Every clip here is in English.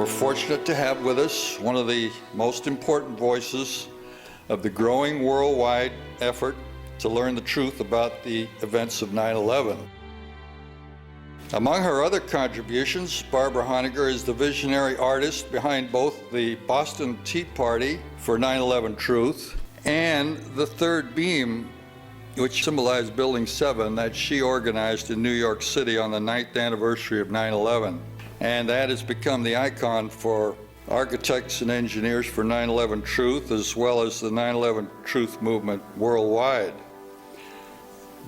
We're fortunate to have with us one of the most important voices of the growing worldwide effort to learn the truth about the events of 9/11. Among her other contributions, Barbara Honegger is the visionary artist behind both the Boston Tea Party for 9/11 Truth and the Third Beam, which symbolized Building 7 that she organized in New York City on the 9th anniversary of 9/11. And that has become the icon for architects and engineers for 9/11 Truth, as well as the 9/11 Truth movement worldwide.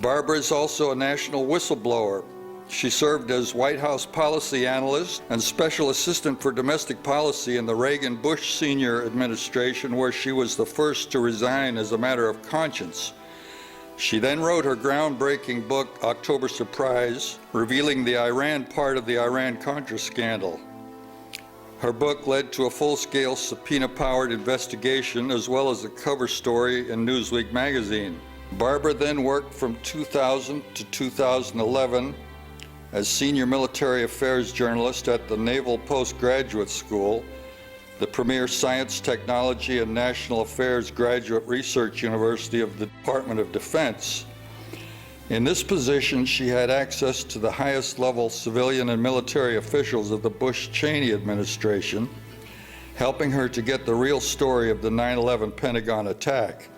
Barbara is also a national whistleblower. She served as White House policy analyst and special assistant for domestic policy in the Reagan-Bush senior administration, where she was the first to resign as a matter of conscience. She then wrote her groundbreaking book, October Surprise, revealing the Iran part of the Iran-Contra scandal. Her book led to a full-scale subpoena-powered investigation, as well as a cover story in Newsweek magazine. Barbara then worked from 2000 to 2011 as senior military affairs journalist at the Naval Postgraduate School, the premier science, technology, and national affairs graduate research university of the Department of Defense. In this position, she had access to the highest level civilian and military officials of the Bush-Cheney administration, helping her to get the real story of the 9/11 Pentagon attack.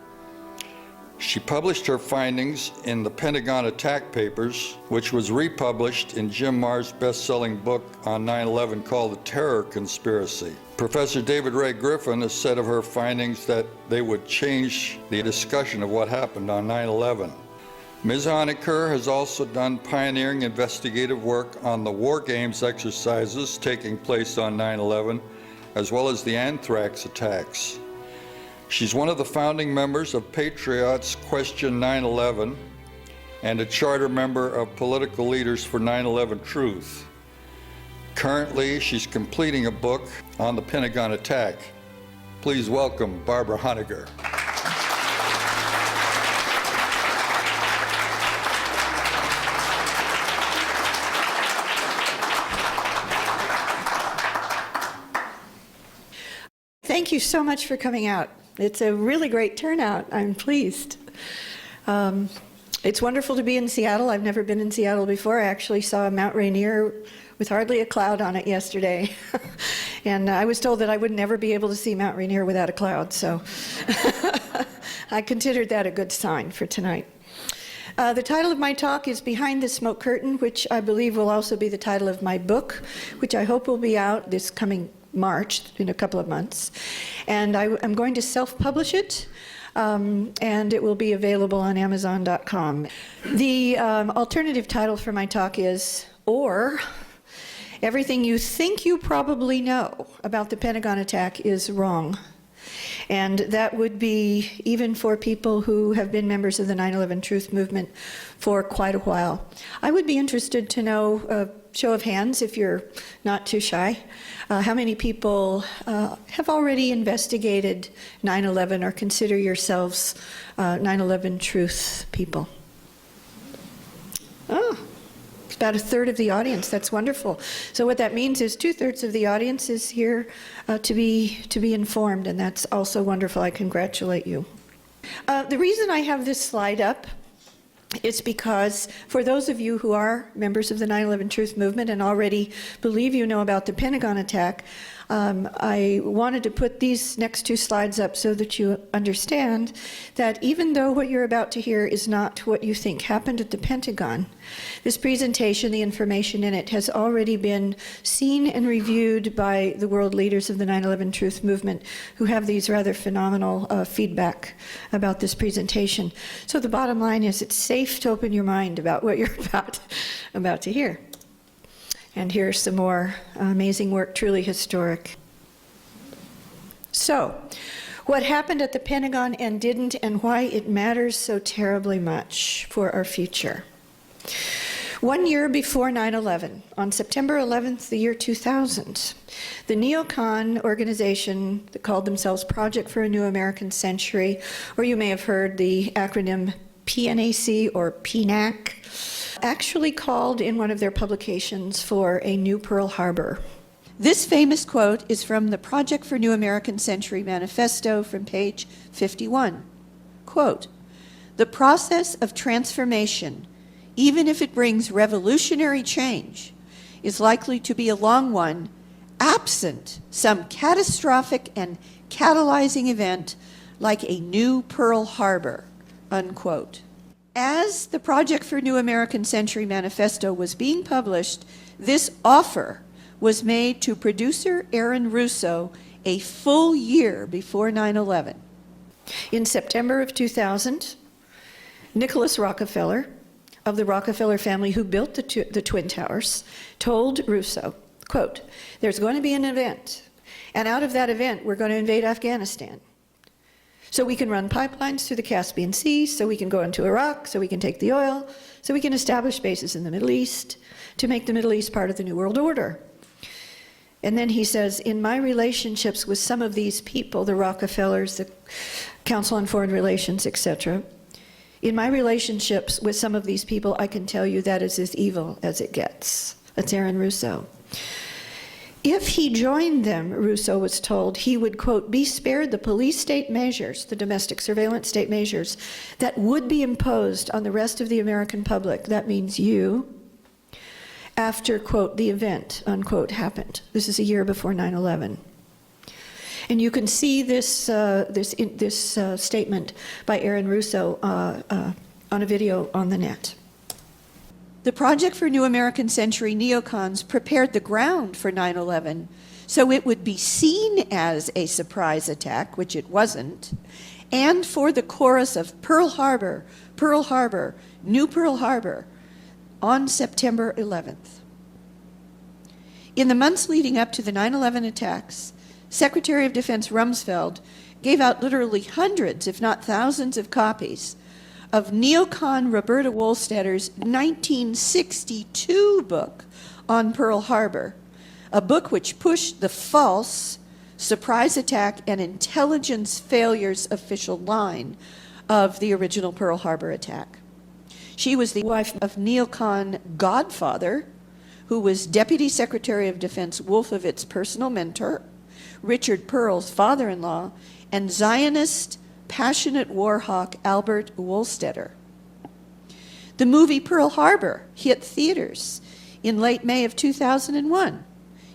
She published her findings in the Pentagon Attack Papers, which was republished in Jim Marrs' best-selling book on 9/11 called The Terror Conspiracy. Professor David Ray Griffin has said of her findings that they would change the discussion of what happened on 9/11. Ms. Honegger has also done pioneering investigative work on the war games exercises taking place on 9/11, as well as the anthrax attacks. She's one of the founding members of Patriots Question 9/11 and a charter member of Political Leaders for 9/11 Truth. Currently, she's completing a book on the Pentagon attack. Please welcome Barbara Honegger. Thank you so much for coming out. It's a really great turnout. I'm pleased. It's wonderful to be in Seattle. I've never been in Seattle before. I actually saw Mount Rainier with hardly a cloud on it yesterday. And I was told that I would never be able to see Mount Rainier without a cloud, so I considered that a good sign for tonight. The title of my talk is Behind the Smoke Curtain, which I believe will also be the title of my book, which I hope will be out this coming March, in a couple of months. And I'm going to self-publish it, and it will be available on Amazon.com. The alternative title for my talk is, or Everything You Think You Probably Know About the Pentagon Attack Is Wrong. And that would be even for people who have been members of the 9/11 Truth movement for quite a while. I would be interested to know, show of hands if you're not too shy, how many people have already investigated 9/11 or consider yourselves 9/11 Truth people? Oh. About a third of the audience. That's wonderful. So what that means is 2/3 of the audience is here to be informed, and that's also wonderful. I congratulate you. The reason I have this slide up is because for those of you who are members of the 9/11 Truth movement and already believe you know about the Pentagon attack, I wanted to put these next two slides up so that you understand that even though what you're about to hear is not what you think happened at the Pentagon, this presentation, the information in it, has already been seen and reviewed by the world leaders of the 9/11 Truth movement, who have these rather phenomenal feedback about this presentation. So the bottom line is it's safe to open your mind about what you're about to hear. And here's some more amazing work, truly historic. So, what happened at the Pentagon and didn't, and why it matters so terribly much for our future. 1 year before 9/11, on September 11th, the year 2000, the neocon organization that called themselves Project for a New American Century, or you may have heard the acronym PNAC or PNAC, actually called in one of their publications for a new Pearl Harbor. This famous quote is from the Project for New American Century manifesto from page 51. Quote, "The process of transformation, even if it brings revolutionary change, is likely to be a long one, absent some catastrophic and catalyzing event like a new Pearl Harbor," unquote. As the Project for New American Century manifesto was being published, this offer was made to producer Aaron Russo a full year before 9/11. In September of 2000, Nicholas Rockefeller, of the Rockefeller family who built the Twin Towers, told Russo, quote, "There's going to be an event, and out of that event, we're going to invade Afghanistan. So we can run pipelines through the Caspian Sea, so we can go into Iraq, so we can take the oil, so we can establish bases in the Middle East to make the Middle East part of the New World Order." And then he says, "In my relationships with some of these people, the Rockefellers, the Council on Foreign Relations, etc., in my relationships with some of these people, I can tell you that is as evil as it gets." That's Aaron Russo. If he joined them, Russo was told, he would, quote, "be spared the police state measures, the domestic surveillance state measures, that would be imposed on the rest of the American public," that means you, "after, quote, the event," unquote, happened. This is a year before 9/11. And you can see this statement by Aaron Russo on a video on the net. The Project for New American Century neocons prepared the ground for 9/11 so it would be seen as a surprise attack, which it wasn't, and for the chorus of Pearl Harbor, Pearl Harbor, New Pearl Harbor on September 11th. In the months leading up to the 9/11 attacks, Secretary of Defense Rumsfeld gave out literally hundreds, if not thousands, of copies of neocon Roberta Wohlstetter's 1962 book on Pearl Harbor, a book which pushed the false surprise attack and intelligence failures official line of the original Pearl Harbor attack. She was the wife of neocon godfather, who was Deputy Secretary of Defense Wolfowitz's personal mentor, Richard Pearl's father-in-law, and Zionist passionate war hawk Albert Wohlstetter. The movie Pearl Harbor hit theaters in late May of 2001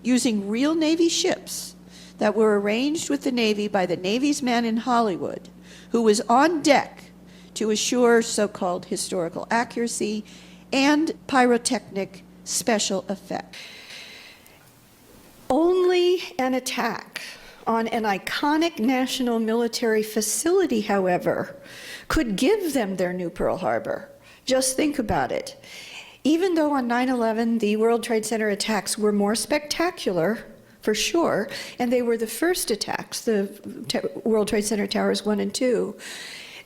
using real Navy ships that were arranged with the Navy by the Navy's man in Hollywood, who was on deck to assure so-called historical accuracy and pyrotechnic special effect. Only an attack on an iconic national military facility, however, could give them their new Pearl Harbor. Just think about it. Even though on 9/11 the World Trade Center attacks were more spectacular, for sure, and they were the first attacks, the World Trade Center Towers 1 and 2,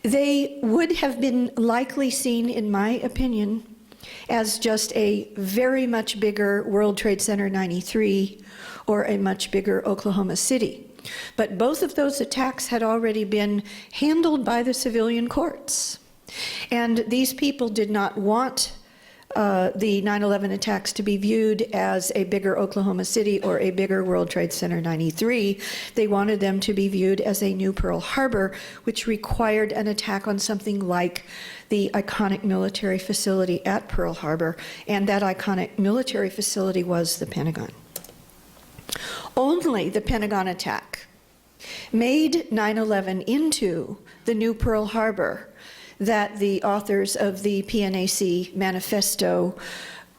they would have been likely seen, in my opinion, as just a very much bigger World Trade Center 93 or a much bigger Oklahoma City. But both of those attacks had already been handled by the civilian courts. And these people did not want the 9/11 attacks to be viewed as a bigger Oklahoma City or a bigger World Trade Center 93. They wanted them to be viewed as a new Pearl Harbor, which required an attack on something like the iconic military facility at Pearl Harbor, and that iconic military facility was the Pentagon. Only the Pentagon attack made 9/11 into the new Pearl Harbor that the authors of the PNAC manifesto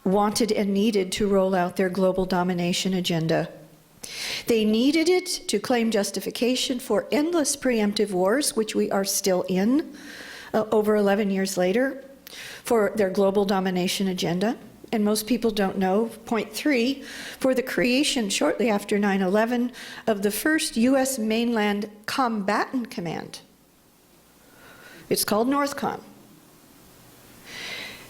wanted and needed to roll out their global domination agenda. They needed it to claim justification for endless preemptive wars, which we are still in over 11 years later, for their global domination agenda. And most people don't know, point 3, for the creation shortly after 9/11 of the first U.S. mainland combatant command. It's called NORTHCOM.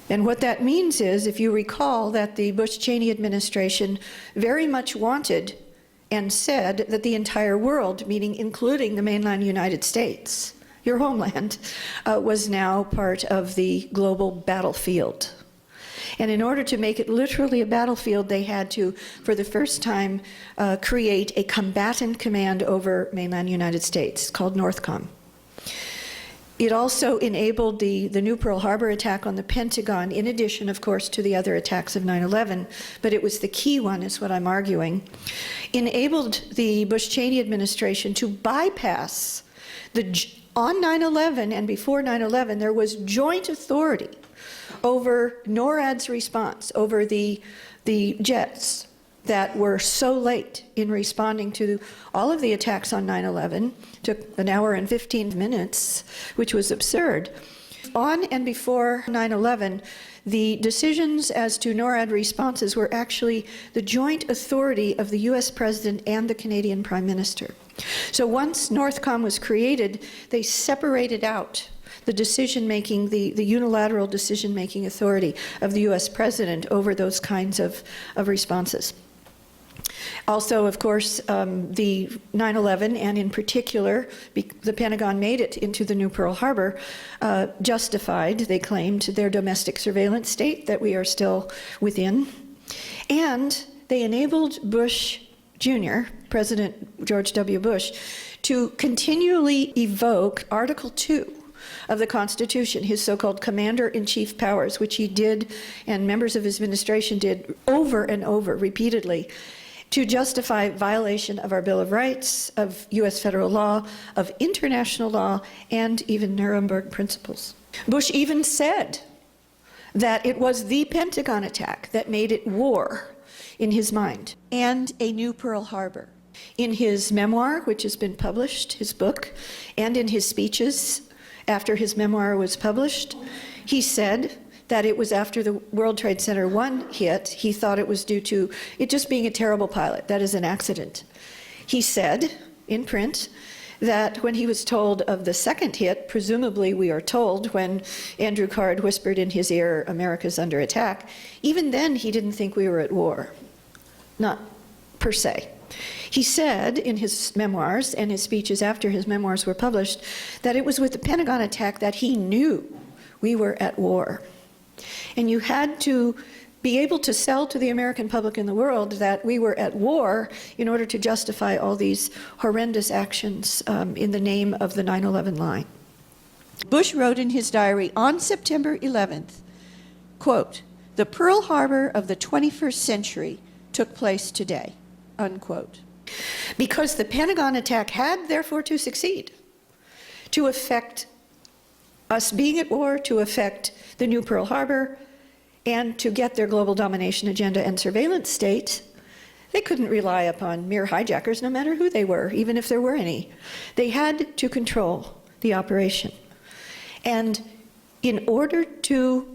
And what that means is, if you recall, that the Bush-Cheney administration very much wanted and said that the entire world, meaning including the mainland United States, your homeland, was now part of the global battlefield. And in order to make it literally a battlefield, they had to, for the first time, create a combatant command over mainland United States called NORTHCOM. It also enabled the new Pearl Harbor attack on the Pentagon, in addition, of course, to the other attacks of 9/11, but it was the key one, is what I'm arguing, enabled the Bush-Cheney administration to bypass on 9/11 and before 9/11, there was joint authority over NORAD's response, over the jets that were so late in responding to all of the attacks on 9/11. Took an hour and 15 minutes, which was absurd. On and before 9/11, the decisions as to NORAD responses were actually the joint authority of the US President and the Canadian Prime Minister. So once NORTHCOM was created, they separated out the decision-making, the unilateral decision-making authority of the US President over those kinds of responses. Also, of course, the 9/11, and in particular, the Pentagon made it into the new Pearl Harbor, justified, they claimed, their domestic surveillance state that we are still within. And they enabled Bush Jr., President George W. Bush, to continually evoke Article 2 of the Constitution, his so-called commander-in-chief powers, which he did, and members of his administration did over and over, repeatedly, to justify violation of our Bill of Rights, of US federal law, of international law, and even Nuremberg principles. Bush even said that it was the Pentagon attack that made it war in his mind. And a new Pearl Harbor. In his memoir, which has been published, his book, and in his speeches after his memoir was published, he said that it was after the World Trade Center 1 hit, he thought it was due to it just being a terrible pilot, that is an accident. He said, in print, that when he was told of the second hit, presumably we are told when Andrew Card whispered in his ear, "America's under attack," even then he didn't think we were at war, not per se. He said in his memoirs and his speeches after his memoirs were published that it was with the Pentagon attack that he knew we were at war. And you had to be able to sell to the American public in the world that we were at war in order to justify all these horrendous actions in the name of the 9/11 line. Bush wrote in his diary on September 11th, quote, "The Pearl Harbor of the 21st century took place today," unquote. Because the Pentagon attack had, therefore, to succeed, to affect us being at war, to affect the new Pearl Harbor, and to get their global domination agenda and surveillance state, they couldn't rely upon mere hijackers, no matter who they were, even if there were any. They had to control the operation. And in order to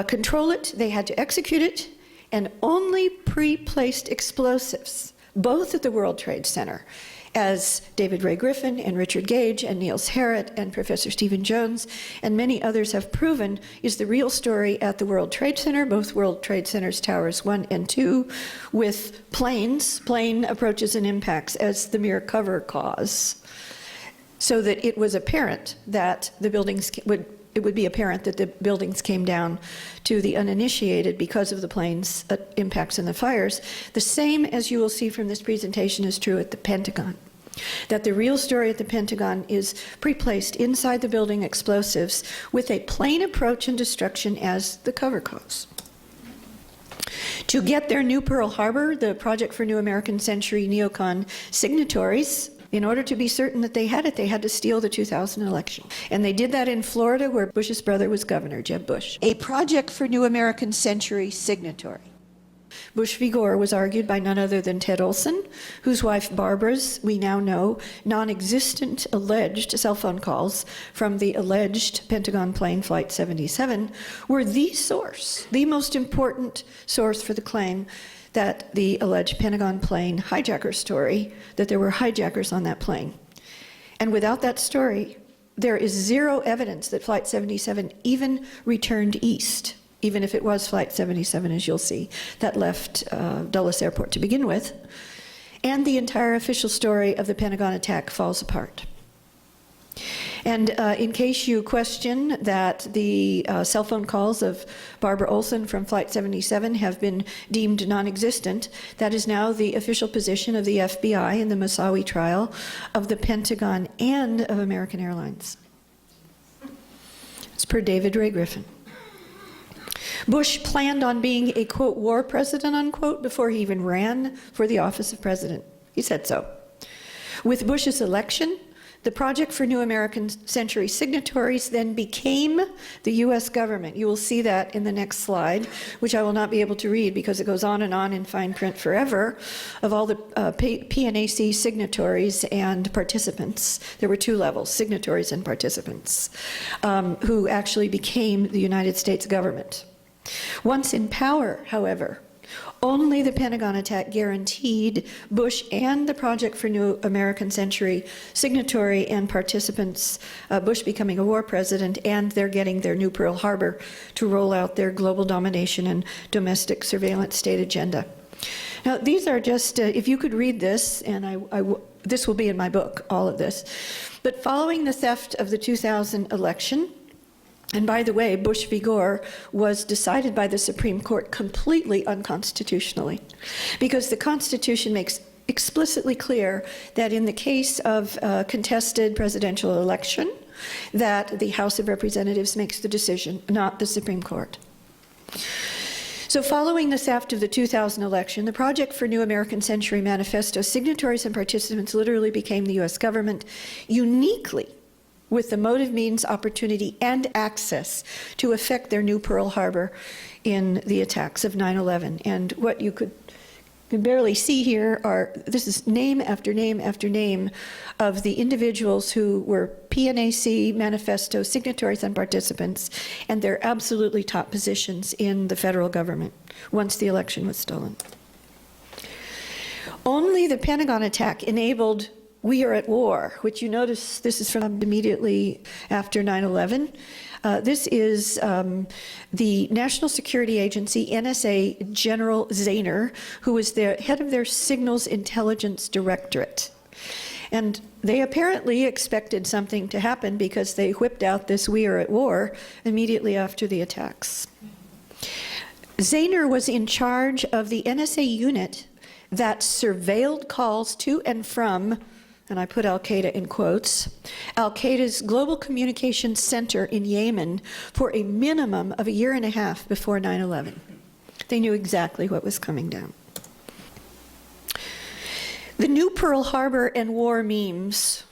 control it, they had to execute it, and only pre-placed explosives, both at the World Trade Center, as David Ray Griffin and Richard Gage and Niels Harrit and Professor Stephen Jones and many others have proven, is the real story at the World Trade Center, both World Trade Centers Towers 1 and 2, with plane approaches and impacts as the mere cover cause, so that it was apparent that the buildings it would be apparent that the buildings came down to the uninitiated because of the planes' impacts and the fires. The same, as you will see from this presentation, is true at the Pentagon. That the real story at the Pentagon is pre-placed inside the building explosives with a plane approach and destruction as the cover cause. To get their new Pearl Harbor, the Project for New American Century neocon signatories, in order to be certain that they had it, they had to steal the 2000 election. And they did that in Florida, where Bush's brother was governor, Jeb Bush. A Project for New American Century signatory. Bush v. Gore was argued by none other than Ted Olson, whose wife Barbara's, we now know, non-existent alleged cell phone calls from the alleged Pentagon plane Flight 77 were the source, the most important source for the claim that the alleged Pentagon plane hijacker story, that there were hijackers on that plane. And without that story, there is zero evidence that Flight 77 even returned east, even if it was Flight 77, as you'll see, that left Dulles Airport to begin with. And the entire official story of the Pentagon attack falls apart. And in case you question that the cell phone calls of Barbara Olson from Flight 77 have been deemed non-existent, that is now the official position of the FBI in the Moussaoui trial, of the Pentagon, and of American Airlines. It's per David Ray Griffin. Bush planned on being a, quote, war president, unquote, before he even ran for the office of president. He said so. With Bush's election, the Project for New American Century signatories then became the U.S. government. You will see that in the next slide, which I will not be able to read because it goes on in fine print forever, of all the PNAC signatories and participants. There were two levels, signatories and participants, who actually became the United States government. Once in power, however, only the Pentagon attack guaranteed Bush and the Project for New American Century signatory and participants, Bush becoming a war president, and they're getting their new Pearl Harbor to roll out their global domination and domestic surveillance state agenda. Now, these are just, if you could read this, and this will be in my book, all of this, but following the theft of the 2000 election, and by the way, Bush v. Gore was decided by the Supreme Court completely unconstitutionally, because the Constitution makes explicitly clear that in the case of a contested presidential election, that the House of Representatives makes the decision, not the Supreme Court. So following the theft of the 2000 election, the Project for New American Century Manifesto signatories and participants literally became the U.S. government, uniquely with the motive, means, opportunity, and access to effect their new Pearl Harbor in the attacks of 9/11. And what you can barely see here are, this is name after name after name of the individuals who were PNAC manifesto signatories and participants, and their absolutely top positions in the federal government once the election was stolen. Only the Pentagon attack enabled "We are at war," which you notice this is from immediately after 9/11. This is the National Security Agency, NSA General Zahner, who was the head of their Signals Intelligence Directorate. And they apparently expected something to happen because they whipped out this "We are at war" immediately after the attacks. Zahner was in charge of the NSA unit that surveilled calls to and from, and I put Al-Qaeda in quotes, Al-Qaeda's Global Communications Center in Yemen for a minimum of a year and a half before 9/11. They knew exactly what was coming down. The new Pearl Harbor and war memes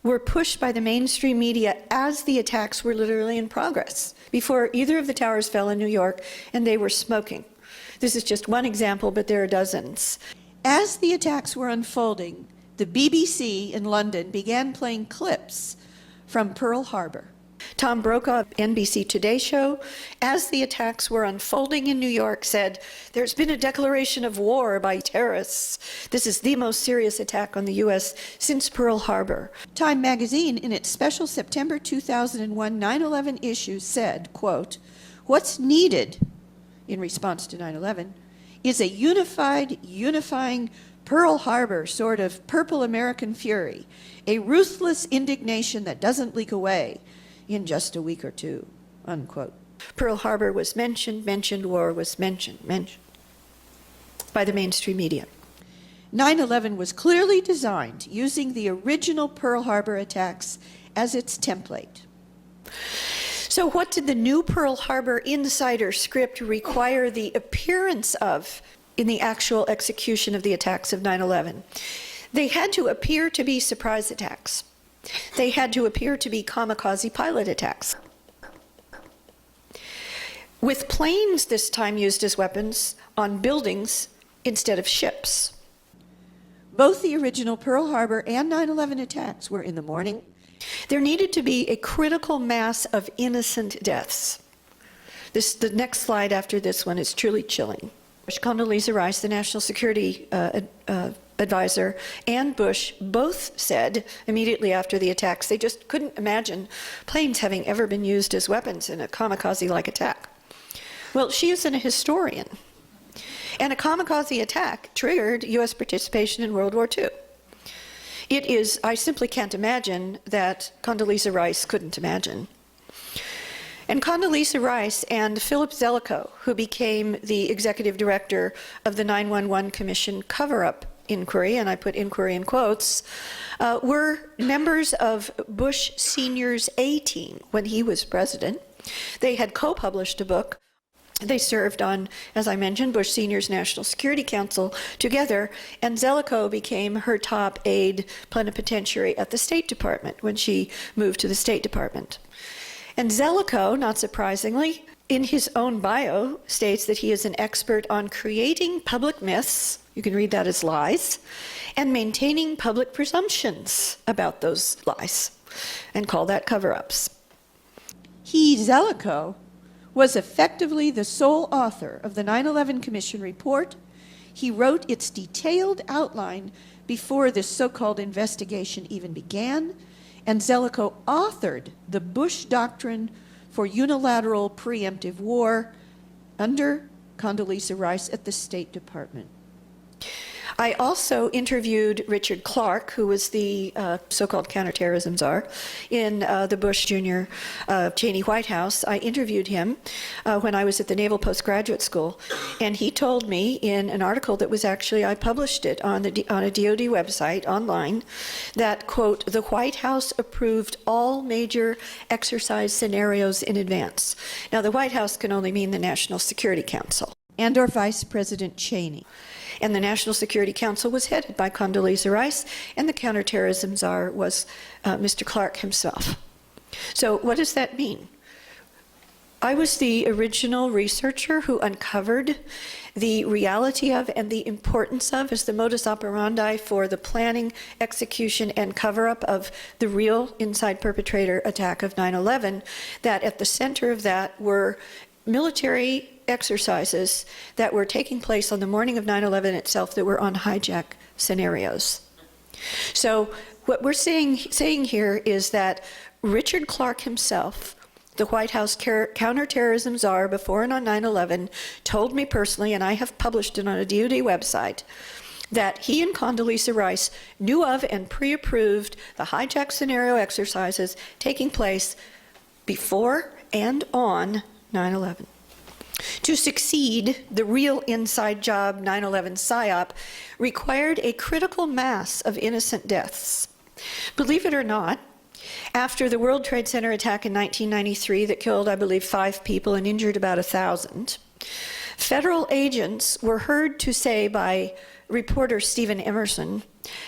were pushed by the mainstream media as the attacks were literally in progress, before either of the towers fell in New York and they were smoking. This is just one example, but there are dozens. As the attacks were unfolding, the BBC in London began playing clips from Pearl Harbor. Tom Brokaw, NBC Today show, as the attacks were unfolding in New York, said, "There's been a declaration of war by terrorists. This is the most serious attack on the U.S. since Pearl Harbor." Time magazine, in its special September 2001 9/11 issue, said, quote, "What's needed in response to 9/11 is a unifying Pearl Harbor sort of purple American fury, a ruthless indignation that doesn't leak away in just a week or two," unquote. Pearl Harbor was mentioned, war was mentioned by the mainstream media. 9/11 was clearly designed using the original Pearl Harbor attacks as its template. So what did the new Pearl Harbor insider script require the appearance of in the actual execution of the attacks of 9/11? They had to appear to be surprise attacks. They had to appear to be kamikaze pilot attacks, with planes this time used as weapons on buildings instead of ships. Both the original Pearl Harbor and 9/11 attacks were in the morning. There needed to be a critical mass of innocent deaths. The next slide after this one is truly chilling. Condoleezza Rice, the National Security Advisor, and Bush both said immediately after the attacks they just couldn't imagine planes having ever been used as weapons in a kamikaze-like attack. Well, she is a historian, and a kamikaze attack triggered U.S. participation in World War II. It is, I simply can't imagine that Condoleezza Rice couldn't imagine. And Condoleezza Rice and Philip Zelikow, who became the executive director of the 9/11 Commission cover-up inquiry, and I put inquiry in quotes, were members of Bush Sr.'s A-team when he was president. They had co-published a book. They served on, as I mentioned, Bush Sr.'s National Security Council together, and Zelikow became her top aide plenipotentiary at the State Department when she moved to the State Department. And Zelikow, not surprisingly, in his own bio, states that he is an expert on creating public myths, you can read that as lies, and maintaining public presumptions about those lies, and call that cover-ups. He, Zelikow, was effectively the sole author of the 9/11 Commission report. He wrote its detailed outline before this so-called investigation even began, and Zelikow authored the Bush Doctrine for Unilateral Preemptive War under Condoleezza Rice at the State Department. I also interviewed Richard Clarke, who was the so-called counterterrorism czar in the Bush Jr. Cheney White House. I interviewed him when I was at the Naval Postgraduate School, and he told me in an article that was actually, I published it on a DoD website online, that, quote, the White House approved all major exercise scenarios in advance. Now, the White House can only mean the National Security Council. And or Vice President Cheney. And the National Security Council was headed by Condoleezza Rice, and the counterterrorism czar was Mr. Clarke himself. So what does that mean? I was the original researcher who uncovered the reality of and the importance of as the modus operandi for the planning, execution, and cover-up of the real inside perpetrator attack of 9/11, that at the center of that were military exercises that were taking place on the morning of 9/11 itself that were on hijack scenarios. So what we're saying here is that Richard Clarke himself, the White House counterterrorism czar before and on 9/11, told me personally, and I have published it on a DoD website, that he and Condoleezza Rice knew of and pre-approved the hijack scenario exercises taking place before and on 9/11. To succeed, the real inside job 9/11 PSYOP required a critical mass of innocent deaths. Believe it or not, after the World Trade Center attack in 1993 that killed, I believe, 5 people and injured about 1,000, federal agents were heard to say by reporter Stephen Emerson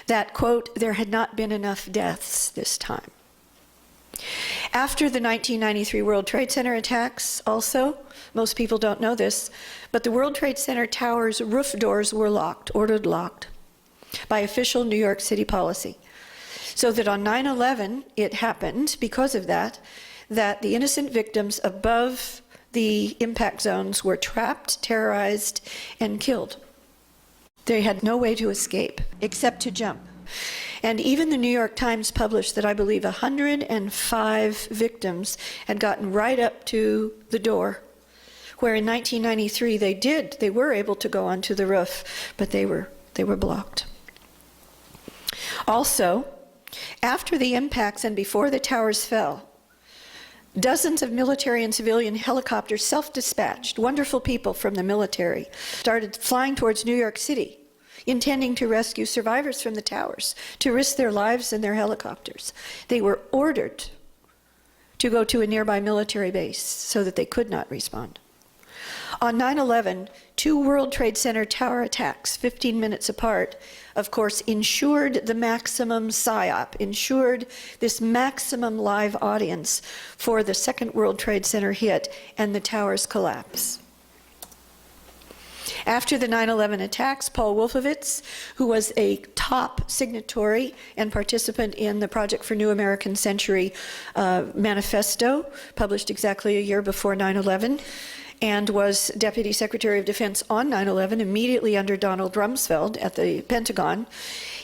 that, quote, there had not been enough deaths this time. After the 1993 World Trade Center attacks, also, most people don't know this, but the World Trade Center towers' roof doors were locked, ordered locked, by official New York City policy. So that on 9/11, it happened, because of that, that the innocent victims above the impact zones were trapped, terrorized, and killed. They had no way to escape. Except to jump. And even the New York Times published that I believe 105 victims had gotten right up to the door, where in 1993 they were able to go onto the roof, but they were blocked. Also, after the impacts and before the towers fell, dozens of military and civilian helicopters, self-dispatched, wonderful people from the military, started flying towards New York City, intending to rescue survivors from the towers, to risk their lives in their helicopters. They were ordered to go to a nearby military base so that they could not respond. On 9/11, 2 World Trade Center tower attacks, 15 minutes apart, of course, ensured the maximum PSYOP, ensured this maximum live audience for the second World Trade Center hit and the towers collapse. After the 9/11 attacks, Paul Wolfowitz, who was a top signatory and participant in the Project for New American Century manifesto, published exactly a year before 9/11, and was Deputy Secretary of Defense on 9/11, immediately under Donald Rumsfeld at the Pentagon,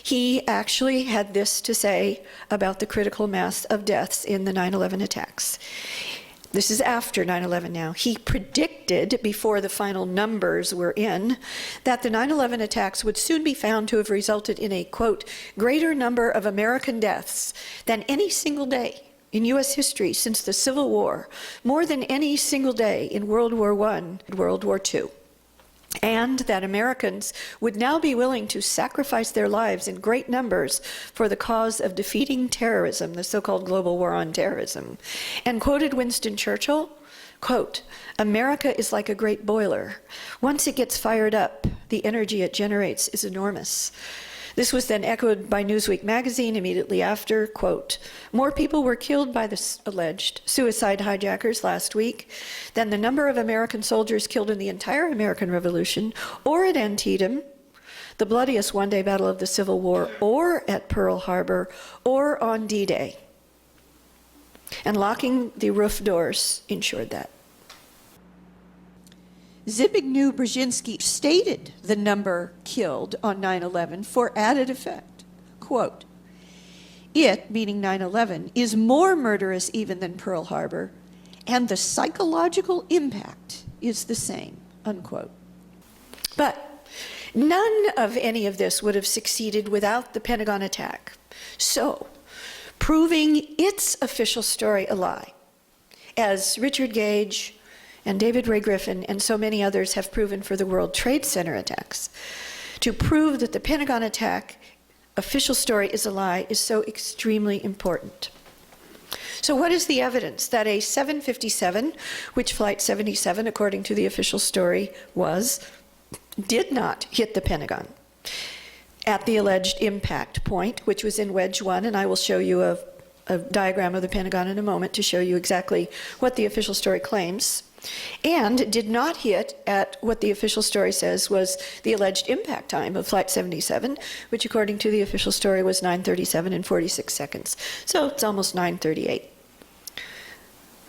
he actually had this to say about the critical mass of deaths in the 9/11 attacks. This is after 9/11 now. He predicted, before the final numbers were in, that the 9/11 attacks would soon be found to have resulted in a, quote, greater number of American deaths than any single day in U.S. history since the Civil War, more than any single day in World War I and World War II. And that Americans would now be willing to sacrifice their lives in great numbers for the cause of defeating terrorism, the so-called global war on terrorism. And quoted Winston Churchill, quote, America is like a great boiler. Once it gets fired up, the energy it generates is enormous. This was then echoed by Newsweek magazine immediately after, quote, more people were killed by the alleged suicide hijackers last week than the number of American soldiers killed in the entire American Revolution, or at Antietam, the bloodiest one-day battle of the Civil War, or at Pearl Harbor, or on D-Day. And locking the roof doors ensured that. Zbigniew Brzezinski stated the number killed on 9/11 for added effect. Quote, it, meaning 9/11, is more murderous even than Pearl Harbor, and the psychological impact is the same, unquote. But none of any of this would have succeeded without the Pentagon attack. So, proving its official story a lie, as Richard Gage and David Ray Griffin and so many others have proven for the World Trade Center attacks, to prove that the Pentagon attack official story is a lie is so extremely important. So what is the evidence that a 757, which Flight 77, according to the official story, was, did not hit the Pentagon at the alleged impact point, which was in Wedge 1, and I will show you a diagram of the Pentagon in a moment to show you exactly what the official story claims, and did not hit at what the official story says was the alleged impact time of Flight 77, which according to the official story was 9:37 and 46 seconds. So it's almost 9:38.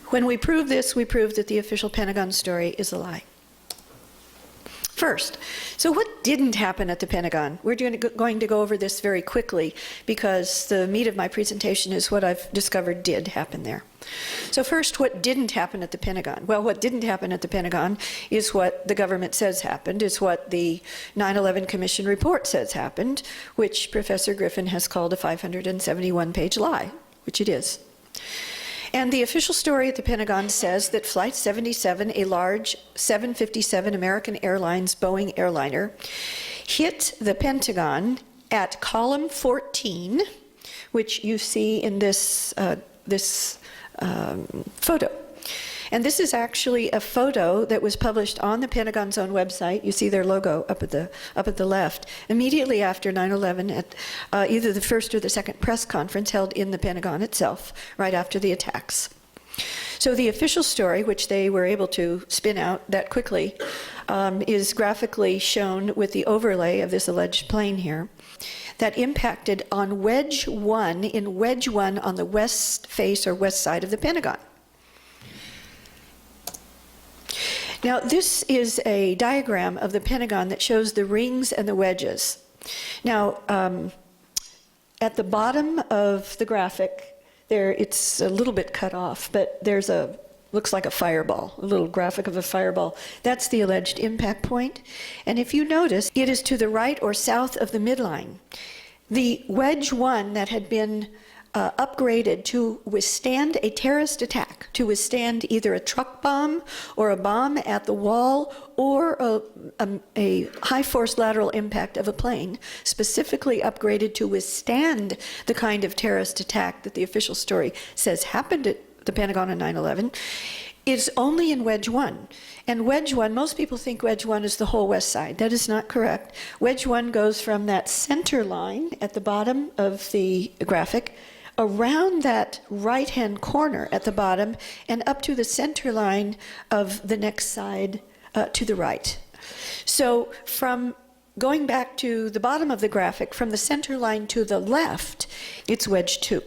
When we prove this, we prove that the official Pentagon story is a lie. First, so what didn't happen at the Pentagon? We're going to go over this very quickly because the meat of my presentation is what I've discovered did happen there. So first, what didn't happen at the Pentagon? Well, what didn't happen at the Pentagon is what the government says happened, is what the 9/11 Commission report says happened, which Professor Griffin has called a 571-page lie, which it is. And the official story at the Pentagon says that Flight 77, a large 757 American Airlines Boeing airliner, hit the Pentagon at column 14, which you see in this photo. And this is actually a photo that was published on the Pentagon's own website. You see their logo up at the left. Immediately after 9/11, at either the first or the second press conference held in the Pentagon itself, right after the attacks. So the official story, which they were able to spin out that quickly, is graphically shown with the overlay of this alleged plane here, that impacted on Wedge 1, in Wedge 1 on the west face or west side of the Pentagon. Now, this is a diagram of the Pentagon that shows the rings and the wedges. Now, at the bottom of the graphic, there it's a little bit cut off, but there's looks like a fireball, a little graphic of a fireball. That's the alleged impact point. And if you notice, it is to the right or south of the midline. The Wedge 1 that had been upgraded to withstand a terrorist attack, to withstand either a truck bomb or a bomb at the wall or a high-force lateral impact of a plane, specifically upgraded to withstand the kind of terrorist attack that the official story says happened at the Pentagon on 9/11, is only in Wedge 1. And Wedge 1, most people think Wedge 1 is the whole west side. That is not correct. Wedge 1 goes from that center line at the bottom of the graphic, around that right-hand corner at the bottom, and up to the center line of the next side to the right. So from going back to the bottom of the graphic, from the center line to the left, it's Wedge 2.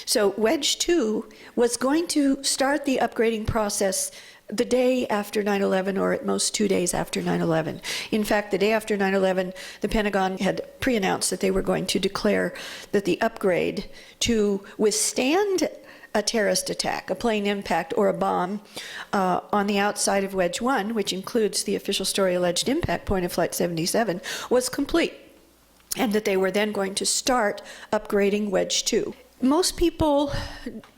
So Wedge 2 was going to start the upgrading process the day after 9/11, or at most 2 days after 9/11. In fact, the day after 9/11, the Pentagon had pre-announced that they were going to declare that the upgrade to withstand a terrorist attack, a plane impact, or a bomb on the outside of Wedge 1, which includes the official story alleged impact point of Flight 77, was complete, and that they were then going to start upgrading Wedge 2. Most people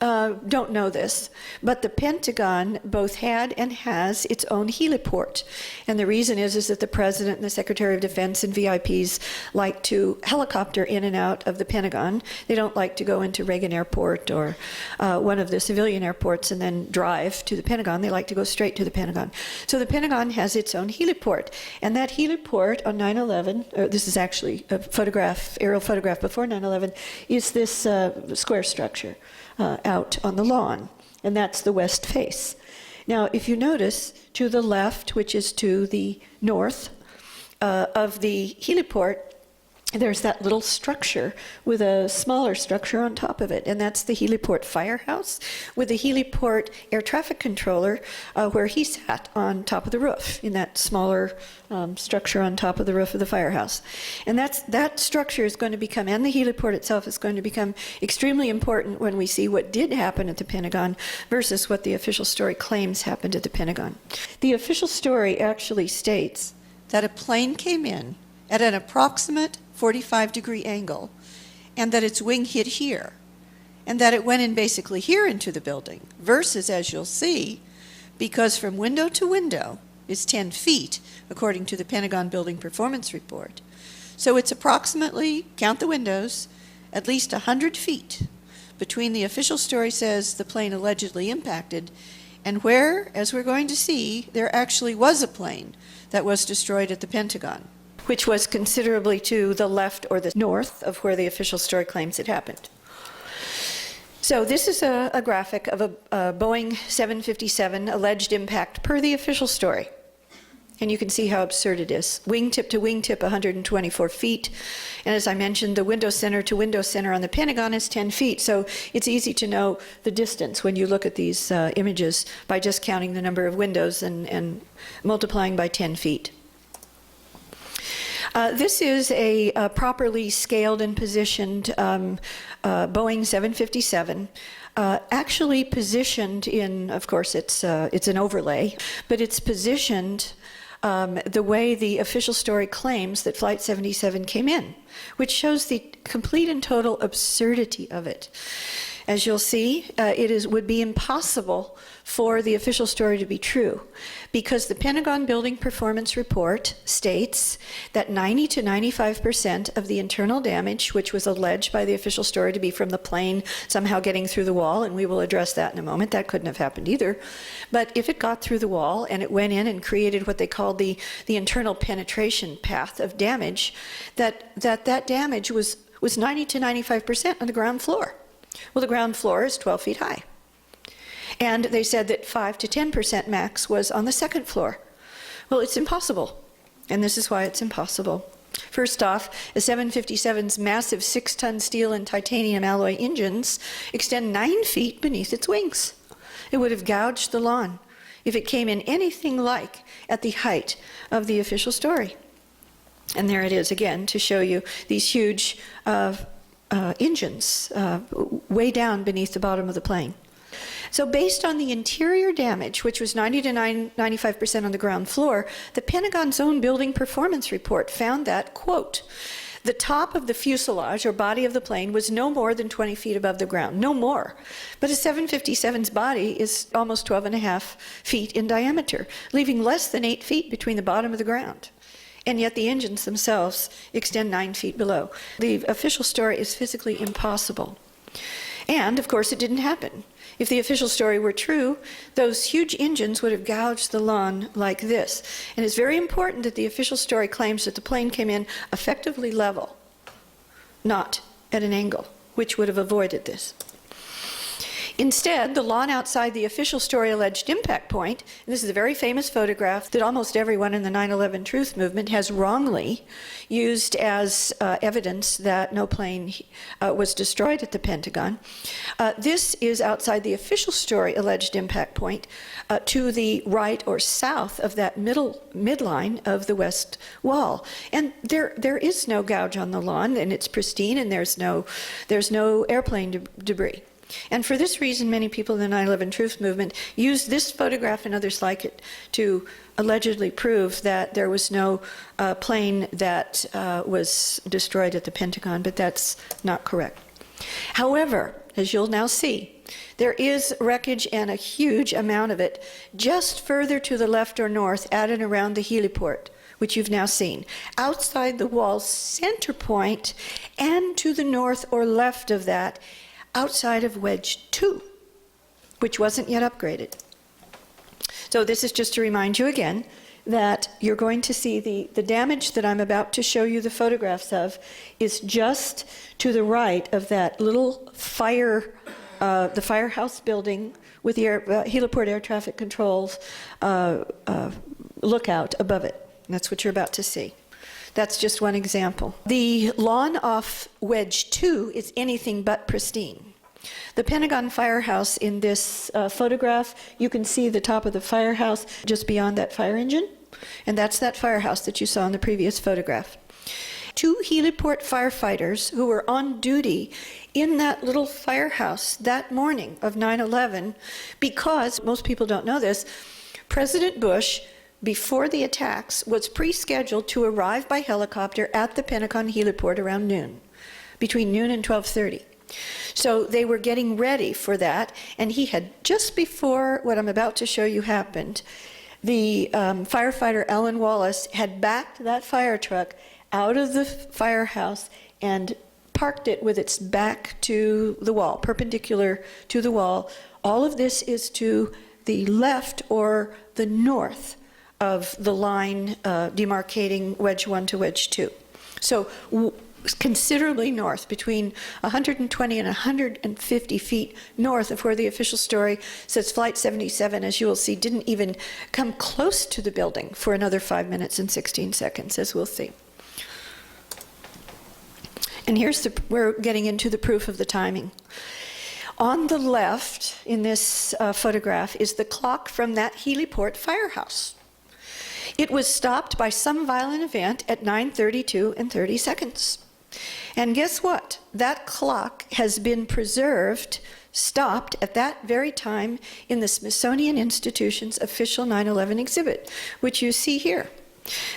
don't know this, but the Pentagon both had and has its own heliport. And the reason is that the President and the Secretary of Defense and VIPs like to helicopter in and out of the Pentagon. They don't like to go into Reagan Airport or one of the civilian airports and then drive to the Pentagon. They like to go straight to the Pentagon. So the Pentagon has its own heliport. And that heliport on 9/11, this is actually a photograph, aerial photograph before 9/11, is this square structure out on the lawn, and that's the west face. Now, if you notice, to the left, which is to the north of the heliport, there's that little structure with a smaller structure on top of it, and that's the heliport firehouse with the heliport air traffic controller where he sat on top of the roof in that smaller structure on top of the roof of the firehouse. And that structure is going to become, and the heliport itself is going to become extremely important when we see what did happen at the Pentagon versus what the official story claims happened at the Pentagon. The official story actually states that a plane came in at an approximate 45-degree angle, and that its wing hit here, and that it went in basically here into the building, versus, as you'll see, because from window to window is 10 feet, according to the Pentagon Building Performance Report. So it's approximately, count the windows, at least 100 feet between the official story says the plane allegedly impacted and where, as we're going to see, there actually was a plane that was destroyed at the Pentagon, which was considerably to the left or the north of where the official story claims it happened. So this is a graphic of a Boeing 757 alleged impact per the official story. And you can see how absurd it is. Wingtip to wingtip, 124 feet. And as I mentioned, the window center to window center on the Pentagon is 10 feet. So it's easy to know the distance when you look at these images by just counting the number of windows and multiplying by 10 feet. This is a properly scaled and positioned Boeing 757, actually positioned in, of course, it's an overlay, but it's positioned the way the official story claims that Flight 77 came in, which shows the complete and total absurdity of it. As you'll see, would be impossible for the official story to be true because the Pentagon Building Performance Report states that 90 to 95% of the internal damage, which was alleged by the official story to be from the plane somehow getting through the wall, and we will address that in a moment, that couldn't have happened either, but if it got through the wall and it went in and created what they called the internal penetration path of damage, that damage was 90 to 95% on the ground floor. Well, the ground floor is 12 feet high. And they said that 5 to 10% max was on the second floor. Well, it's impossible. And this is why it's impossible. First off, a 757's massive 6-ton steel and titanium alloy engines extend 9 feet beneath its wings. It would have gouged the lawn if it came in anything like at the height of the official story. And there it is again to show you these huge engines way down beneath the bottom of the plane. So based on the interior damage, which was 90 to 95% on the ground floor, the Pentagon's own building performance report found that, quote, the top of the fuselage or body of the plane was no more than 20 feet above the ground, no more. But a 757's body is almost 12.5 feet in diameter, leaving less than 8 feet between the bottom of the ground. And yet the engines themselves extend 9 feet below. The official story is physically impossible. And, of course, it didn't happen. If the official story were true, those huge engines would have gouged the lawn like this. And it's very important that the official story claims that the plane came in effectively level, not at an angle, which would have avoided this. Instead, the lawn outside the official story alleged impact point, and this is a very famous photograph that almost everyone in the 9/11 truth movement has wrongly used as evidence that no plane was destroyed at the Pentagon. This is outside the official story alleged impact point to the right or south of that midline of the west wall. And there is no gouge on the lawn, and it's pristine, and there's no airplane debris. And for this reason, many people in the 9/11 Truth Movement used this photograph and others like it to allegedly prove that there was no plane that was destroyed at the Pentagon, but that's not correct. However, as you'll now see, there is wreckage, and a huge amount of it, just further to the left or north at and around the heliport, which you've now seen, outside the wall's center point, and to the north or left of that, outside of Wedge 2, which wasn't yet upgraded. So this is just to remind you again that you're going to see the damage that I'm about to show you the photographs of is just to the right of that little the firehouse building with the heliport air traffic controls lookout above it. And that's what you're about to see. That's just one example. The lawn off Wedge 2 is anything but pristine. The Pentagon firehouse in this photograph, you can see the top of the firehouse just beyond that fire engine, and that's that firehouse that you saw in the previous photograph. 2 heliport firefighters who were on duty in that little firehouse that morning of 9/11, because, most people don't know this, President Bush, before the attacks, was pre-scheduled to arrive by helicopter at the Pentagon heliport around noon, between noon and 12:30. So they were getting ready for that, and he had, just before what I'm about to show you happened, the firefighter Alan Wallace had backed that fire truck out of the firehouse and parked it with its back to the wall, perpendicular to the wall. All of this is to the left or the north of the line demarcating Wedge 1 to Wedge 2. So considerably north, between 120 and 150 feet north of where the official story says Flight 77, as you will see, didn't even come close to the building for another 5 minutes and 16 seconds, as we'll see. And we're getting into the proof of the timing. On the left in this photograph is the clock from that heliport firehouse. It was stopped by some violent event at 9:32 and 30 seconds. And guess what? That clock has been preserved, stopped at that very time in the Smithsonian Institution's official 9/11 exhibit, which you see here.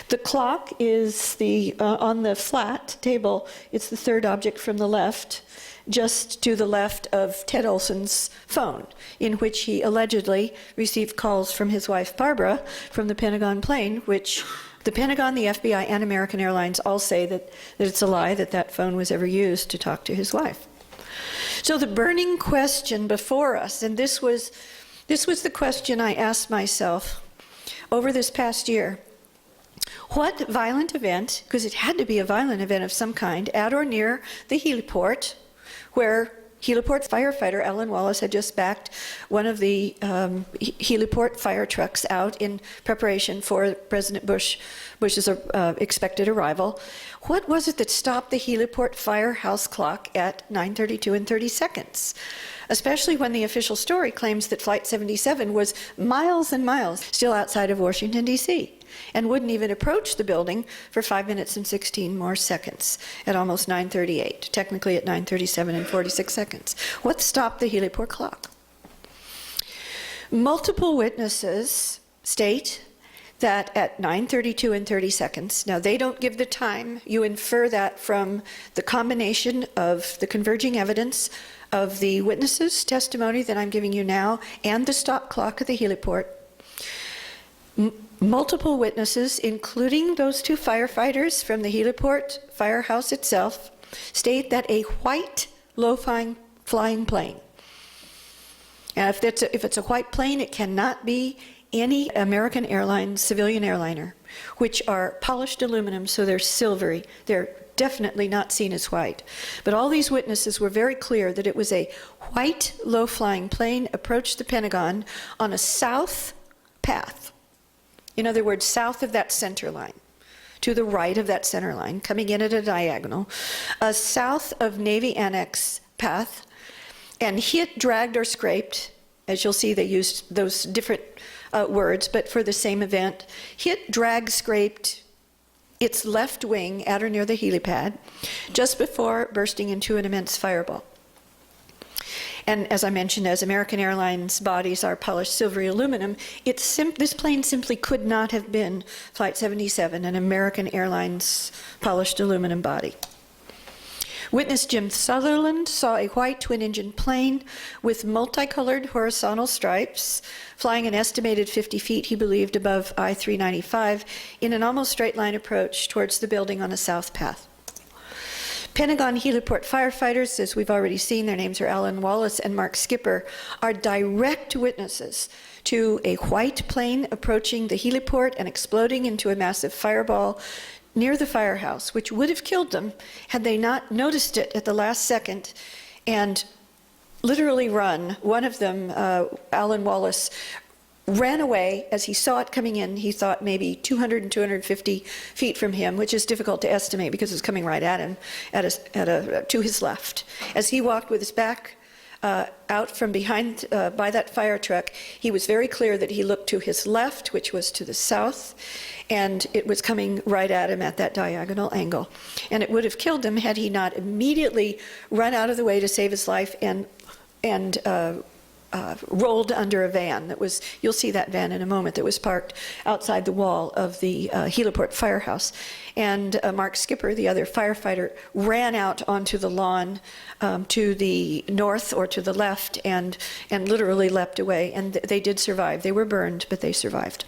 The clock is on the flat table. It's the third object from the left, just to the left of Ted Olson's phone, in which he allegedly received calls from his wife Barbara from the Pentagon plane, which the Pentagon, the FBI, and American Airlines all say that it's a lie that that phone was ever used to talk to his wife. So the burning question before us, and this was the question I asked myself over this past year: what violent event, because it had to be a violent event of some kind, at or near the heliport, where heliport firefighter Alan Wallace had just backed one of the heliport fire trucks out in preparation for President Bush's expected arrival. What was it that stopped the heliport firehouse clock at 9:32 and 30 seconds? Especially when the official story claims that Flight 77 was miles and miles still outside of Washington, D.C., and wouldn't even approach the building for 5 minutes and 16 more seconds at almost 9:38, technically at 9:37 and 46 seconds. What stopped the heliport clock? Multiple witnesses state that at 9:32 and 30 seconds, now they don't give the time, you infer that from the combination of the converging evidence of the witnesses' testimony that I'm giving you now and the stop clock at the heliport. Multiple witnesses, including those 2 firefighters from the heliport firehouse itself, state that a white low-flying plane, and if it's a white plane, it cannot be any American airline, civilian airliner, which are polished aluminum, so they're silvery. They're definitely not seen as white. But all these witnesses were very clear that it was a white low-flying plane approached the Pentagon on a south path. In other words, south of that center line, to the right of that center line, coming in at a diagonal, south of Navy Annex path, and hit, dragged, or scraped. As you'll see, they used those different words, but for the same event. Hit, dragged, scraped its left wing at or near the helipad, just before bursting into an immense fireball. And as I mentioned, as American Airlines bodies are polished silvery aluminum, this plane simply could not have been Flight 77, an American Airlines polished aluminum body. Witness Jim Sutherland saw a white twin-engine plane with multicolored horizontal stripes flying an estimated 50 feet, he believed, above I-395 in an almost straight line approach towards the building on a south path. Pentagon heliport firefighters, as we've already seen, their names are Alan Wallace and Mark Skipper, are direct witnesses to a white plane approaching the heliport and exploding into a massive fireball near the firehouse, which would have killed them had they not noticed it at the last second and literally run. One of them, Alan Wallace, ran away as he saw it coming in. He thought maybe 200 and 250 feet from him, which is difficult to estimate because it was coming right at him, to his left. As he walked with his back out from behind by that fire truck, he was very clear that he looked to his left, which was to the south, and it was coming right at him at that diagonal angle. And it would have killed him had he not immediately run out of the way to save his life and rolled under a van that was, you'll see that van in a moment, that was parked outside the wall of the heliport firehouse. And Mark Skipper, the other firefighter, ran out onto the lawn to the north or to the left and literally leapt away. And they did survive. They were burned, but they survived.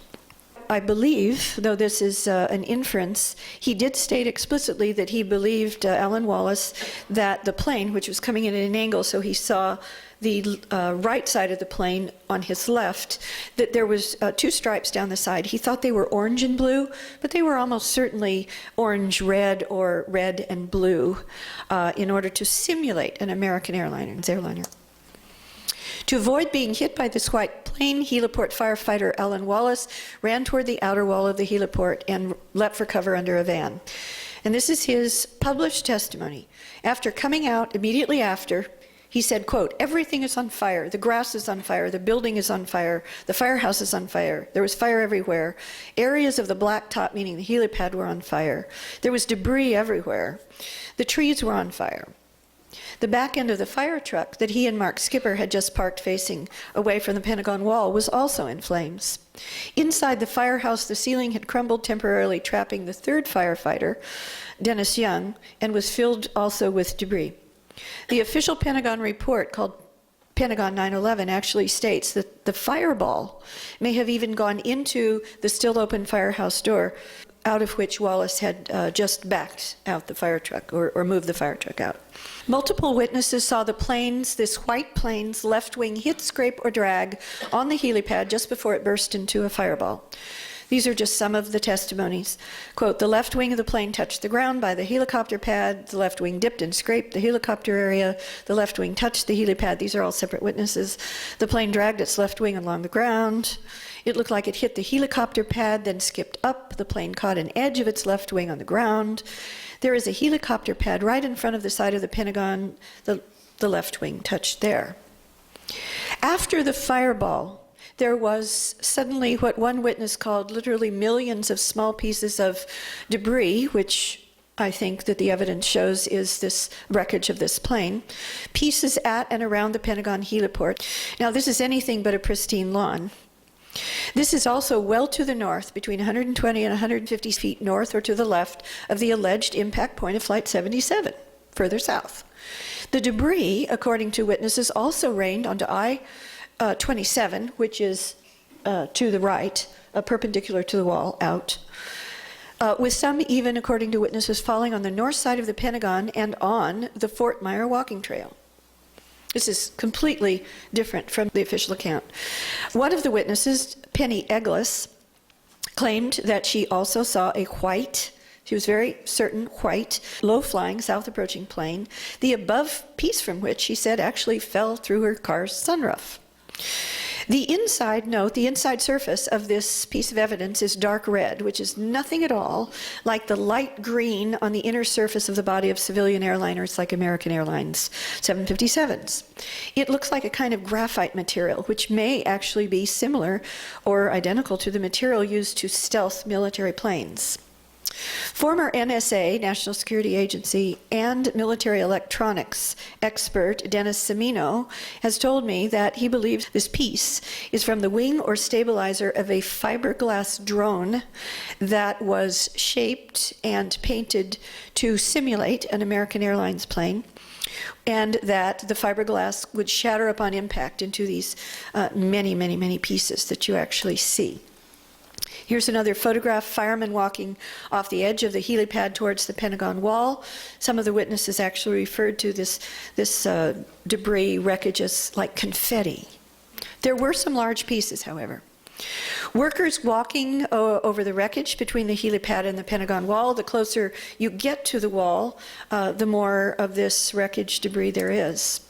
I believe, though this is an inference, he did state explicitly that he believed, Alan Wallace, that the plane, which was coming in at an angle, so he saw the right side of the plane on his left, that there was two stripes down the side. He thought they were orange and blue, but they were almost certainly orange-red or red and blue in order to simulate an American airliner. To avoid being hit by this white plane, heliport firefighter Alan Wallace ran toward the outer wall of the heliport and leapt for cover under a van. And this is his published testimony. After coming out, immediately after, he said, quote, "Everything is on fire. The grass is on fire. The building is on fire. The firehouse is on fire. There was fire everywhere. Areas of the blacktop, meaning the helipad, were on fire. There was debris everywhere. The trees were on fire. The back end of the fire truck that he and Mark Skipper had just parked facing away from the Pentagon wall was also in flames. Inside the firehouse, the ceiling had crumbled, temporarily trapping the third firefighter, Dennis Young, and was filled also with debris." The official Pentagon report, called Pentagon 9/11, actually states that the fireball may have even gone into the still open firehouse door, out of which Wallace had just backed out the fire truck, or moved the fire truck out. Multiple witnesses saw the planes, this white plane's left wing hit, scrape, or drag on the helipad just before it burst into a fireball. These are just some of the testimonies. Quote, "The left wing of the plane touched the ground by the helicopter pad. The left wing dipped and scraped the helicopter area. The left wing touched the helipad." These are all separate witnesses. "The plane dragged its left wing along the ground. It looked like it hit the helicopter pad, then skipped up. The plane caught an edge of its left wing on the ground. There is a helicopter pad right in front of the side of the Pentagon. The left wing touched there." After the fireball, there was suddenly what one witness called literally millions of small pieces of debris, which I think that the evidence shows is this wreckage of this plane, pieces at and around the Pentagon heliport. Now, this is anything but a pristine lawn. This is also well to the north, between 120 and 150 feet north or to the left of the alleged impact point of Flight 77, further south. The debris, according to witnesses, also rained onto I-27, which is to the right, perpendicular to the wall, out, with some even, according to witnesses, falling on the north side of the Pentagon and on the Fort Myer walking trail. This is completely different from the official account. One of the witnesses, Penny Eglis, claimed that she also saw a white, she was very certain, white, low-flying, south-approaching plane, the above piece from which, she said, actually fell through her car's sunroof. The inside surface of this piece of evidence is dark red, which is nothing at all like the light green on the inner surface of the body of civilian airliners like American Airlines 757s. It looks like a kind of graphite material, which may actually be similar or identical to the material used to stealth military planes. Former NSA, National Security Agency, and military electronics expert Dennis Semino has told me that he believes this piece is from the wing or stabilizer of a fiberglass drone that was shaped and painted to simulate an American Airlines plane, and that the fiberglass would shatter upon impact into these many pieces that you actually see. Here's another photograph, firemen walking off the edge of the helipad towards the Pentagon wall. Some of the witnesses actually referred to this debris wreckage as like confetti. There were some large pieces, however. Workers walking over the wreckage between the helipad and the Pentagon wall. The closer you get to the wall, the more of this wreckage debris there is.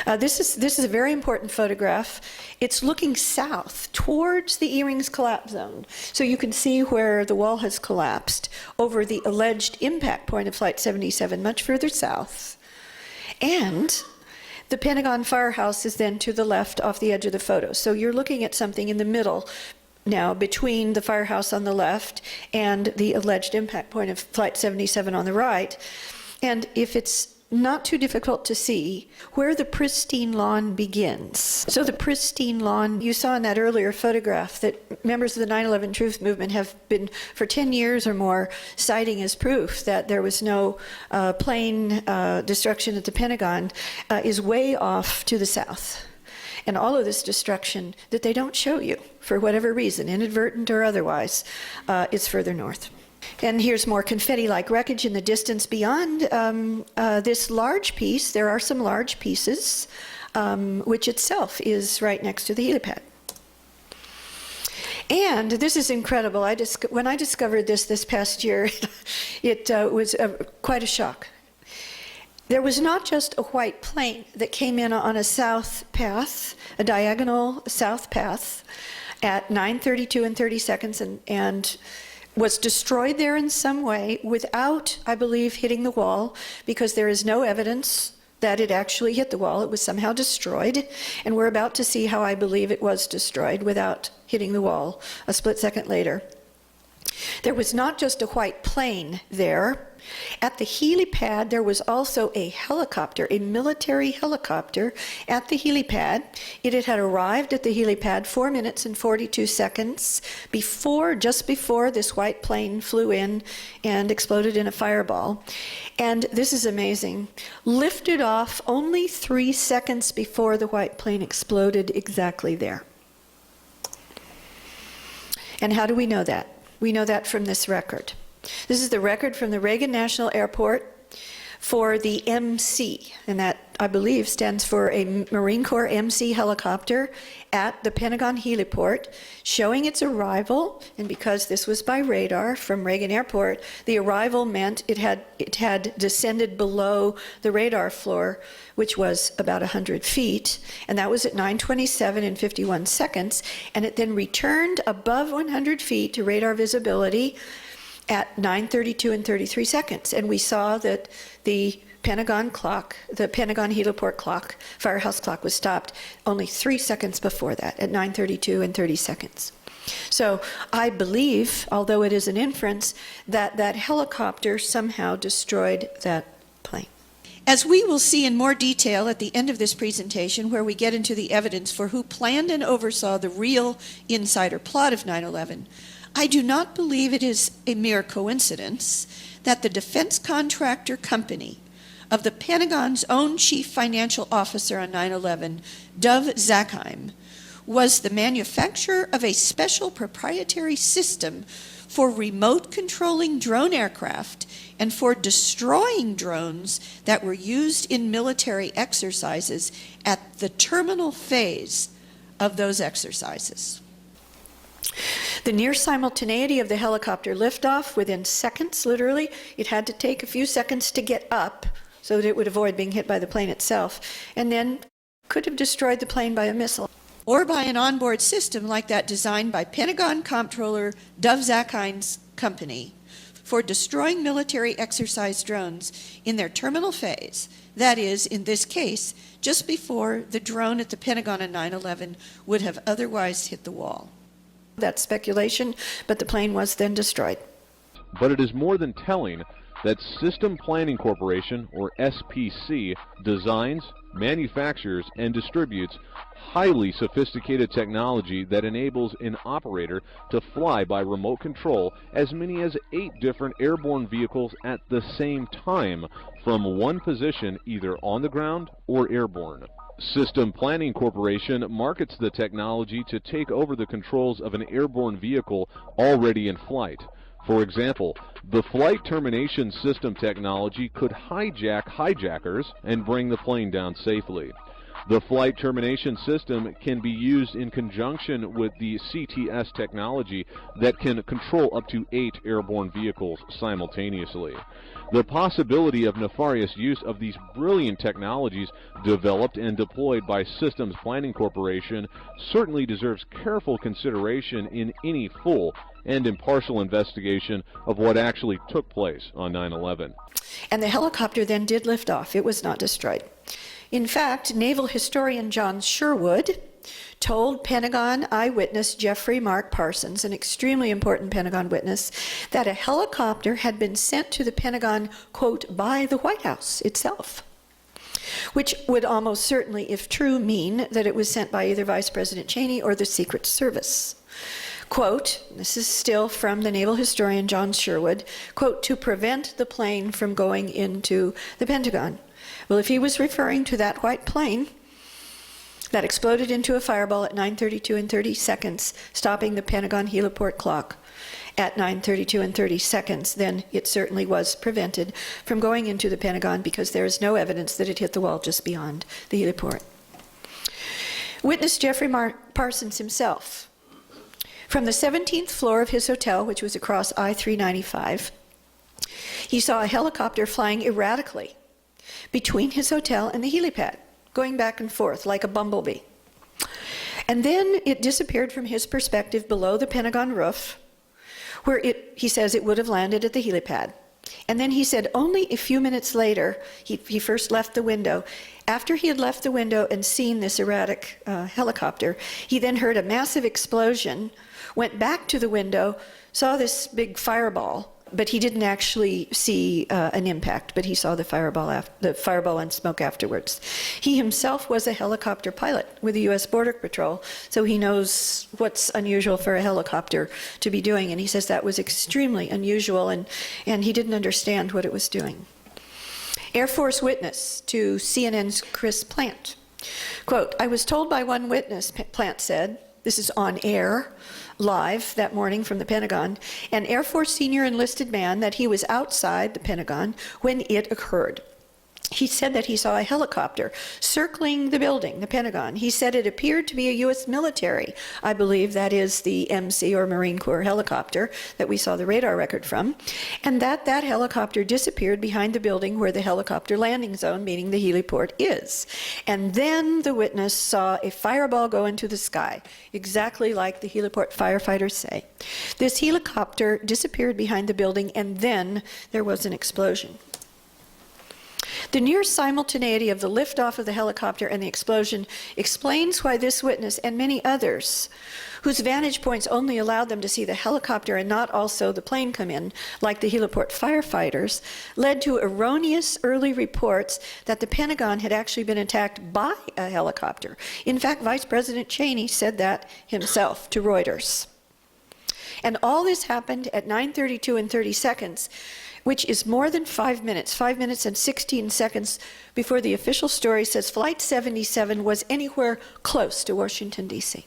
This is a very important photograph. It's looking south towards the E-rings collapse zone. So you can see where the wall has collapsed over the alleged impact point of Flight 77, much further south. And the Pentagon firehouse is then to the left off the edge of the photo. So you're looking at something in the middle now between the firehouse on the left and the alleged impact point of Flight 77 on the right. And if it's not too difficult to see where the pristine lawn begins. So the pristine lawn, you saw in that earlier photograph that members of the 9/11 Truth Movement have been for 10 years or more citing as proof that there was no plane destruction at the Pentagon, is way off to the south. And all of this destruction that they don't show you for whatever reason, inadvertent or otherwise, is further north. And here's more confetti-like wreckage in the distance beyond this large piece. There are some large pieces, which itself is right next to the helipad. And this is incredible. When I discovered this past year, it was quite a shock. There was not just a white plane that came in on a south path, a diagonal south path, at 9:32 and 30 seconds, and was destroyed there in some way without, I believe, hitting the wall, because there is no evidence that it actually hit the wall. It was somehow destroyed, and we're about to see how I believe it was destroyed without hitting the wall a split second later. There was not just a white plane there. At the helipad, there was also a helicopter, a military helicopter at the helipad. It had arrived at the helipad 4 minutes and 42 seconds just before this white plane flew in and exploded in a fireball. And this is amazing. Lifted off only 3 seconds before the white plane exploded exactly there. And how do we know that? We know that from this record. This is the record from the Reagan National Airport for the MC, and that, I believe, stands for a Marine Corps MC helicopter at the Pentagon heliport, showing its arrival. And because this was by radar from Reagan Airport, the arrival meant it had descended below the radar floor, which was about 100 feet, and that was at 9:27 and 51 seconds, and it then returned above 100 feet to radar visibility at 9:32 and 33 seconds. And we saw that the Pentagon clock, the Pentagon heliport clock, firehouse clock, was stopped only 3 seconds before that at 9:32 and 30 seconds. So I believe, although it is an inference, that that helicopter somehow destroyed that plane. As we will see in more detail at the end of this presentation, where we get into the evidence for who planned and oversaw the real insider plot of 9/11, I do not believe it is a mere coincidence that the defense contractor company of the Pentagon's own chief financial officer on 9/11, Dov Zakheim, was the manufacturer of a special proprietary system for remote controlling drone aircraft and for destroying drones that were used in military exercises at the terminal phase of those exercises. The near simultaneity of the helicopter liftoff within seconds, literally, it had to take a few seconds to get up so that it would avoid being hit by the plane itself, and then could have destroyed the plane by a missile. Or by an onboard system like that designed by Pentagon Comptroller Dov Zakheim's company for destroying military exercise drones in their terminal phase, that is, in this case, just before the drone at the Pentagon on 9/11 would have otherwise hit the wall. That's speculation, but the plane was then destroyed. But it is more than telling that System Planning Corporation, or SPC, designs, manufactures, and distributes highly sophisticated technology that enables an operator to fly by remote control as many as 8 different airborne vehicles at the same time from one position, either on the ground or airborne. System Planning Corporation markets the technology to take over the controls of an airborne vehicle already in flight. For example, the flight termination system technology could hijack hijackers and bring the plane down safely. The flight termination system can be used in conjunction with the CTS technology that can control up to 8 airborne vehicles simultaneously. The possibility of nefarious use of these brilliant technologies developed and deployed by Systems Planning Corporation certainly deserves careful consideration in any full and impartial investigation of what actually took place on 9/11. And the helicopter then did lift off. It was not destroyed. In fact, naval historian John Sherwood told Pentagon eyewitness Jeffrey Mark Parsons, an extremely important Pentagon witness, that a helicopter had been sent to the Pentagon, quote, by the White House itself, which would almost certainly, if true, mean that it was sent by either Vice President Cheney or the Secret Service. Quote, this is still from the naval historian John Sherwood, quote, to prevent the plane from going into the Pentagon. Well, if he was referring to that white plane that exploded into a fireball at 9:32 and 30 seconds, stopping the Pentagon heliport clock at 9:32 and 30 seconds, then it certainly was prevented from going into the Pentagon because there is no evidence that it hit the wall just beyond the heliport. Witness Jeffrey Parsons himself, from the 17th floor of his hotel, which was across I-395, he saw a helicopter flying erratically between his hotel and the helipad, going back and forth like a bumblebee. And then it disappeared from his perspective below the Pentagon roof, where he says it would have landed at the helipad. And then he said only a few minutes later, he first left the window. After he had left the window and seen this erratic helicopter, he then heard a massive explosion, went back to the window, saw this big fireball, but he didn't actually see an impact, but he saw the fireball and smoke afterwards. He himself was a helicopter pilot with the U.S. Border Patrol, so he knows what's unusual for a helicopter to be doing, and he says that was extremely unusual, and he didn't understand what it was doing. Air Force witness to CNN's Chris Plant, quote, I was told by one witness, Plant said, this is on air, live that morning from the Pentagon, an Air Force senior enlisted man, that he was outside the Pentagon when it occurred. He said that he saw a helicopter circling the building, the Pentagon. He said it appeared to be a U.S. military. I believe that is the MC, or Marine Corps helicopter, that we saw the radar record from, and that helicopter disappeared behind the building where the helicopter landing zone, meaning the heliport, is. And then the witness saw a fireball go into the sky, exactly like the heliport firefighters say. This helicopter disappeared behind the building, and then there was an explosion. The near simultaneity of the liftoff of the helicopter and the explosion explains why this witness and many others, whose vantage points only allowed them to see the helicopter and not also the plane come in, like the heliport firefighters, led to erroneous early reports that the Pentagon had actually been attacked by a helicopter. In fact, Vice President Cheney said that himself to Reuters. And all this happened at 9:32 and 30 seconds, which is more than 5 minutes and 16 seconds before the official story says Flight 77 was anywhere close to Washington, D.C.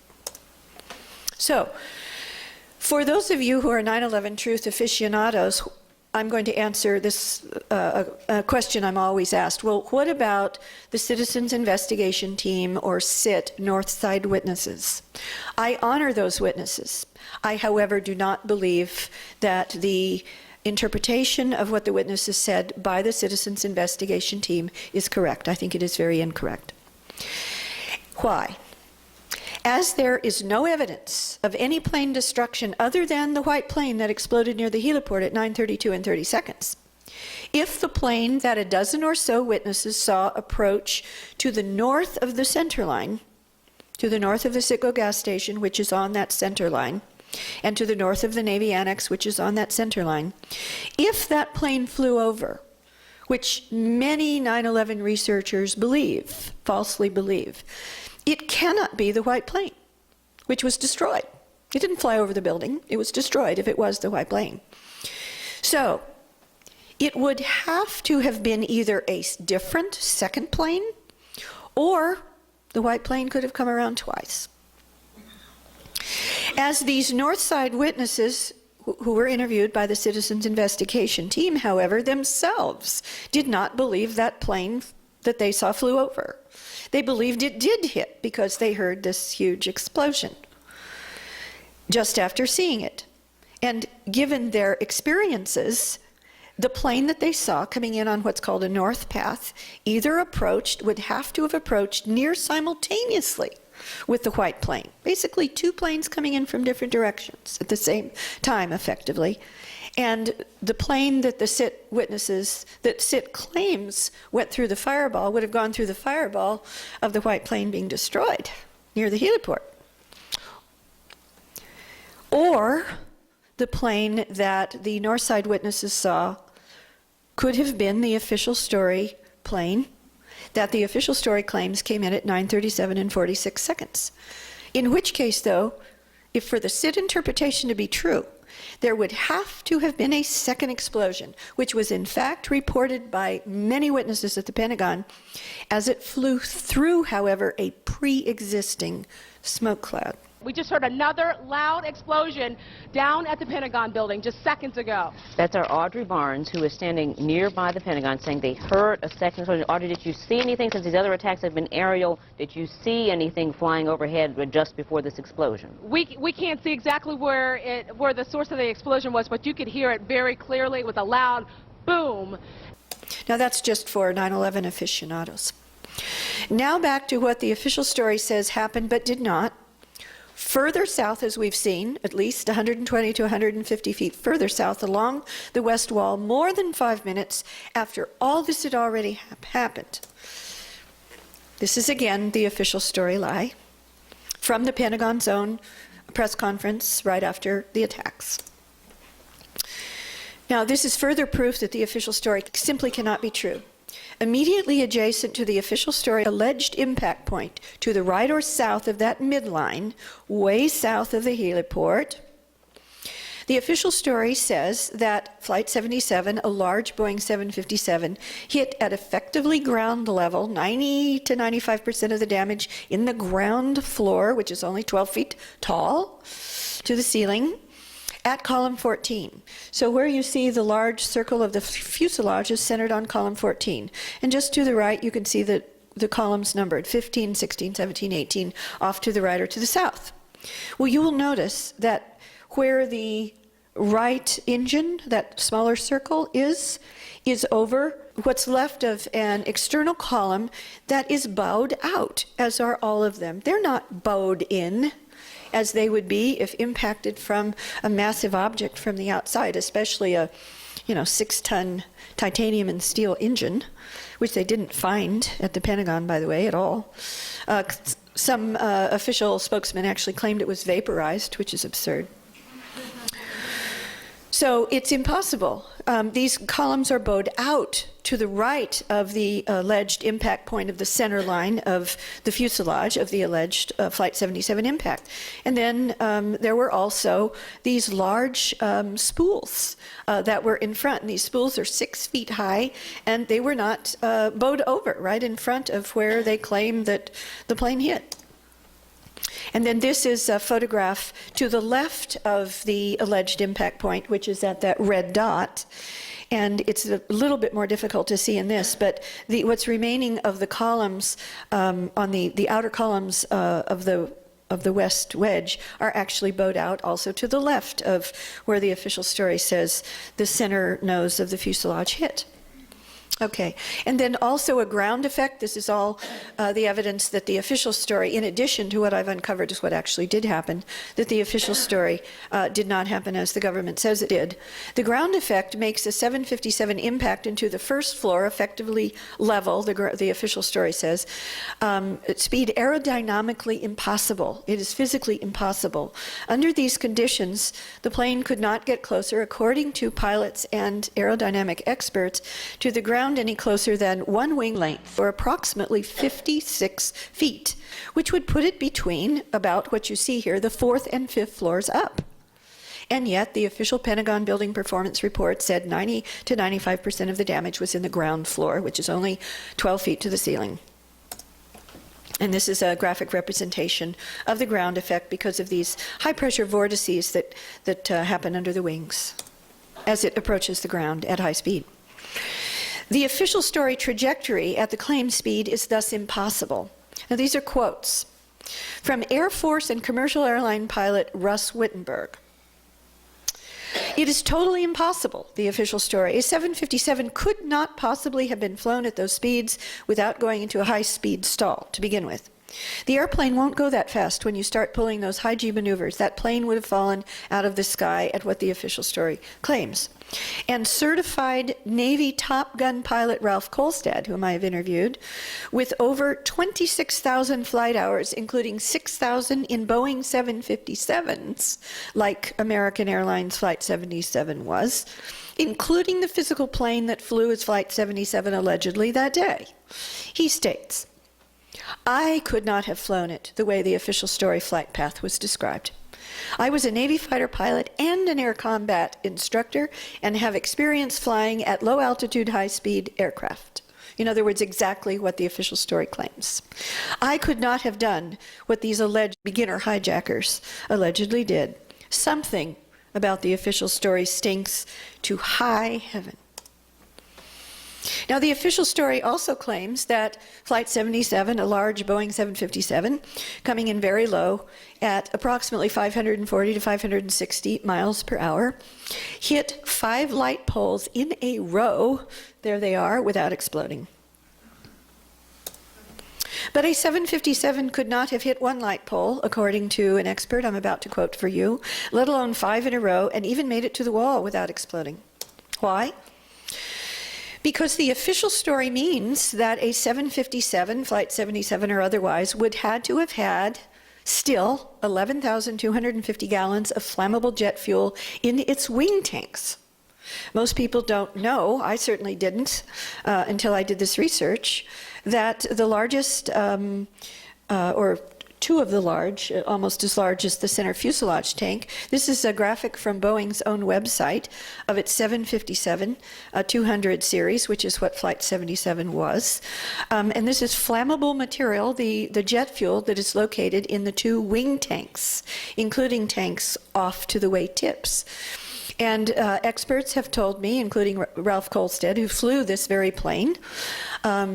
So, for those of you who are 9/11 truth aficionados, I'm going to answer this a question I'm always asked. Well, what about the Citizens Investigation Team, or CIT, Northside witnesses? I honor those witnesses. I, however, do not believe that the interpretation of what the witnesses said by the Citizens Investigation Team is correct. I think it is very incorrect. Why? As there is no evidence of any plane destruction other than the white plane that exploded near the heliport at 9:32 and 30 seconds, if the plane that a dozen or so witnesses saw approach to the north of the center line, to the north of the Citgo gas station, which is on that center line, and to the north of the Navy Annex, which is on that center line. If that plane flew over, which many 9/11 researchers believe, falsely believe, it cannot be the white plane, which was destroyed. It didn't fly over the building. It was destroyed if it was the white plane. So it would have to have been either a different second plane, or the white plane could have come around twice. As these north side witnesses who were interviewed by the Citizens Investigation Team, however, themselves did not believe that plane that they saw flew over. They believed it did hit because they heard this huge explosion just after seeing it. And given their experiences, the plane that they saw coming in on what's called a north path would have to have approached near simultaneously with the white plane. Basically, two planes coming in from different directions at the same time, effectively. And the plane that the CIT claims went through the fireball would have gone through the fireball of the white plane being destroyed near the heliport. Or the plane that the north side witnesses saw could have been the official story plane that the official story claims came in at 9:37 and 46 seconds. In which case, though, if for the CIT interpretation to be true, there would have to have been a second explosion, which was in fact reported by many witnesses at the Pentagon, as it flew through, however, a pre-existing smoke cloud. We just heard another loud explosion down at the Pentagon building just seconds ago. That's our Audrey Barnes, who is standing nearby the Pentagon, saying they heard a second explosion. Audrey, did you see anything, since these other attacks have been aerial? Did you see anything flying overhead just before this explosion? We can't see exactly where the source of the explosion was, but you could hear it very clearly with a loud boom. Now that's just for 9/11 aficionados. Now back to what the official story says happened but did not. Further south, as we've seen, at least 120 to 150 feet further south along the west wall, more than 5 minutes after all this had already happened. This is again the official story lie from the Pentagon's own press conference right after the attacks. Now, this is further proof that the official story simply cannot be true. Immediately adjacent to the official story alleged impact point, to the right or south of that midline, way south of the heliport, the official story says that Flight 77, a large Boeing 757, hit at effectively ground level, 90 to 95% of the damage in the ground floor, which is only 12 feet tall, to the ceiling, at column 14. So where you see the large circle of the fuselage is centered on column 14. And just to the right, you can see the columns numbered, 15, 16, 17, 18, off to the right or to the south. Well, you will notice that where the right engine, that smaller circle, is over what's left of an external column that is bowed out, as are all of them. They're not bowed in, as they would be if impacted from a massive object from the outside, especially a 6-ton titanium and steel engine, which they didn't find at the Pentagon, by the way, at all. Some official spokesman actually claimed it was vaporized, which is absurd. So it's impossible. These columns are bowed out to the right of the alleged impact point of the center line of the fuselage of the alleged Flight 77 impact. And then there were also these large spools that were in front. And these spools are 6 feet high, and they were not bowed over right in front of where they claim that the plane hit. And then this is a photograph to the left of the alleged impact point, which is at that red dot. And it's a little bit more difficult to see in this, but what's remaining of the columns on the outer columns of the west wedge are actually bowed out also to the left of where the official story says the center nose of the fuselage hit. Okay, and then also a ground effect. This is all the evidence that the official story, in addition to what I've uncovered is what actually did happen, that the official story did not happen as the government says it did. The ground effect makes a 757 impact into the first floor effectively level, the official story says, at speed aerodynamically impossible. It is physically impossible. Under these conditions, the plane could not get closer, according to pilots and aerodynamic experts, to the ground any closer than one wing length, or approximately 56 feet, which would put it between about what you see here, the 4th and 5th floors up. And yet, the official Pentagon building performance report said 90 to 95% of the damage was in the ground floor, which is only 12 feet to the ceiling. And this is a graphic representation of the ground effect because of these high-pressure vortices that happen under the wings as it approaches the ground at high speed. The official story trajectory at the claimed speed is thus impossible. Now, these are quotes from Air Force and commercial airline pilot Russ Wittenberg. It is totally impossible, the official story. A 757 could not possibly have been flown at those speeds without going into a high-speed stall to begin with. The airplane won't go that fast when you start pulling those high-G maneuvers. That plane would have fallen out of the sky at what the official story claims. And certified Navy Top Gun pilot Ralph Kolstad, whom I have interviewed, with over 26,000 flight hours, including 6,000 in Boeing 757s, like American Airlines Flight 77 was, including the physical plane that flew as Flight 77 allegedly that day. He states, "I could not have flown it the way the official story flight path was described. I was a Navy fighter pilot and an air combat instructor and have experience flying at low altitude, high speed aircraft." In other words, exactly what the official story claims. "I could not have done what these alleged beginner hijackers allegedly did. Something about the official story stinks to high heaven." Now, the official story also claims that Flight 77, a large Boeing 757, coming in very low at approximately 540 to 560 miles per hour, hit 5 light poles in a row, there they are, without exploding. But a 757 could not have hit 1 light pole, according to an expert I'm about to quote for you, let alone 5 in a row, and even made it to the wall without exploding. Why? Because the official story means that a 757, Flight 77 or otherwise, would had to have had still 11,250 gallons of flammable jet fuel in its wing tanks. Most people don't know, I certainly didn't until I did this research, that the largest, or 2 of the large, almost as large as the center fuselage tank. This is a graphic from Boeing's own website of its 757 200 series, which is what Flight 77 was. And this is flammable material, the jet fuel that is located in the 2 wing tanks, including tanks off to the way tips. And experts have told me, including Ralph Kolstad, who flew this very plane,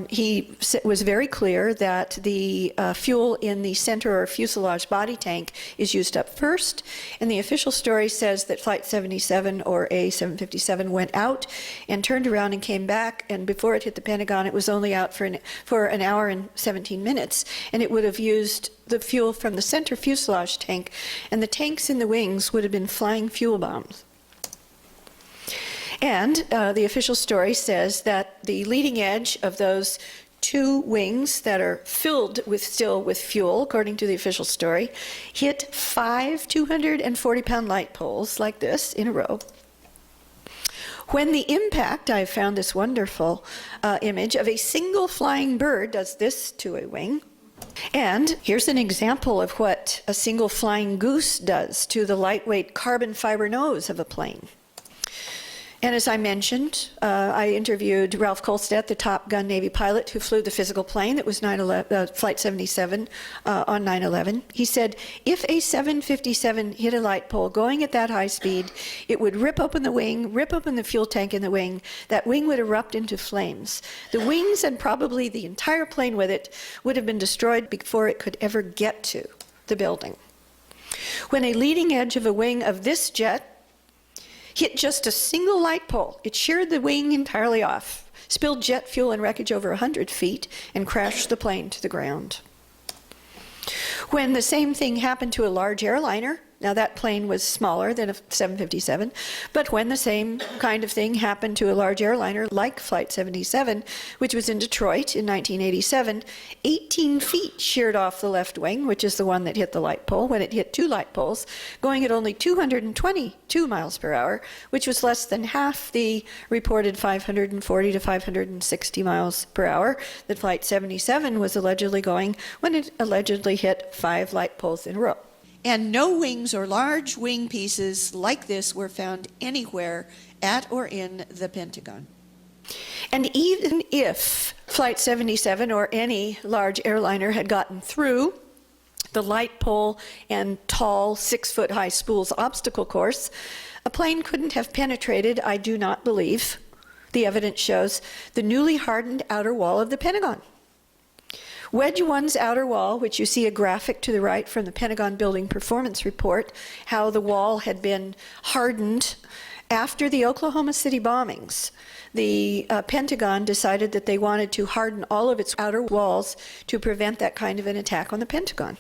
he was very clear that the fuel in the center or fuselage body tank is used up first, and the official story says that Flight 77 or a 757 went out and turned around and came back, and before it hit the Pentagon, it was only out for an hour and 17 minutes, and it would have used the fuel from the center fuselage tank, and the tanks in the wings would have been flying fuel bombs. And the official story says that the leading edge of those 2 wings that are filled still with fuel, according to the official story, hit 5 240-pound light poles like this in a row. When the impact, I found this wonderful image of a single flying bird does this to a wing. And here's an example of what a single flying goose does to the lightweight carbon fiber nose of a plane. And as I mentioned, I interviewed Ralph Kolstad, the Top Gun Navy pilot who flew the physical plane that was Flight 77 on 9/11. He said, if a 757 hit a light pole going at that high speed, it would rip open the wing, rip open the fuel tank in the wing. That wing would erupt into flames. The wings and probably the entire plane with it would have been destroyed before it could ever get to the building. When a leading edge of a wing of this jet hit just a single light pole, it sheared the wing entirely off, spilled jet fuel and wreckage over 100 feet, and crashed the plane to the ground. When the same thing happened to a large airliner, now that plane was smaller than a 757, but when the same kind of thing happened to a large airliner like Flight 77, which was in Detroit in 1987, 18 feet sheared off the left wing, which is the one that hit the light pole, when it hit two light poles, going at only 222 miles per hour, which was less than half the reported 540 to 560 miles per hour that Flight 77 was allegedly going when it allegedly hit 5 light poles in a row. And no wings or large wing pieces like this were found anywhere at or in the Pentagon. And even if Flight 77 or any large airliner had gotten through the light pole and tall 6-foot-high spools obstacle course, a plane couldn't have penetrated, I do not believe, the evidence shows, the newly hardened outer wall of the Pentagon. Wedge 1's outer wall, which you see a graphic to the right from the Pentagon Building Performance Report, how the wall had been hardened after the Oklahoma City bombings. The Pentagon decided that they wanted to harden all of its outer walls to prevent that kind of an attack on the Pentagon.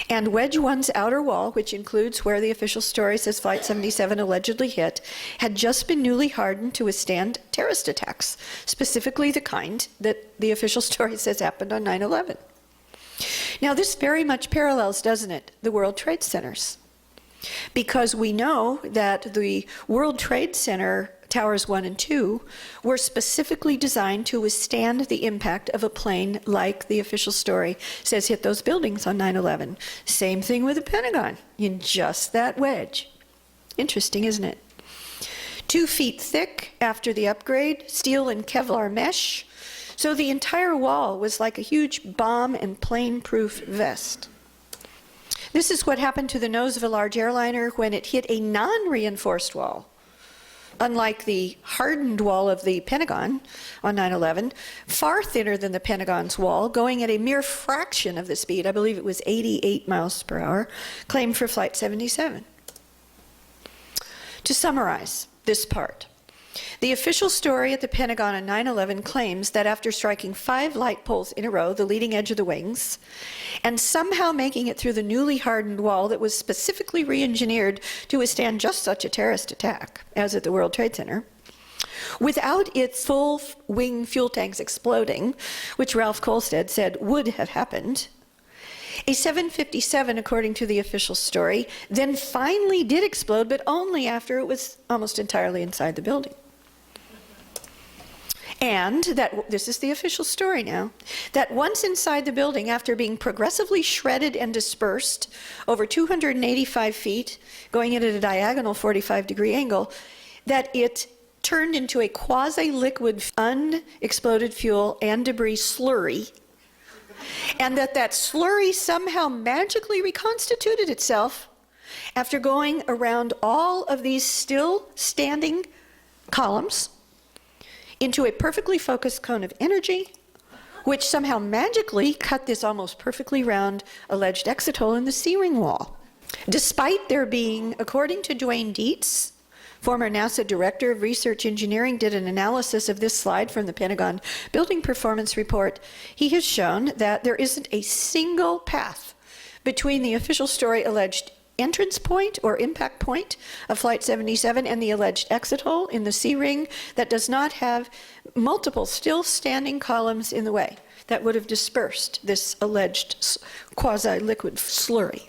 And Wedge 1's outer wall, which includes where the official story says Flight 77 allegedly hit, had just been newly hardened to withstand terrorist attacks, specifically the kind that the official story says happened on 9/11. Now this very much parallels, doesn't it, the World Trade Centers? Because we know that the World Trade Center Towers 1 and 2 were specifically designed to withstand the impact of a plane like the official story says hit those buildings on 9/11. Same thing with the Pentagon, in just that wedge. Interesting, isn't it? 2 feet thick after the upgrade, steel and Kevlar mesh. So the entire wall was like a huge bomb and plane-proof vest. This is what happened to the nose of a large airliner when it hit a non-reinforced wall. Unlike the hardened wall of the Pentagon on 9/11, far thinner than the Pentagon's wall, going at a mere fraction of the speed, I believe it was 88 miles per hour, claimed for Flight 77. To summarize this part, the official story at the Pentagon on 9/11 claims that after striking 5 light poles in a row, the leading edge of the wings, and somehow making it through the newly hardened wall that was specifically re-engineered to withstand just such a terrorist attack as at the World Trade Center, without its full wing fuel tanks exploding, which Ralph Kolstad said would have happened, a 757, according to the official story, then finally did explode, but only after it was almost entirely inside the building. And that, this is the official story now, that once inside the building, after being progressively shredded and dispersed over 285 feet, going in at a diagonal 45-degree angle, that it turned into a quasi-liquid, unexploded fuel and debris slurry, and that slurry somehow magically reconstituted itself after going around all of these still standing columns into a perfectly focused cone of energy, which somehow magically cut this almost perfectly round alleged exit hole in the C-ring wall. Despite there being, according to Dwayne Dietz, former NASA Director of Research Engineering, did an analysis of this slide from the Pentagon Building Performance Report, he has shown that there isn't a single path between the official story alleged entrance point or impact point of Flight 77 and the alleged exit hole in the C-ring that does not have multiple still standing columns in the way that would have dispersed this alleged quasi-liquid slurry.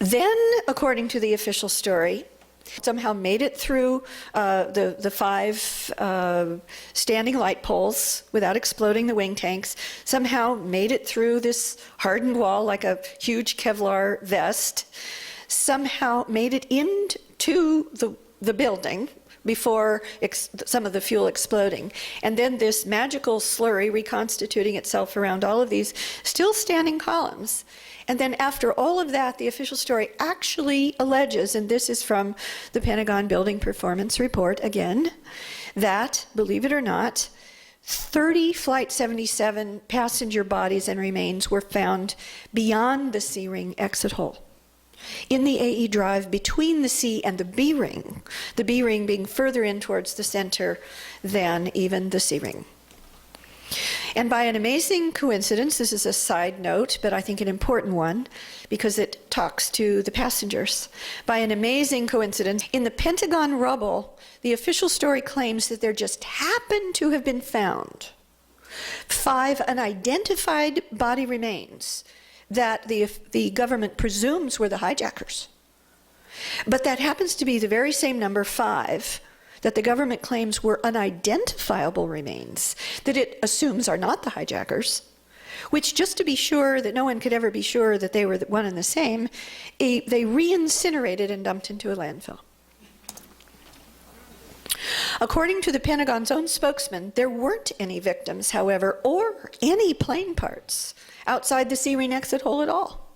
Then, according to the official story, somehow made it through the 5 standing light poles without exploding the wing tanks, somehow made it through this hardened wall like a huge Kevlar vest, somehow made it into the building before some of the fuel exploding. And then this magical slurry reconstituting itself around all of these still standing columns. And then after all of that, the official story actually alleges, and this is from the Pentagon Building Performance Report again, that, believe it or not, 30 Flight 77 passenger bodies and remains were found beyond the C-ring exit hole. in the AE drive between the C and the B ring being further in towards the center than even the C ring. And by an amazing coincidence, this is a side note, but I think an important one, because it talks to the passengers. By an amazing coincidence, in the Pentagon rubble, the official story claims that there just happened to have been found 5 unidentified body remains that the government presumes were the hijackers. But that happens to be the very same number, 5, that the government claims were unidentifiable remains that it assumes are not the hijackers, which, just to be sure that no one could ever be sure that they were one and the same, they re-incinerated and dumped into a landfill. According to the Pentagon's own spokesman, there weren't any victims, however, or any plane parts outside the C-ring exit hole at all.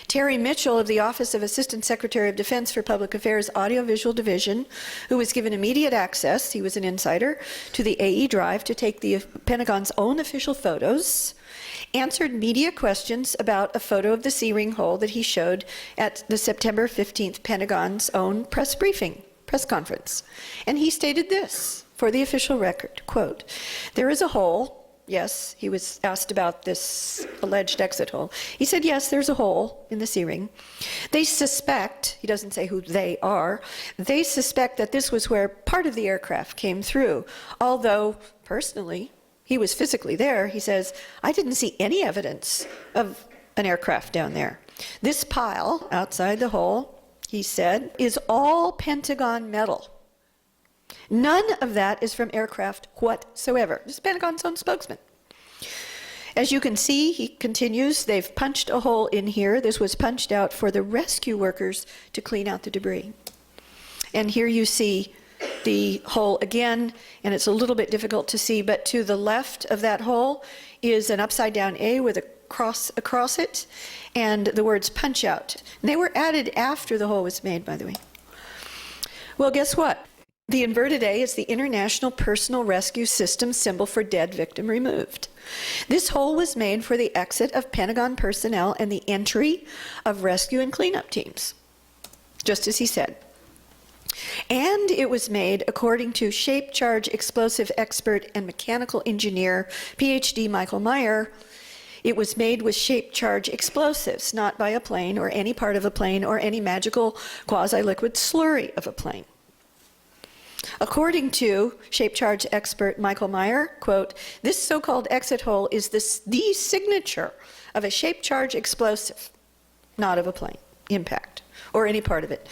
Terry Mitchell of the Office of Assistant Secretary of Defense for Public Affairs Audiovisual Division, who was given immediate access, he was an insider, to the AE drive to take the Pentagon's own official photos, answered media questions about a photo of the C-ring hole that he showed at the September 15th Pentagon's own press conference. And he stated this for the official record, quote, "There is a hole." Yes, he was asked about this alleged exit hole. He said, yes, there's a hole in the C-ring. They suspect, he doesn't say who they are, they suspect that this was where part of the aircraft came through. Although, personally, he was physically there. He says, I didn't see any evidence of an aircraft down there. This pile outside the hole, he said, is all Pentagon metal. None of that is from aircraft whatsoever. This is Pentagon's own spokesman. As you can see, he continues, they've punched a hole in here. This was punched out for the rescue workers to clean out the debris. And here you see the hole again, and it's a little bit difficult to see, but to the left of that hole is an upside down A with a cross across it, and the words punch out. They were added after the hole was made, by the way. Well, guess what? The inverted A is the International Personal Rescue System symbol for dead victim removed. This hole was made for the exit of Pentagon personnel and the entry of rescue and cleanup teams, just as he said. And it was made according to shape charge explosive expert and mechanical engineer, PhD Michael Meyer. It was made with shape charge explosives, not by a plane or any part of a plane or any magical quasi-liquid slurry of a plane. According to shape charge expert Michael Meyer, quote, this so-called exit hole is the signature of a shape charge explosive, not of a plane impact or any part of it.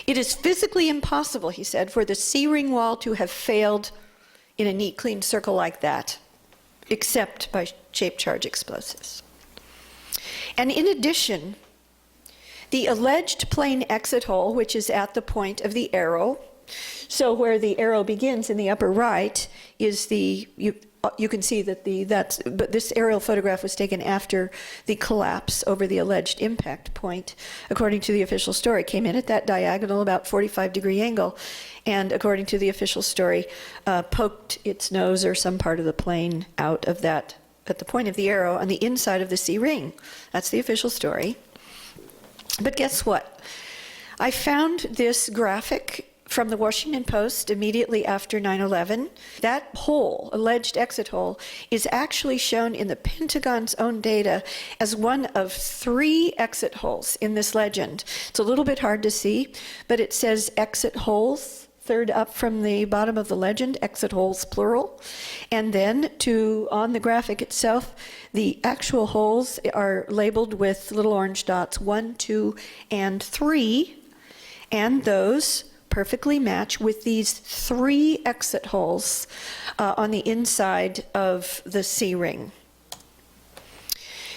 It is physically impossible, he said, for the C-ring wall to have failed in a neat, clean circle like that, except by shape charge explosives. And in addition, the alleged plane exit hole, which is at the point of the arrow, so where the arrow begins in the upper right is you can see that but this aerial photograph was taken after the collapse over the alleged impact point. According to the official story, came in at that diagonal about 45-degree angle, and according to the official story, poked its nose or some part of the plane out of that at the point of the arrow on the inside of the C-ring. That's the official story. But guess what? I found this graphic from the Washington Post immediately after 9/11. That hole, alleged exit hole, is actually shown in the Pentagon's own data as one of 3 exit holes in this legend. It's a little bit hard to see, but it says exit holes, third up from the bottom of the legend, exit holes plural. And then on the graphic itself, the actual holes are labeled with little orange dots 1, 2, and 3, and those perfectly match with these 3 exit holes on the inside of the C-ring.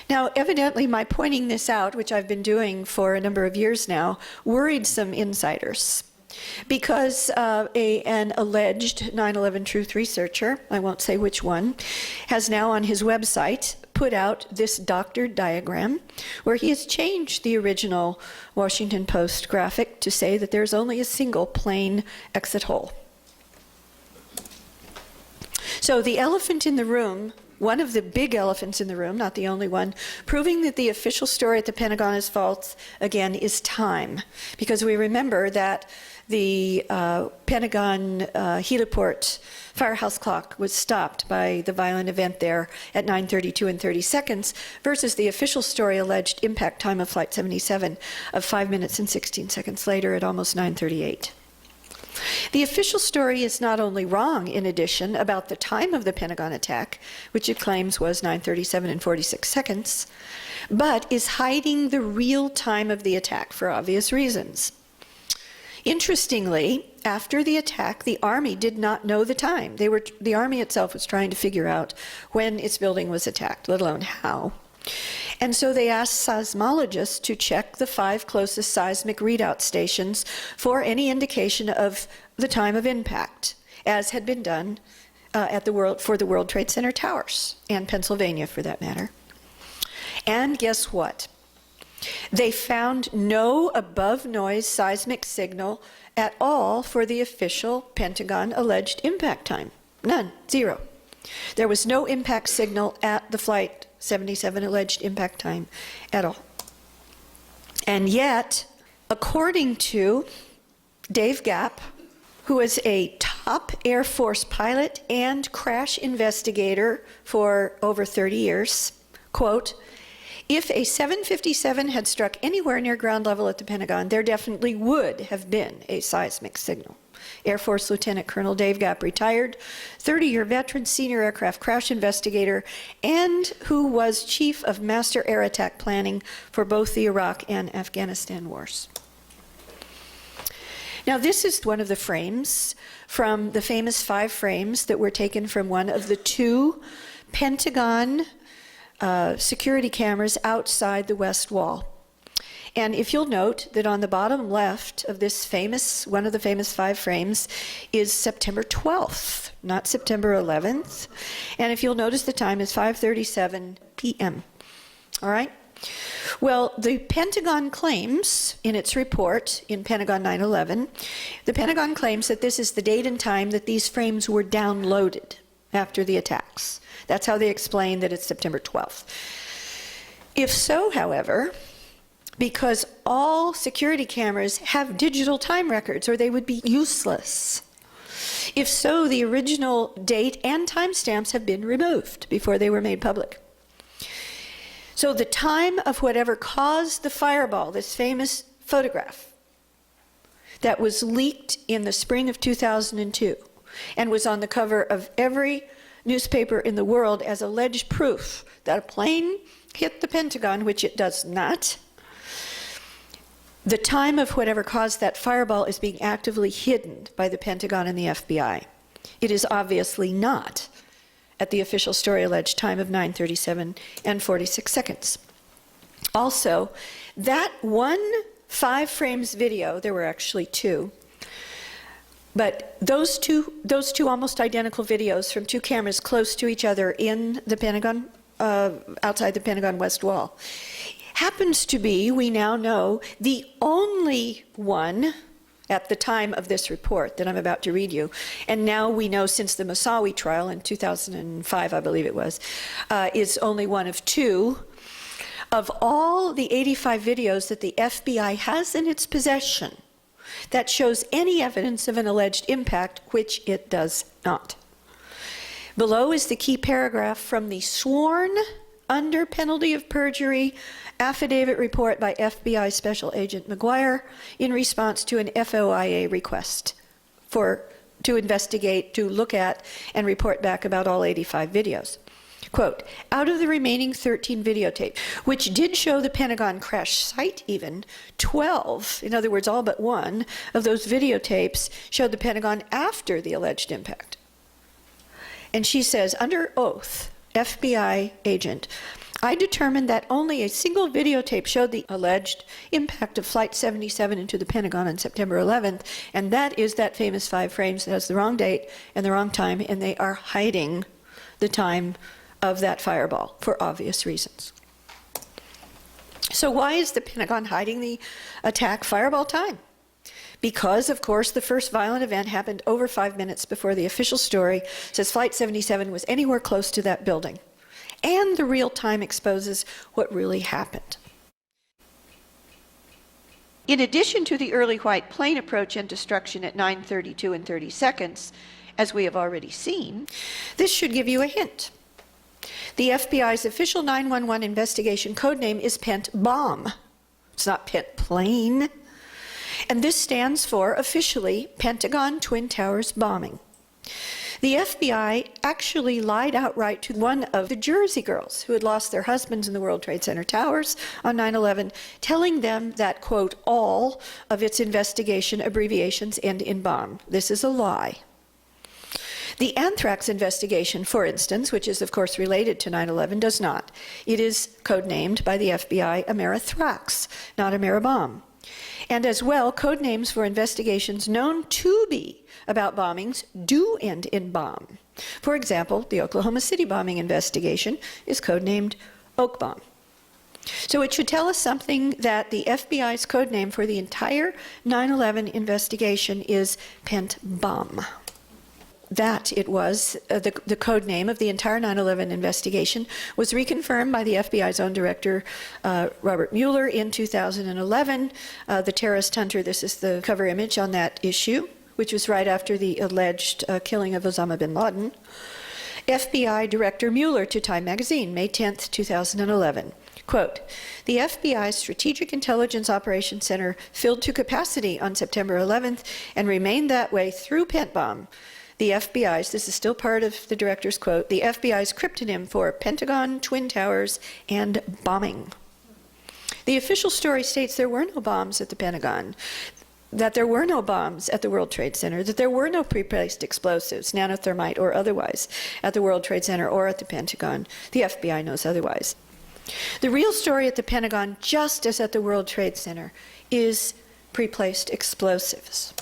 Now, evidently, my pointing this out, which I've been doing for a number of years now, worried some insiders, because an alleged 9/11 truth researcher, I won't say which one, has now on his website put out this doctored diagram where he has changed the original Washington Post graphic to say that there's only a single plane exit hole. So the elephant in the room one of the big elephants in the room, not the only one, proving that the official story at the Pentagon is false, again, is time. Because we remember that the Pentagon heliport firehouse clock was stopped by the violent event there at 9:32 and 30 seconds versus the official story alleged impact time of Flight 77 of 5 minutes and 16 seconds later at almost 9:38. The official story is not only wrong, in addition, about the time of the Pentagon attack, which it claims was 9:37 and 46 seconds, but is hiding the real time of the attack for obvious reasons. Interestingly, after the attack, the Army did not know the time. The Army itself was trying to figure out when its building was attacked, let alone how. And so they asked seismologists to check the 5 closest seismic readout stations for any indication of the time of impact, as had been done for the World Trade Center towers, and Pennsylvania for that matter. And guess what? They found no above-noise seismic signal at all for the official Pentagon alleged impact time. None. 0. There was no impact signal at the Flight 77 alleged impact time at all. And yet, according to Dave Gapp, who is a top Air Force pilot and crash investigator for over 30 years, quote, if a 757 had struck anywhere near ground level at the Pentagon, there definitely would have been a seismic signal. Air Force Lieutenant Colonel Dave Gapp, retired 30-year veteran senior aircraft crash investigator, and who was chief of master air attack planning for both the Iraq and Afghanistan wars. Now, this is one of the frames from the famous 5 frames that were taken from one of the 2 Pentagon security cameras outside the West Wall. And if you'll note that on the bottom left of this one of the famous 5 frames is September 12th, not September 11th. And if you'll notice, the time is 5:37 p.m. All right? Well, the Pentagon claims in its report in Pentagon 9/11, the Pentagon claims that this is the date and time that these frames were downloaded after the attacks. That's how they explain that it's September 12th. If so, however, because all security cameras have digital time records or they would be useless. If so, the original date and timestamps have been removed before they were made public. So the time of whatever caused the fireball, this famous photograph that was leaked in the spring of 2002 and was on the cover of every newspaper in the world as alleged proof that a plane hit the Pentagon, which it does not. The time of whatever caused that fireball is being actively hidden by the Pentagon and the FBI. It is obviously not at the official story alleged time of 9:37 and 46 seconds. Also, that one 5 frames video, there were actually 2, but those two almost identical videos from 2 cameras close to each other in the Pentagon, outside the Pentagon West Wall, happens to be, we now know, the only one at the time of this report that I'm about to read you. And now we know, since the Moussaoui trial in 2005, I believe it was, is only one of 2 of all the 85 videos that the FBI has in its possession that shows any evidence of an alleged impact, which it does not. Below is the key paragraph from the sworn, under penalty of perjury, affidavit report by FBI Special Agent McGuire in response to an FOIA request to investigate, to look at, and report back about all 85 videos. Quote, out of the remaining 13 videotape, which did show the Pentagon crash site even, 12, in other words, all but 1, of those videotapes showed the Pentagon after the alleged impact. And she says, under oath, FBI agent, I determined that only a single videotape showed the alleged impact of Flight 77 into the Pentagon on September 11th, and that is that famous 5 frames that has the wrong date and the wrong time, and they are hiding the time of that fireball for obvious reasons. So why is the Pentagon hiding the attack fireball time? Because, of course, the first violent event happened over 5 minutes before the official story says Flight 77 was anywhere close to that building. and the real time exposes what really happened. In addition to the early white plane approach and destruction at 9:32 and 30 seconds, as we have already seen, This should give you a hint. The FBI's official 911 investigation codename is Pent Bomb. It's not Pent Plane. And this stands for, officially, Pentagon Twin Towers bombing. The FBI actually lied outright to one of the Jersey girls who had lost their husbands in the World Trade Center towers on 9/11, telling them that, quote, all of its investigation abbreviations end in bomb. This is a lie. The anthrax investigation, for instance, which is of course related to 9/11, does not. It is codenamed by the FBI Amerithrax, not Ameribomb. And as well, code names for investigations known to be about bombings do end in bomb. For example, the Oklahoma City bombing investigation is codenamed Oak Bomb. So it should tell us something that the FBI's code name for the entire 9/11 investigation is Pent Bomb. That it was, the code name of the entire 9/11 investigation was reconfirmed by the FBI's own director, Robert Mueller, in 2011. The Terrorist Hunter, this is the cover image on that issue, which was right after the alleged killing of Osama bin Laden. FBI Director Mueller to Time magazine, May 10th, 2011. Quote, the FBI Strategic Intelligence Operations Center filled to capacity on September 11th and remained that way through Pent Bomb. The FBI's, this is still part of the director's quote, the FBI's cryptonym for Pentagon, Twin Towers, and bombing. The official story states there were no bombs at the Pentagon, that there were no bombs at the World Trade Center, that there were no pre-placed explosives, nanothermite or otherwise, at the World Trade Center or at the Pentagon. The FBI knows otherwise. The real story at the Pentagon, just as at the World Trade Center, is pre-placed explosives.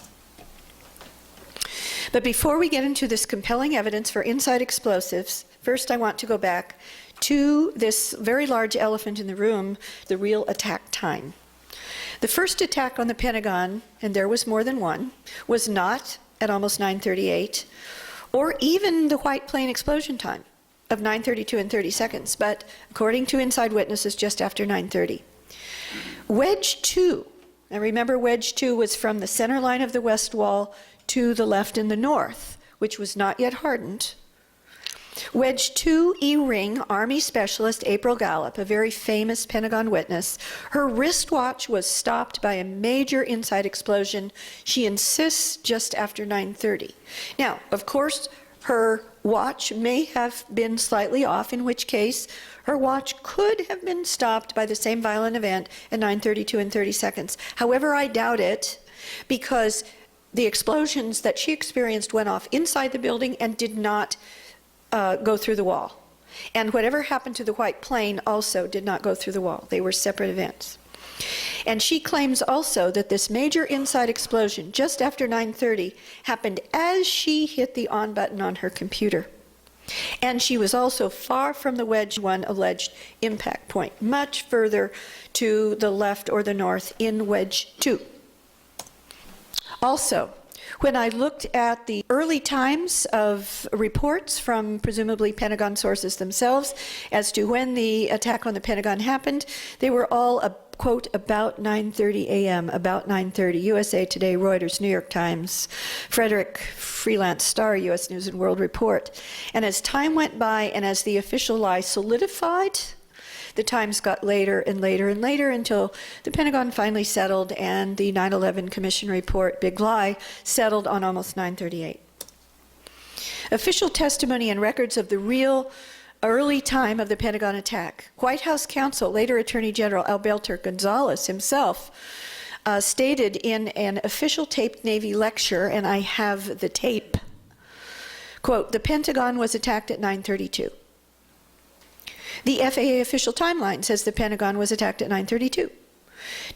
But before we get into this compelling evidence for inside explosives, first I want to go back to this very large elephant in the room, the real attack time. The first attack on the Pentagon, and there was more than one, was not at almost 9:38, or even the white plane explosion time of 9:32 and 30 seconds, but according to inside witnesses, just after 9:30. Wedge 2, now remember Wedge 2 was from the center line of the west wall to the left in the north, which was not yet hardened. Wedge 2 E-ring Army Specialist April Gallup, a very famous Pentagon witness, her wristwatch was stopped by a major inside explosion, she insists, just after 9:30. Now, of course, her watch may have been slightly off, in which case her watch could have been stopped by the same violent event at 9:32 and 30 seconds. However, I doubt it, because the explosions that she experienced went off inside the building and did not go through the wall. And whatever happened to the white plane also did not go through the wall. They were separate events. And she claims also that this major inside explosion just after 9:30 happened as she hit the on button on her computer. And she was also far from the Wedge 1 alleged impact point, much further to the left or the north in Wedge 2. Also, when I looked at the early times of reports from presumably Pentagon sources themselves as to when the attack on the Pentagon happened, they were all, quote, about 9:30 a.m., about 9:30, USA Today, Reuters, New York Times, Frederick Freelance Star, U.S. News and World Report. And as time went by and as the official lie solidified, the times got later and later and later until the Pentagon finally settled and the 9/11 Commission report, Big Lie, settled on almost 9:38. Official testimony and records of the real early time of the Pentagon attack. White House counsel, later Attorney General Alberto Gonzales himself, stated in an official taped Navy lecture, and I have the tape, quote, the Pentagon was attacked at 9:32. The FAA official timeline says the Pentagon was attacked at 9:32.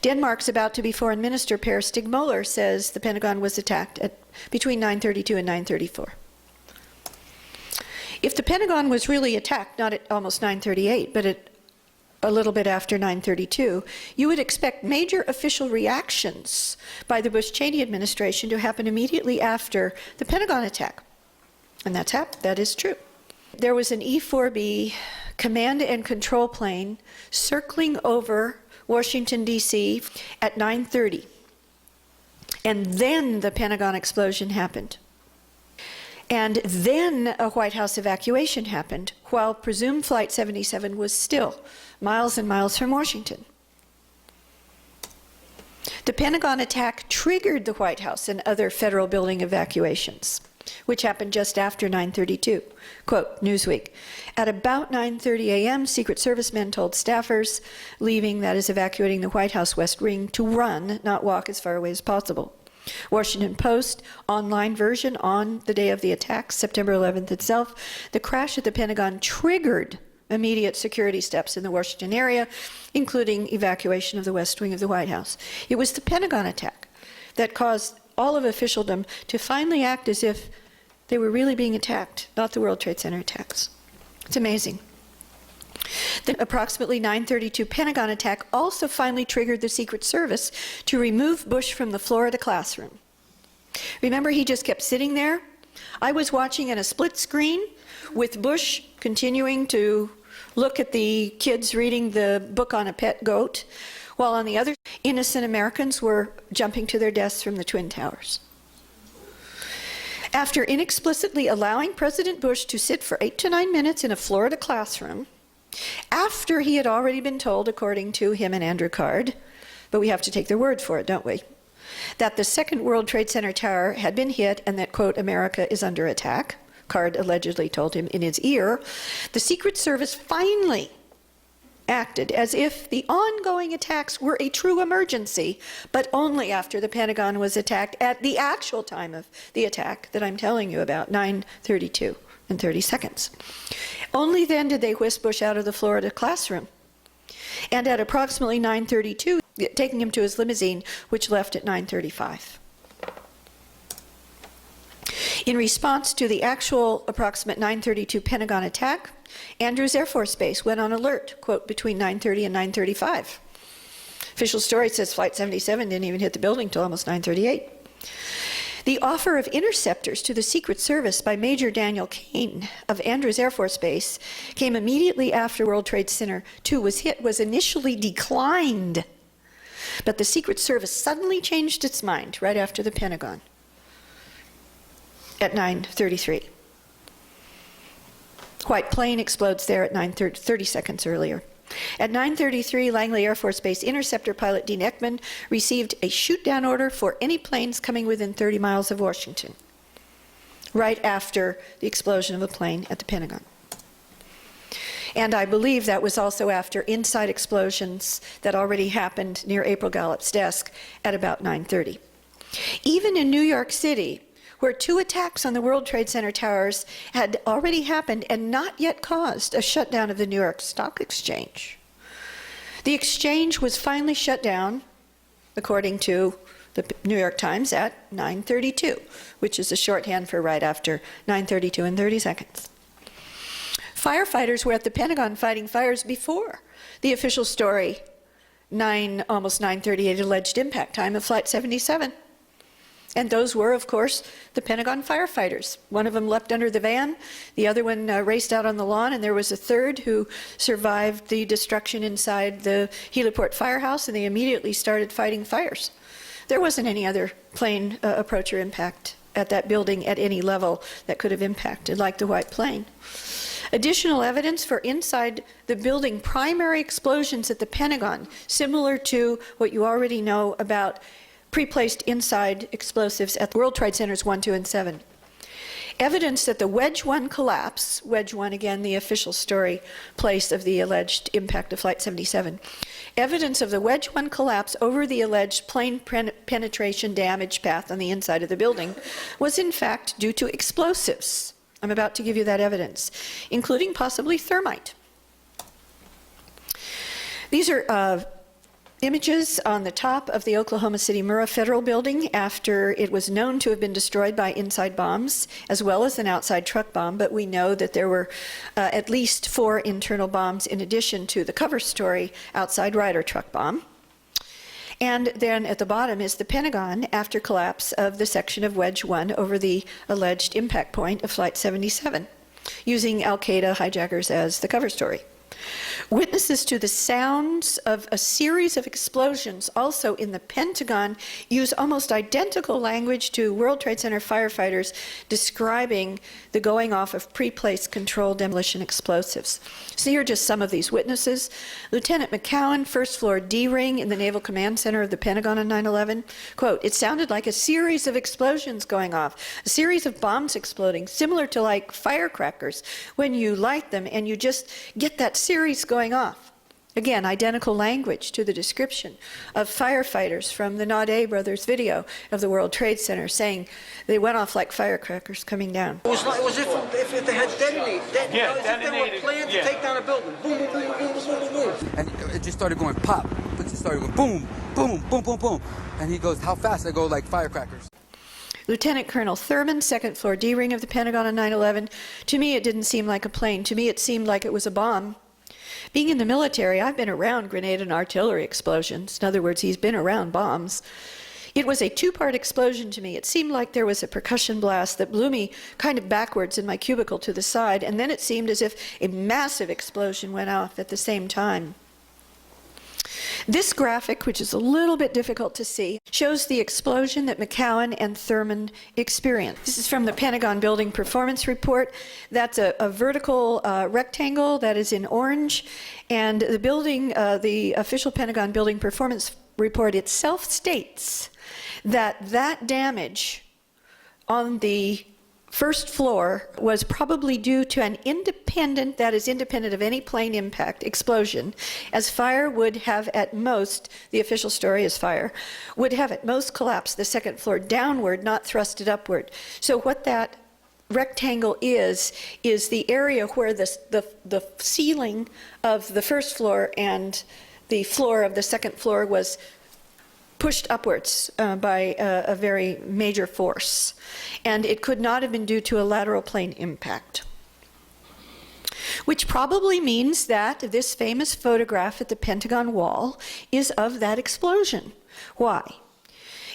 Denmark's about-to-be foreign minister Per Stig Møller says the Pentagon was attacked at between 9:32 and 9:34. If the Pentagon was really attacked, not at almost 9:38, but at a little bit after 9:32, you would expect major official reactions by the Bush-Cheney administration to happen immediately after the Pentagon attack. And that is true. There was an E-4B command and control plane circling over Washington, D.C. at 9:30. And then the Pentagon explosion happened. And then a White House evacuation happened while presumed Flight 77 was still miles and miles from Washington. The Pentagon attack triggered the White House and other federal building evacuations, which happened just after 9:32. Quote, Newsweek, at about 9:30 a.m., Secret Service men told staffers leaving, that is evacuating the White House West Wing, to run, not walk as far away as possible. Washington Post online version on the day of the attack, September 11th itself, the crash at the Pentagon triggered immediate security steps in the Washington area, including evacuation of the West Wing of the White House. It was the Pentagon attack that caused all of officialdom to finally act as if they were really being attacked, not the World Trade Center attacks. It's amazing. The approximately 9:32 Pentagon attack also finally triggered the Secret Service to remove Bush from the Florida classroom. Remember, he just kept sitting there? I was watching in a split screen with Bush continuing to look at the kids reading the book on a pet goat, while on the other, innocent Americans were jumping to their deaths from the Twin Towers. After inexplicitly allowing President Bush to sit for 8 to 9 minutes in a Florida classroom, after he had already been told, according to him and Andrew Card, but we have to take their word for it, don't we, that the second World Trade Center tower had been hit and that, quote, America is under attack, Card allegedly told him in his ear, the Secret Service finally acted as if the ongoing attacks were a true emergency, but only after the Pentagon was attacked at the actual time of the attack that I'm telling you about, 9:32 and 30 seconds. Only then did they whisk Bush out of the Florida classroom. And at approximately 9:32, taking him to his limousine, which left at 9:35. In response to the actual approximate 9:32 Pentagon attack, Andrews Air Force Base went on alert, quote, between 9:30 and 9:35. Official story says Flight 77 didn't even hit the building till almost 9:38. The offer of interceptors to the Secret Service by Major Daniel Kane of Andrews Air Force Base came immediately after World Trade Center 2 was hit, was initially declined. But the Secret Service suddenly changed its mind right after the Pentagon at 9:33. White plane explodes there at 9:30 seconds earlier. At 9:33, Langley Air Force Base interceptor pilot Dean Eckman received a shoot-down order for any planes coming within 30 miles of Washington, right after the explosion of a plane at the Pentagon. And I believe that was also after inside explosions that already happened near April Gallup's desk at about 9:30. Even in New York City, where 2 attacks on the World Trade Center towers had already happened and not yet caused a shutdown of the New York Stock Exchange. The exchange was finally shut down, according to the New York Times, at 9:32, which is a shorthand for right after 9:32 and 30 seconds. Firefighters were at the Pentagon fighting fires before the official story, almost 9:38 alleged impact time of Flight 77. And those were, of course, the Pentagon firefighters. One of them leapt under the van, the other one raced out on the lawn, and there was a third who survived the destruction inside the heliport firehouse, and they immediately started fighting fires. There wasn't any other plane approach or impact at that building at any level that could have impacted, like the white plane. Additional evidence for inside the building primary explosions at the Pentagon, similar to what you already know about pre-placed inside explosives at the World Trade Centers 1, 2, and 7. Evidence that the Wedge 1 collapse, Wedge 1 again the official story place of the alleged impact of Flight 77, evidence of the Wedge 1 collapse over the alleged plane penetration damage path on the inside of the building was in fact due to explosives. I'm about to give you that evidence, including possibly thermite. These are images on the top of the Oklahoma City Murrah Federal Building after it was known to have been destroyed by inside bombs, as well as an outside truck bomb, but we know that there were at least 4 internal bombs in addition to the cover story outside Ryder truck bomb. And then at the bottom is the Pentagon after collapse of the section of Wedge 1 over the alleged impact point of Flight 77. using Al-Qaeda hijackers as the cover story. Witnesses to the sounds of a series of explosions also in the Pentagon use almost identical language to World Trade Center firefighters describing the going off of pre-placed controlled demolition explosives. So here are just some of these witnesses. Lieutenant McCowan, first floor D-ring in the Naval Command Center of the Pentagon on 9/11. Quote, "It sounded like a series of explosions going off, a series of bombs exploding, similar to like firecrackers when you light them and you just get that series going off." Again, identical language to the description of firefighters from the Naudet brothers video of the World Trade Center saying they went off like firecrackers coming down. It was like, it was if they had detonated. Yeah, as if they were planned to take down a building. Boom, boom, boom, boom, boom, boom, boom. And it just started going pop. It just started going boom, boom, boom, boom, boom. And he goes, "How fast?" I go, "Like firecrackers." Lieutenant Colonel Thurman, second floor D-ring of the Pentagon on 9/11. To me, it didn't seem like a plane. To me, it seemed like it was a bomb. Being in the military, I've been around grenade and artillery explosions. In other words, he's been around bombs. It was a two-part explosion to me. It seemed like there was a percussion blast that blew me kind of backwards in my cubicle to the side, and then it seemed as if a massive explosion went off at the same time. This graphic, which is a little bit difficult to see, shows the explosion that McCowan and Thurman experienced. This is from the Pentagon Building Performance Report. That's a vertical rectangle that is in orange, and the building, the official Pentagon Building Performance Report itself states that that damage on the first floor was probably due to an independent, that is independent of any plane impact, explosion, as fire would have at most, the official story is fire, would have at most collapsed the second floor downward, not thrusted upward. So what that rectangle is the area where the ceiling of the first floor and the floor of the second floor was pushed upwards by a very major force. And it could not have been due to a lateral plane impact. Which probably means that this famous photograph at the Pentagon wall is of that explosion. Why?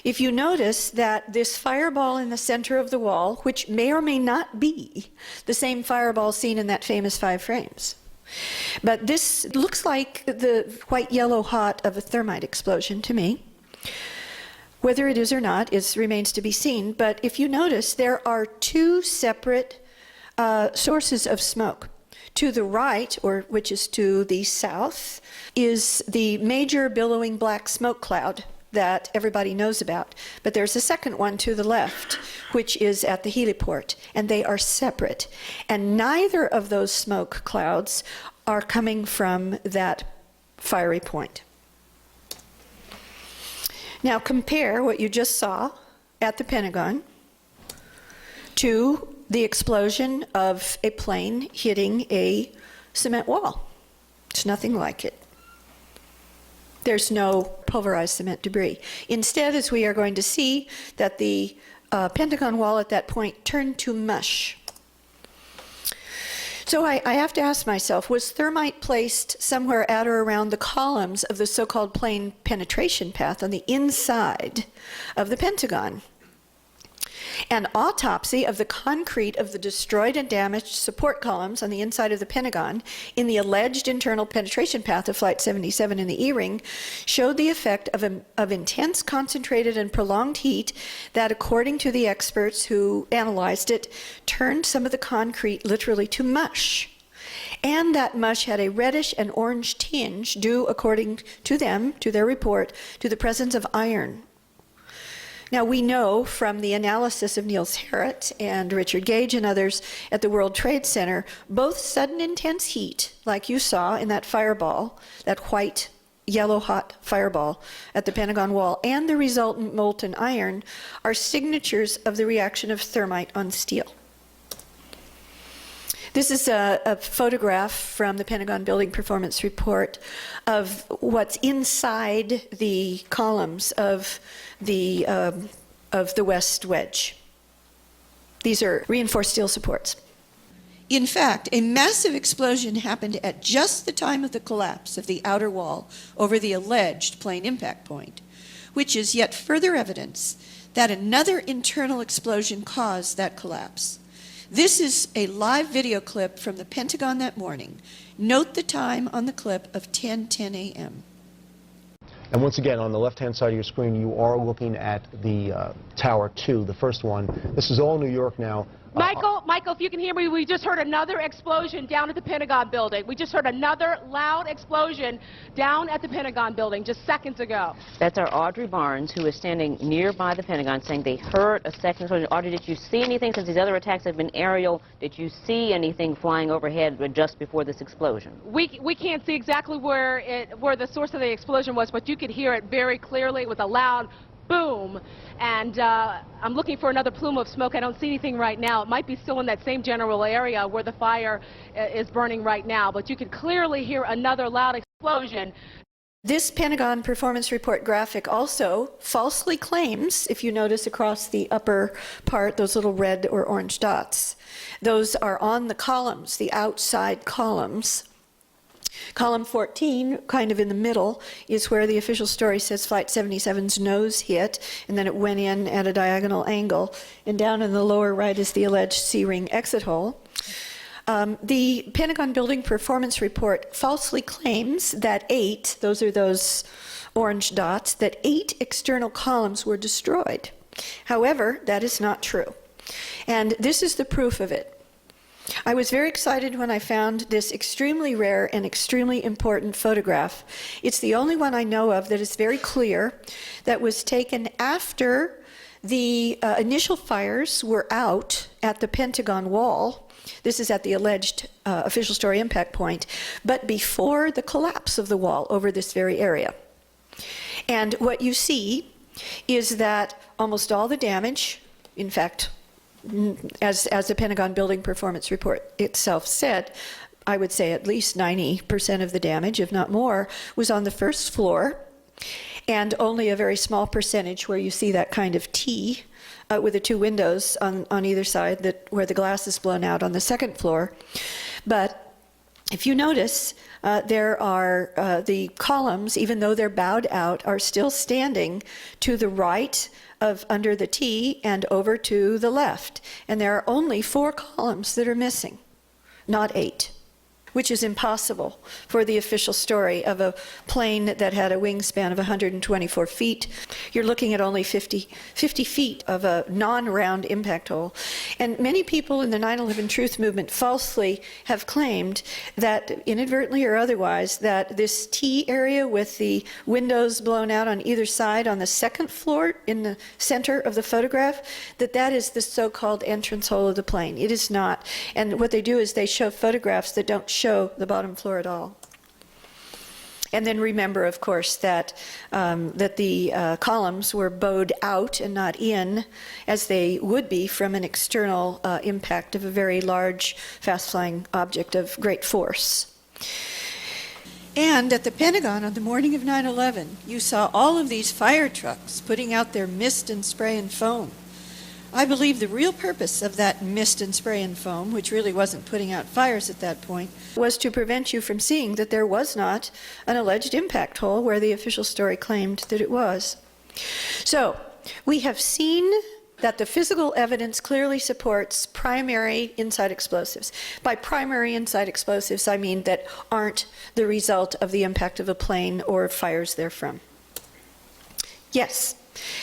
If you notice that this fireball in the center of the wall, which may or may not be the same fireball seen in that famous 5 frames, but this looks like the white yellow hot of a thermite explosion to me. Whether it is or not remains to be seen, but if you notice, there are 2 separate sources of smoke. To the right, or which is to the south, is the major billowing black smoke cloud that everybody knows about. But there's a second one to the left, which is at the heliport, and they are separate. And neither of those smoke clouds are coming from that fiery point. Now compare what you just saw at the Pentagon to the explosion of a plane hitting a cement wall. It's nothing like it. There's no pulverized cement debris. Instead, as we are going to see, that the Pentagon wall at that point turned to mush. So I have to ask myself, was thermite placed somewhere at or around the columns of the so-called plane penetration path on the inside of the Pentagon? An autopsy of the concrete of the destroyed and damaged support columns on the inside of the Pentagon in the alleged internal penetration path of Flight 77 in the E-ring showed the effect of intense, concentrated, and prolonged heat that, according to the experts who analyzed it, turned some of the concrete literally to mush. And that mush had a reddish and orange tinge due, according to them, to their report, to the presence of iron. Now, we know from the analysis of Niels Harrit and Richard Gage and others at the World Trade Center, both sudden intense heat, like you saw in that fireball, that white, yellow hot fireball at the Pentagon wall, and the resultant molten iron are signatures of the reaction of thermite on steel. This is a photograph from the Pentagon Building Performance Report of what's inside the columns of the West Wedge. These are reinforced steel supports. In fact, a massive explosion happened at just the time of the collapse of the outer wall over the alleged plane impact point, which is yet further evidence that another internal explosion caused that collapse. This is a live video clip from the Pentagon that morning. Note the time on the clip of 10:10 a.m. And once again, on the left-hand side of your screen, you are looking at the Tower 2, the first one. This is all New York now. Michael, if you can hear me, we just heard another explosion down at the Pentagon building. We just heard another loud explosion down at the Pentagon building just seconds ago. That's our Audrey Barnes, who is standing nearby the Pentagon, saying they heard a second explosion. Audrey, did you see anything, since these other attacks have been aerial? Did you see anything flying overhead just before this explosion? We can't see exactly where the source of the explosion was, but you could hear it very clearly. It was a loud boom, and I'm looking for another plume of smoke. I don't see anything right now. It might be still in that same general area where the fire is burning right now, but you could clearly hear another loud explosion. This Pentagon performance report graphic also falsely claims, if you notice across the upper part, those little red or orange dots, those are on the columns, the outside columns. Column 14, kind of in the middle, is where the official story says Flight 77's nose hit, and then it went in at a diagonal angle. And down in the lower right is the alleged C-ring exit hole. The Pentagon Building Performance Report falsely claims that 8, those are those orange dots, that 8 external columns were destroyed. However, that is not true. And this is the proof of it. I was very excited when I found this extremely rare and extremely important photograph. It's the only one I know of that is very clear, that was taken after the initial fires were out at the Pentagon wall. This is at the alleged official story impact point, but before the collapse of the wall over this very area. And what you see is that almost all the damage, in fact, as the Pentagon Building Performance Report itself said, I would say at least 90% of the damage, if not more, was on the first floor, and only a very small percentage where you see that kind of T with the 2 windows on either side where the glass is blown out on the second floor. But if you notice, there are the columns, even though they're bowed out, are still standing to the right of under the T and over to the left. And there are only 4 columns that are missing, not 8, which is impossible for the official story of a plane that had a wingspan of 124 feet. You're looking at only 50 feet of a non-round impact hole. And many people in the 9/11 truth movement falsely have claimed that, inadvertently or otherwise, that this T area with the windows blown out on either side on the second floor in the center of the photograph, that is the so-called entrance hole of the plane. It is not. And what they do is they show photographs that don't show the bottom floor at all. And then remember, of course, that the columns were bowed out and not in, as they would be from an external impact of a very large, fast-flying object of great force. And at the Pentagon on the morning of 9/11, you saw all of these fire trucks putting out their mist and spray and foam. I believe the real purpose of that mist and spray and foam, which really wasn't putting out fires at that point, was to prevent you from seeing that there was not an alleged impact hole where the official story claimed that it was. So, we have seen that the physical evidence clearly supports primary inside explosives. By primary inside explosives, I mean that aren't the result of the impact of a plane or fires therefrom. Yes,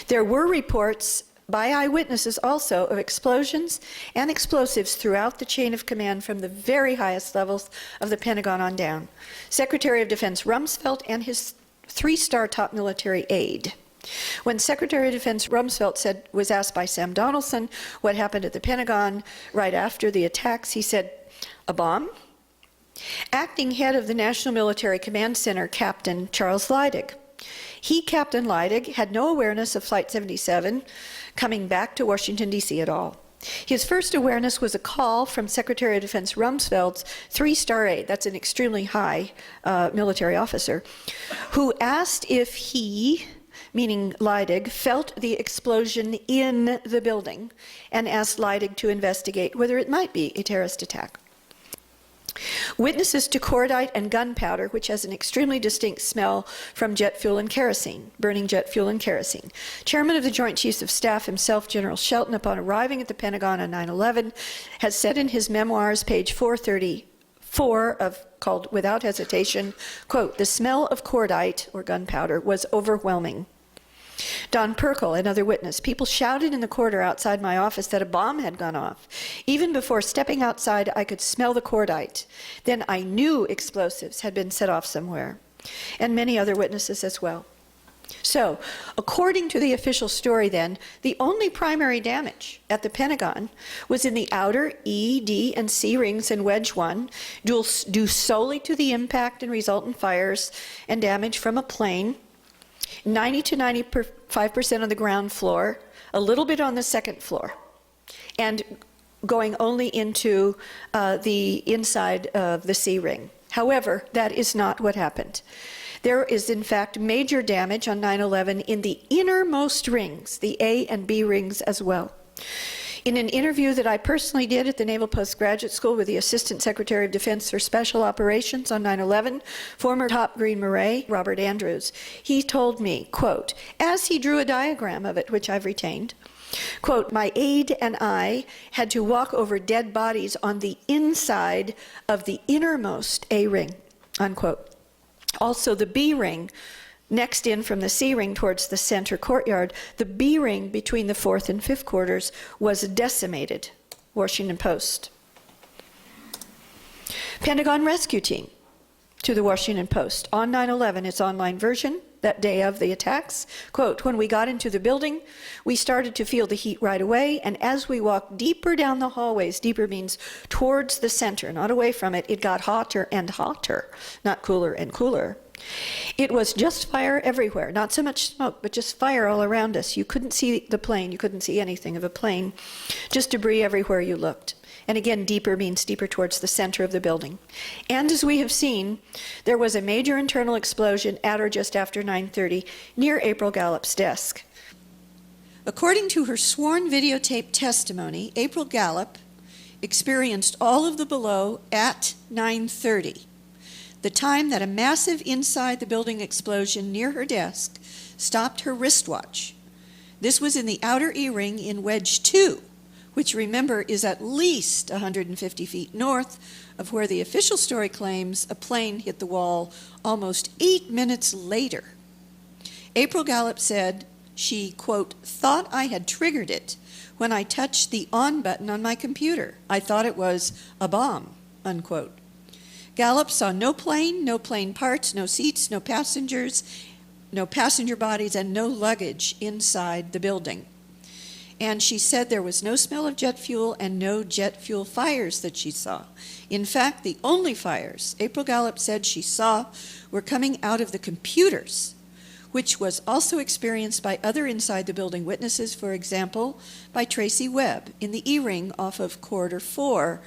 there were reports by eyewitnesses also of explosions and explosives throughout the chain of command from the very highest levels of the Pentagon on down. Secretary of Defense Rumsfeld and his 3-star top military aide. When Secretary of Defense Rumsfeld was asked by Sam Donaldson what happened at the Pentagon right after the attacks, he said, "A bomb?" Acting head of the National Military Command Center, Captain Charles Leidig. Captain Leidig, had no awareness of Flight 77 coming back to Washington, D.C. at all. His first awareness was a call from Secretary of Defense Rumsfeld's 3-star aide, that's an extremely high military officer, who asked if he, meaning Leidig, felt the explosion in the building and asked Leidig to investigate whether it might be a terrorist attack. Witnesses to cordite and gunpowder, which has an extremely distinct smell from jet fuel and kerosene, burning jet fuel and kerosene. Chairman of the Joint Chiefs of Staff himself, General Shelton, upon arriving at the Pentagon on 9/11, has said in his memoirs, page 434, called Without Hesitation, quote, "The smell of cordite, or gunpowder, was overwhelming." Don Perkel, another witness, "People shouted in the corridor outside my office that a bomb had gone off. Even before stepping outside, I could smell the cordite. Then I knew explosives had been set off somewhere." And many other witnesses as well. So, according to the official story then, the only primary damage at the Pentagon was in the outer E, D, and C rings in Wedge 1, due solely to the impact and resultant fires and damage from a plane, 90 to 95% on the ground floor, a little bit on the second floor, and going only into the inside of the C ring. However, that is not what happened. There is, in fact, major damage on 9/11 in the innermost rings, the A and B rings as well. In an interview that I personally did at the Naval Postgraduate School with the Assistant Secretary of Defense for Special Operations on 9/11, former top Green Beret, Robert Andrews, he told me, quote, as he drew a diagram of it, which I've retained, quote, "My aide and I had to walk over dead bodies on the inside of the innermost A ring," unquote. Also, the B ring, next in from the C ring towards the center courtyard, the B ring between the fourth and fifth quarters was decimated. Washington Post. Pentagon rescue team to the Washington Post on 9/11, its online version, that day of the attacks, quote, "When we got into the building, we started to feel the heat right away, and as we walked deeper down the hallways," deeper means towards the center, not away from it, "it got hotter and hotter, not cooler and cooler. It was just fire everywhere, not so much smoke, but just fire all around us. You couldn't see the plane, you couldn't see anything of a plane, just debris everywhere you looked." And again, deeper means deeper towards the center of the building. And as we have seen, there was a major internal explosion at or just after 9:30 near April Gallup's desk. According to her sworn videotape testimony, April Gallup experienced all of the below at 9:30, the time that a massive inside the building explosion near her desk stopped her wristwatch. This was in the outer E-ring in Wedge 2, which, remember, is at least 150 feet north of where the official story claims a plane hit the wall almost 8 minutes later. April Gallup said she, quote, "thought I had triggered it when I touched the on button on my computer. I thought it was a bomb," unquote. Gallup saw no plane parts, no seats, no passengers, no passenger bodies, and no luggage inside the building. And she said there was no smell of jet fuel and no jet fuel fires that she saw. In fact, the only fires April Gallup said she saw were coming out of the computers, which was also experienced by other inside the building witnesses, for example, by Tracy Webb in the E-ring off of Corridor 4,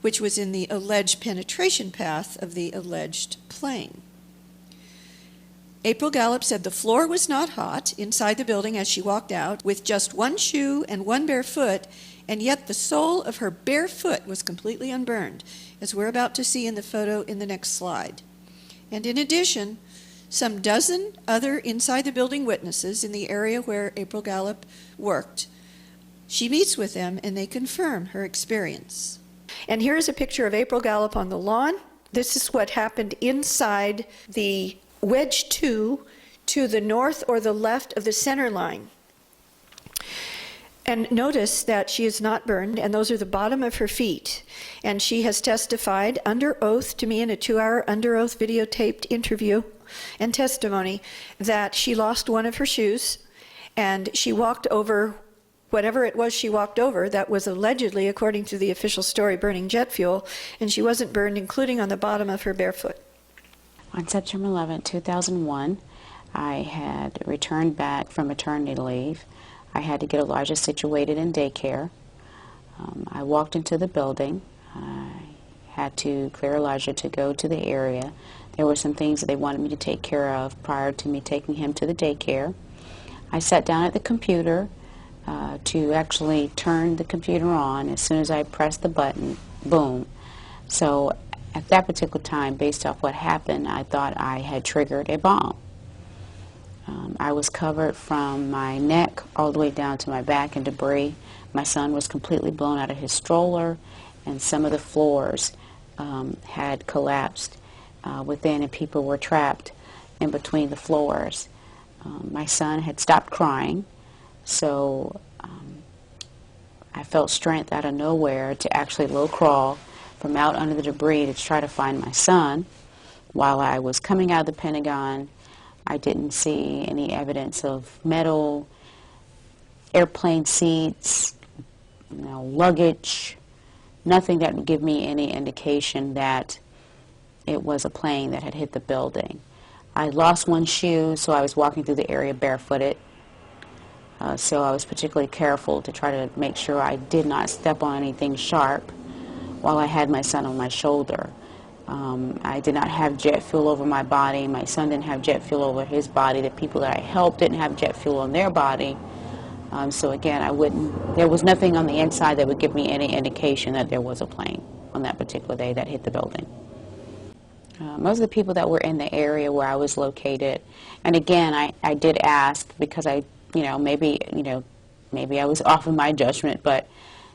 which was in the alleged penetration path of the alleged plane. April Gallup said the floor was not hot inside the building as she walked out with just one shoe and one bare foot, and yet the sole of her bare foot was completely unburned, as we're about to see in the photo in the next slide. And in addition, some dozen other inside the building witnesses in the area where April Gallup worked, she meets with them and they confirm her experience. And here's a picture of April Gallup on the lawn. This is what happened inside the Wedge 2 to the north or the left of the center line. And notice that she is not burned, and those are the bottom of her feet. And she has testified under oath to me in a 2-hour under oath videotaped interview and testimony that she lost one of her shoes, and she walked over whatever it was she walked over that was allegedly, according to the official story, burning jet fuel, and she wasn't burned, including on the bottom of her bare foot. On September 11, 2001, I had returned back from maternity leave. I had to get Elijah situated in daycare. I walked into the building. I had to clear Elijah to go to the area. There were some things that they wanted me to take care of prior to me taking him to the daycare. I sat down at the computer to actually turn the computer on. As soon as I pressed the button, boom. So At that particular time, based off what happened, I thought I had triggered a bomb. I was covered from my neck all the way down to my back in debris. My son was completely blown out of his stroller, and some of the floors had collapsed within, and people were trapped in between the floors. My son had stopped crying, so I felt strength out of nowhere to actually low crawl from out under the debris to try to find my son. While I was coming out of the Pentagon, I didn't see any evidence of metal, airplane seats, luggage, nothing that would give me any indication that it was a plane that had hit the building. I lost one shoe, so I was walking through the area barefooted. So I was particularly careful to try to make sure I did not step on anything sharp while I had my son on my shoulder. I did not have jet fuel over my body. My son didn't have jet fuel over his body. The people that I helped didn't have jet fuel on their body. So again, there was nothing on the inside that would give me any indication that there was a plane on that particular day that hit the building. Most of the people that were in the area where I was located, and again, I did ask because maybe I was off in my judgment, but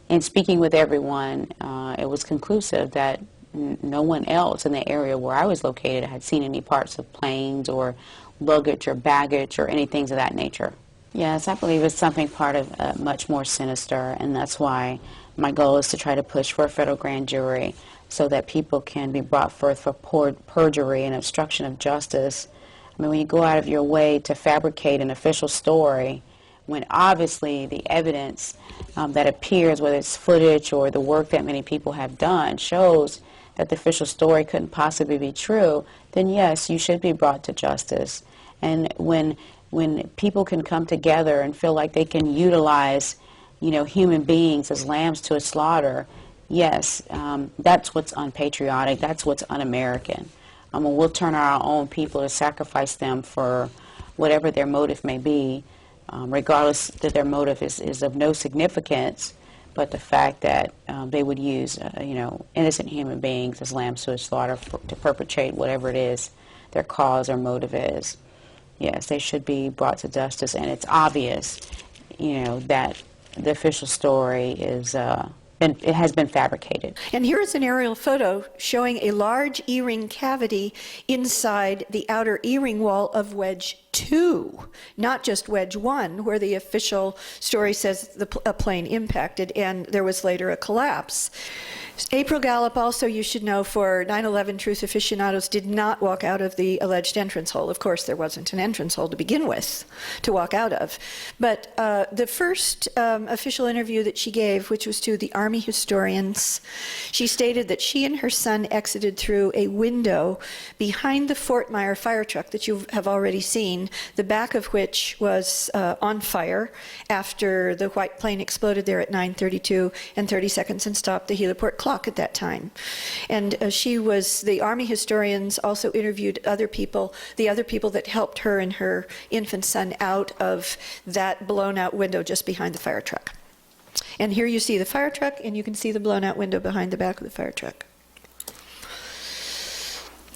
in speaking with everyone, it was conclusive that no one else in the area where I was located had seen any parts of planes or luggage or baggage or anything of that nature. Yes, I believe it's something part of much more sinister, and that's why my goal is to try to push for a federal grand jury so that people can be brought forth for perjury and obstruction of justice. I mean, when you go out of your way to fabricate an official story, when obviously the evidence that appears, whether it's footage or the work that many people have done, shows that the official story couldn't possibly be true, then yes, you should be brought to justice. And when people can come together and feel like they can utilize, human beings as lambs to a slaughter, yes, that's what's unpatriotic, that's what's un-American. We'll turn our own people to sacrifice them for whatever their motive may be, regardless that their motive is of no significance, but the fact that they would use, innocent human beings as lambs to a slaughter to perpetrate whatever it is their cause or motive is. Yes, they should be brought to justice, and it's obvious, that the official story it has been fabricated. And here is an aerial photo showing a large E-ring cavity inside the outer E-ring wall of wedge 2, not just wedge 1, where the official story says a plane impacted and there was later a collapse. April Gallup, also, you should know, for 9/11 truth aficionados, did not walk out of the alleged entrance hole. Of course, there wasn't an entrance hole to begin with to walk out of. But the first official interview that she gave, which was to the Army historians, she stated that she and her son exited through a window behind the Fort Myer fire truck that you have already seen, the back of which was on fire after the white plane exploded there at 9:32 and 30 seconds and stopped the heliport clock at that time. And the Army historians also interviewed the other people that helped her and her infant son out of that blown out window just behind the fire truck. And here you see the fire truck, and you can see the blown out window behind the back of the fire truck.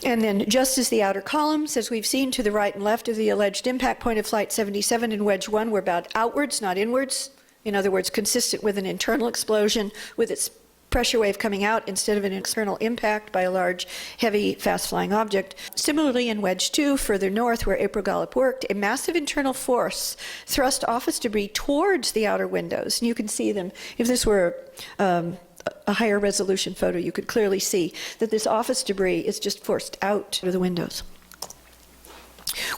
And then just as the outer columns, as we've seen to the right and left of the alleged impact point of Flight 77 in wedge 1, were bowed outwards, not inwards. In other words, consistent with an internal explosion with its pressure wave coming out instead of an external impact by a large, heavy, fast-flying object. Similarly, in wedge 2, further north, where April Gallup worked, a massive internal force thrust office debris towards the outer windows. And you can see them. If this were a higher resolution photo, you could clearly see that this office debris is just forced out of the windows.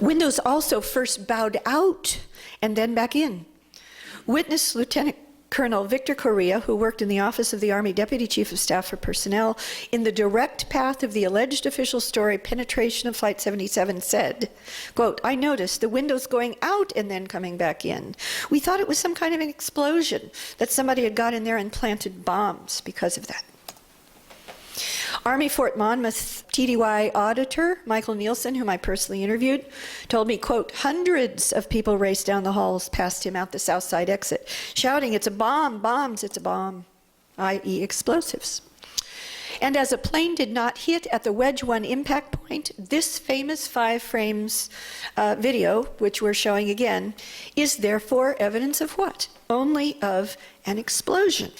Windows also first bowed out and then back in. Witness Lieutenant Colonel Victor Correa, who worked in the office of the Army Deputy Chief of Staff for Personnel, in the direct path of the alleged official story penetration of Flight 77, said, quote, "I noticed the windows going out and then coming back in. We thought it was some kind of an explosion, that somebody had got in there and planted bombs because of that." Army Fort Monmouth TDY auditor Michael Nielsen, whom I personally interviewed, told me, quote, "Hundreds of people raced down the halls past him out the south side exit, shouting, 'It's a bomb, bombs, it's a bomb,' i.e. explosives." And as a plane did not hit at the Wedge 1 impact point, this famous 5 frames video, which we're showing again, is therefore evidence of what? Only of an explosion,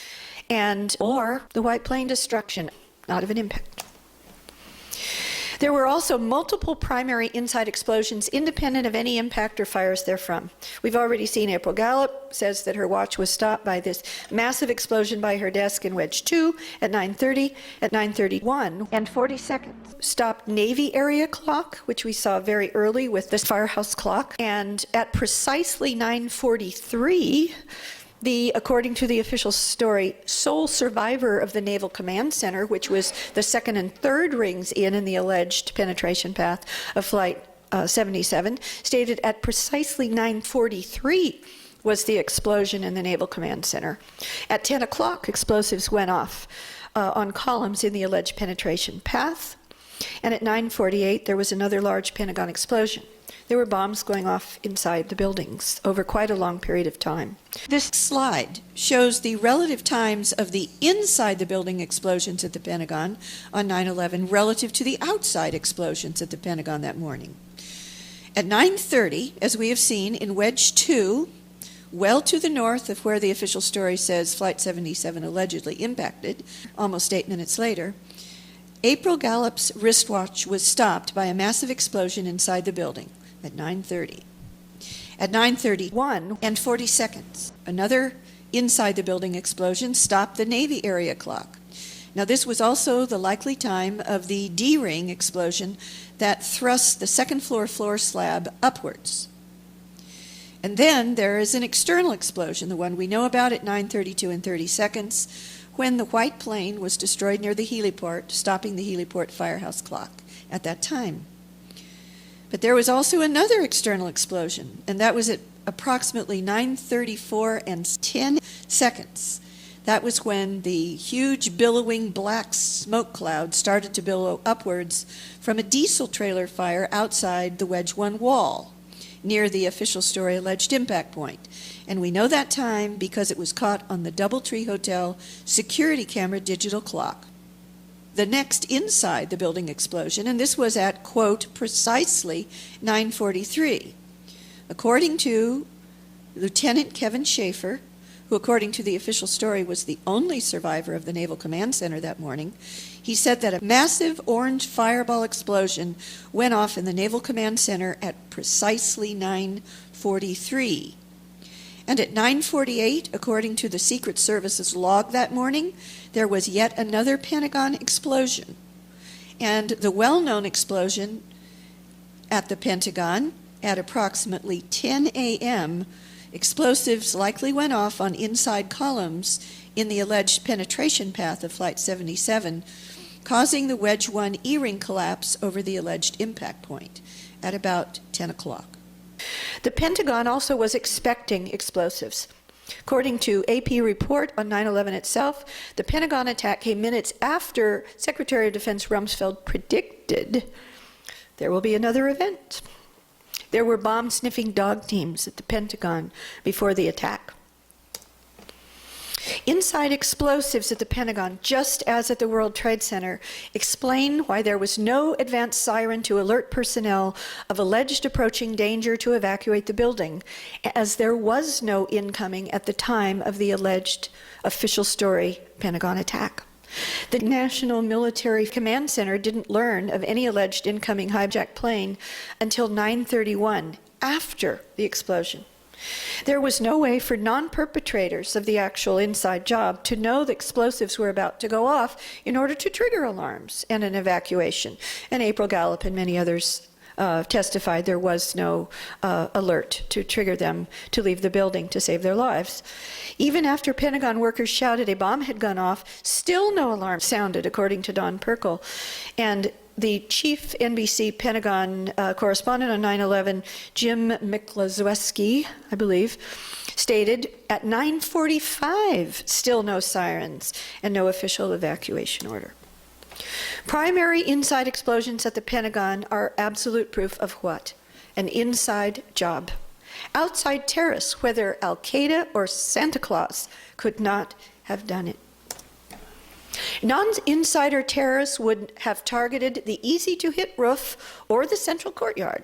and or the white plane destruction, not of an impact. There were also multiple primary inside explosions independent of any impact or fires therefrom. We've already seen April Gallup says that her watch was stopped by this massive explosion by her desk in Wedge 2 at 9:30, at 9:31 and 40 seconds. Stopped Navy area clock, which we saw very early with the firehouse clock, and at precisely 9:43, according to the official story, sole survivor of the Naval Command Center, which was the second and third rings in the alleged penetration path of Flight 77, stated at precisely 9:43 was the explosion in the Naval Command Center. At 10 o'clock, explosives went off on columns in the alleged penetration path. And at 9:48, there was another large Pentagon explosion. There were bombs going off inside the buildings over quite a long period of time. This slide shows the relative times of the inside the building explosions at the Pentagon on 9/11 relative to the outside explosions at the Pentagon that morning. At 9:30, as we have seen in Wedge 2, well to the north of where the official story says Flight 77 allegedly impacted, almost 8 minutes later, April Gallup's wristwatch was stopped by a massive explosion inside the building at 9:30. At 9:31 and 40 seconds, another inside the building explosion stopped the Navy area clock. Now, this was also the likely time of the D-ring explosion that thrust the second floor slab upwards. And then there is an external explosion, the one we know about at 9:32 and 30 seconds, when the white plane was destroyed near the heliport, stopping the heliport firehouse clock at that time. But there was also another external explosion, and that was at approximately 9:34 and 10 seconds. That was when the huge billowing black smoke cloud started to billow upwards from a diesel trailer fire outside the Wedge 1 wall, near the official story alleged impact point. And we know that time because it was caught on the Doubletree Hotel security camera digital clock. The next inside the building explosion, and this was at, quote, precisely 9:43. According to Lieutenant Kevin Schaefer, who according to the official story was the only survivor of the Naval Command Center that morning, he said that a massive orange fireball explosion went off in the Naval Command Center at precisely 9:43. And at 9:48, according to the Secret Service's log that morning, there was yet another Pentagon explosion. And the well-known explosion at the Pentagon at approximately 10 a.m., explosives likely went off on inside columns in the alleged penetration path of Flight 77, causing the Wedge 1 E-ring collapse over the alleged impact point at about 10 o'clock. The Pentagon also was expecting explosives. According to AP report on 9/11 itself, the Pentagon attack came minutes after Secretary of Defense Rumsfeld predicted there will be another event. There were bomb-sniffing dog teams at the Pentagon before the attack. Inside explosives at the Pentagon, just as at the World Trade Center, explain why there was no advance siren to alert personnel of alleged approaching danger to evacuate the building, as there was no incoming at the time of the alleged official story Pentagon attack. The National Military Command Center didn't learn of any alleged incoming hijacked plane until 9:31, after the explosion. There was no way for non-perpetrators of the actual inside job to know the explosives were about to go off in order to trigger alarms and an evacuation. And April Gallup and many others testified there was no alert to trigger them to leave the building to save their lives. Even after Pentagon workers shouted a bomb had gone off, still no alarm sounded, according to Don Perkel. And the chief NBC Pentagon correspondent on 9/11, Jim Miklazewski, I believe, stated at 9:45, still no sirens and no official evacuation order. Primary inside explosions at the Pentagon are absolute proof of what? An inside job. Outside terrorists, whether Al-Qaeda or Santa Claus, could not have done it. Non-insider terrorists would have targeted the easy-to-hit roof or the central courtyard,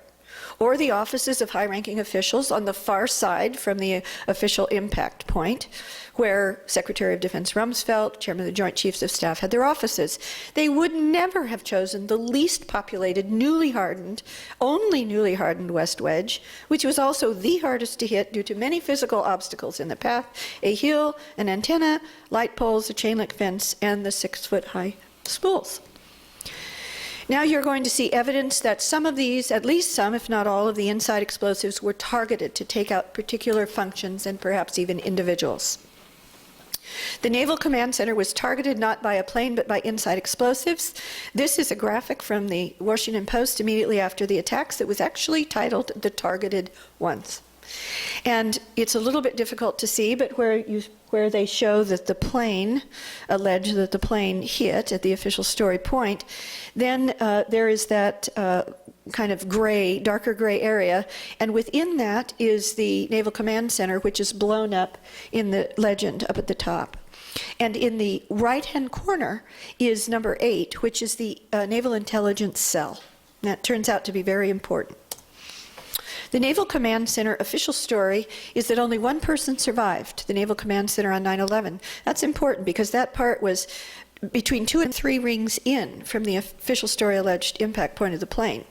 or the offices of high-ranking officials on the far side from the official impact point, where Secretary of Defense Rumsfeld, Chairman of the Joint Chiefs of Staff, had their offices. They would never have chosen the least populated, only newly hardened West Wedge, which was also the hardest to hit due to many physical obstacles in the path: a hill, an antenna, light poles, a chain-link fence, and the 6-foot-high spools. Now you're going to see evidence that some of these, at least some, if not all, of the inside explosives were targeted to take out particular functions and perhaps even individuals. The Naval Command Center was targeted not by a plane but by inside explosives. This is a graphic from the Washington Post immediately after the attacks that was actually titled "The Targeted Ones." And it's a little bit difficult to see, but where they show that the plane, allege that the plane hit at the official story point, then there is that kind of gray, darker gray area, and within that is the Naval Command Center, which is blown up in the legend up at the top. And in the right-hand corner is number 8, which is the Naval Intelligence Cell. That turns out to be very important. The Naval Command Center official story is that only one person survived the Naval Command Center on 9/11. That's important because that part was between 2 and 3 rings in from the official story alleged impact point of the plane.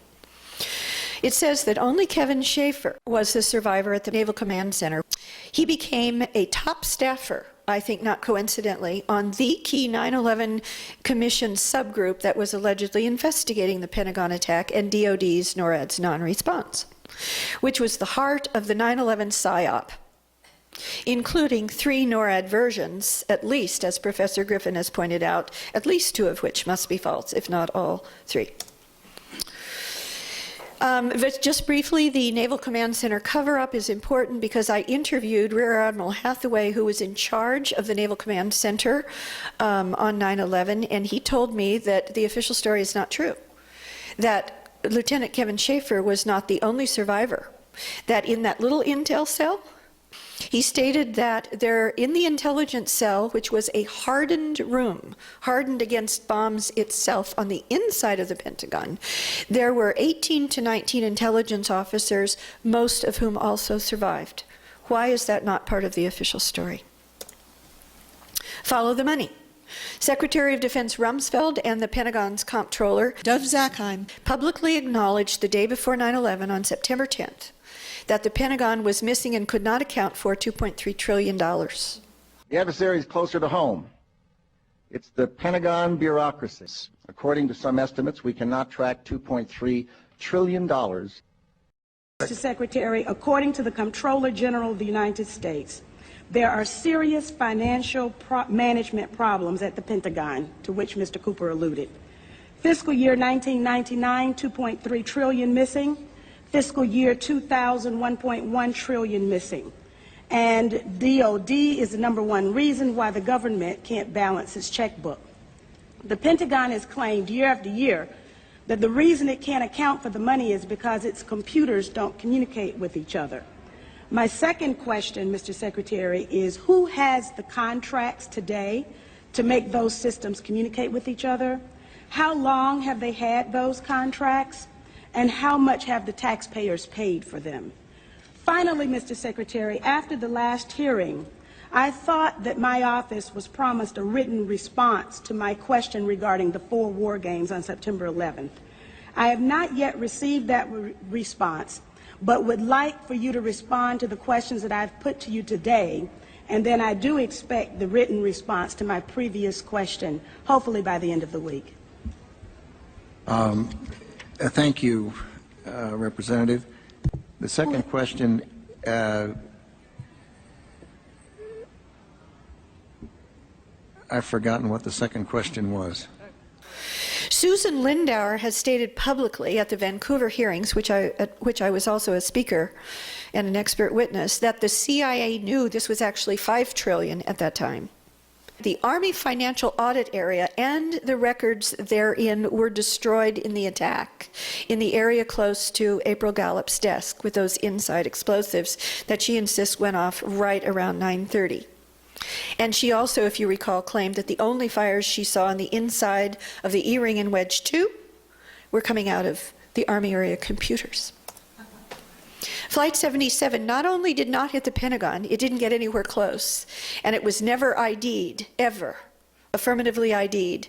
It says that only Kevin Schaefer was the survivor at the Naval Command Center. He became a top staffer, I think not coincidentally, on the key 9/11 Commission subgroup that was allegedly investigating the Pentagon attack and DOD's NORAD's non-response, which was the heart of the 9/11 PSYOP, including 3 NORAD versions, at least, as Professor Griffin has pointed out, at least 2 of which must be false, if not all 3. But just briefly, the Naval Command Center cover-up is important because I interviewed Rear Admiral Hathaway, who was in charge of the Naval Command Center on 9/11, and he told me that the official story is not true, that Lieutenant Kevin Schaefer was not the only survivor, that in that little intel cell, he stated that there, in the intelligence cell, which was a hardened room, hardened against bombs itself on the inside of the Pentagon, there were 18 to 19 intelligence officers, most of whom also survived. Why is that not part of the official story? Follow the money. Secretary of Defense Rumsfeld and the Pentagon's comptroller, Dov Zakheim, publicly acknowledged the day before 9/11 on September 10th that the Pentagon was missing and could not account for $2.3 trillion. The adversary is closer to home. It's the Pentagon bureaucracy. According to some estimates, we cannot track $2.3 trillion. Mr. Secretary, according to the Comptroller General of the United States, there are serious financial management problems at the Pentagon, to which Mr. Cooper alluded. Fiscal year 1999, $2.3 trillion missing. Fiscal year 2000, $1.1 trillion missing. And DOD is the #1 reason why the government can't balance its checkbook. The Pentagon has claimed year after year that the reason it can't account for the money is because its computers don't communicate with each other. My second question, Mr. Secretary, is who has the contracts today to make those systems communicate with each other? How long have they had those contracts? And how much have the taxpayers paid for them? Finally, Mr. Secretary, after the last hearing, I thought that my office was promised a written response to my question regarding the 4 war games on September 11th. I have not yet received that response, but would like for you to respond to the questions that I've put to you today, and then I do expect the written response to my previous question, hopefully by the end of the week. Thank you, Representative. The second question, I've forgotten what the second question was. Susan Lindauer has stated publicly at the Vancouver hearings, at which I was also a speaker and an expert witness, that the CIA knew this was actually $5 trillion at that time. The Army Financial Audit Area and the records therein were destroyed in the attack in the area close to April Gallup's desk with those inside explosives that she insists went off right around 9:30. And she also, if you recall, claimed that the only fires she saw on the inside of the E-ring in Wedge 2 were coming out of the Army area computers. Flight 77 not only did not hit the Pentagon, it didn't get anywhere close, and it was never ID'd, ever, affirmatively ID'd,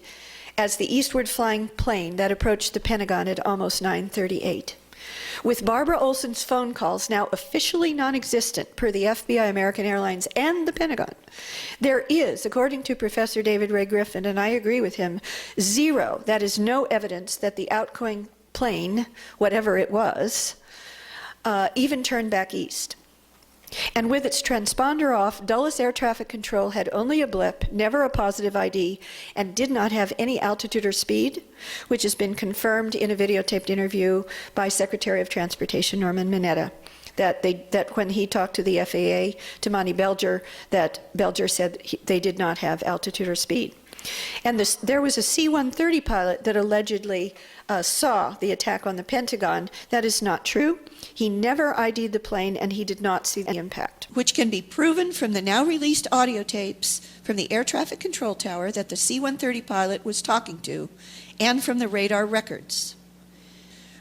as the eastward flying plane that approached the Pentagon at almost 9:38. With Barbara Olson's phone calls now officially non-existent per the FBI, American Airlines, and the Pentagon, there is, according to Professor David Ray Griffin, and I agree with him, zero, that is no evidence that the outgoing plane, whatever it was, even turned back east. And with its transponder off, Dulles Air Traffic Control had only a blip, never a positive ID, and did not have any altitude or speed, which has been confirmed in a videotaped interview by Secretary of Transportation Norman Mineta, that when he talked to the FAA, to Monty Belger, that Belger said they did not have altitude or speed. And there was a C-130 pilot that allegedly saw the attack on the Pentagon. That is not true. He never ID'd the plane, and he did not see the impact. Which can be proven from the now released audio tapes from the air traffic control tower that the C-130 pilot was talking to, and from the radar records.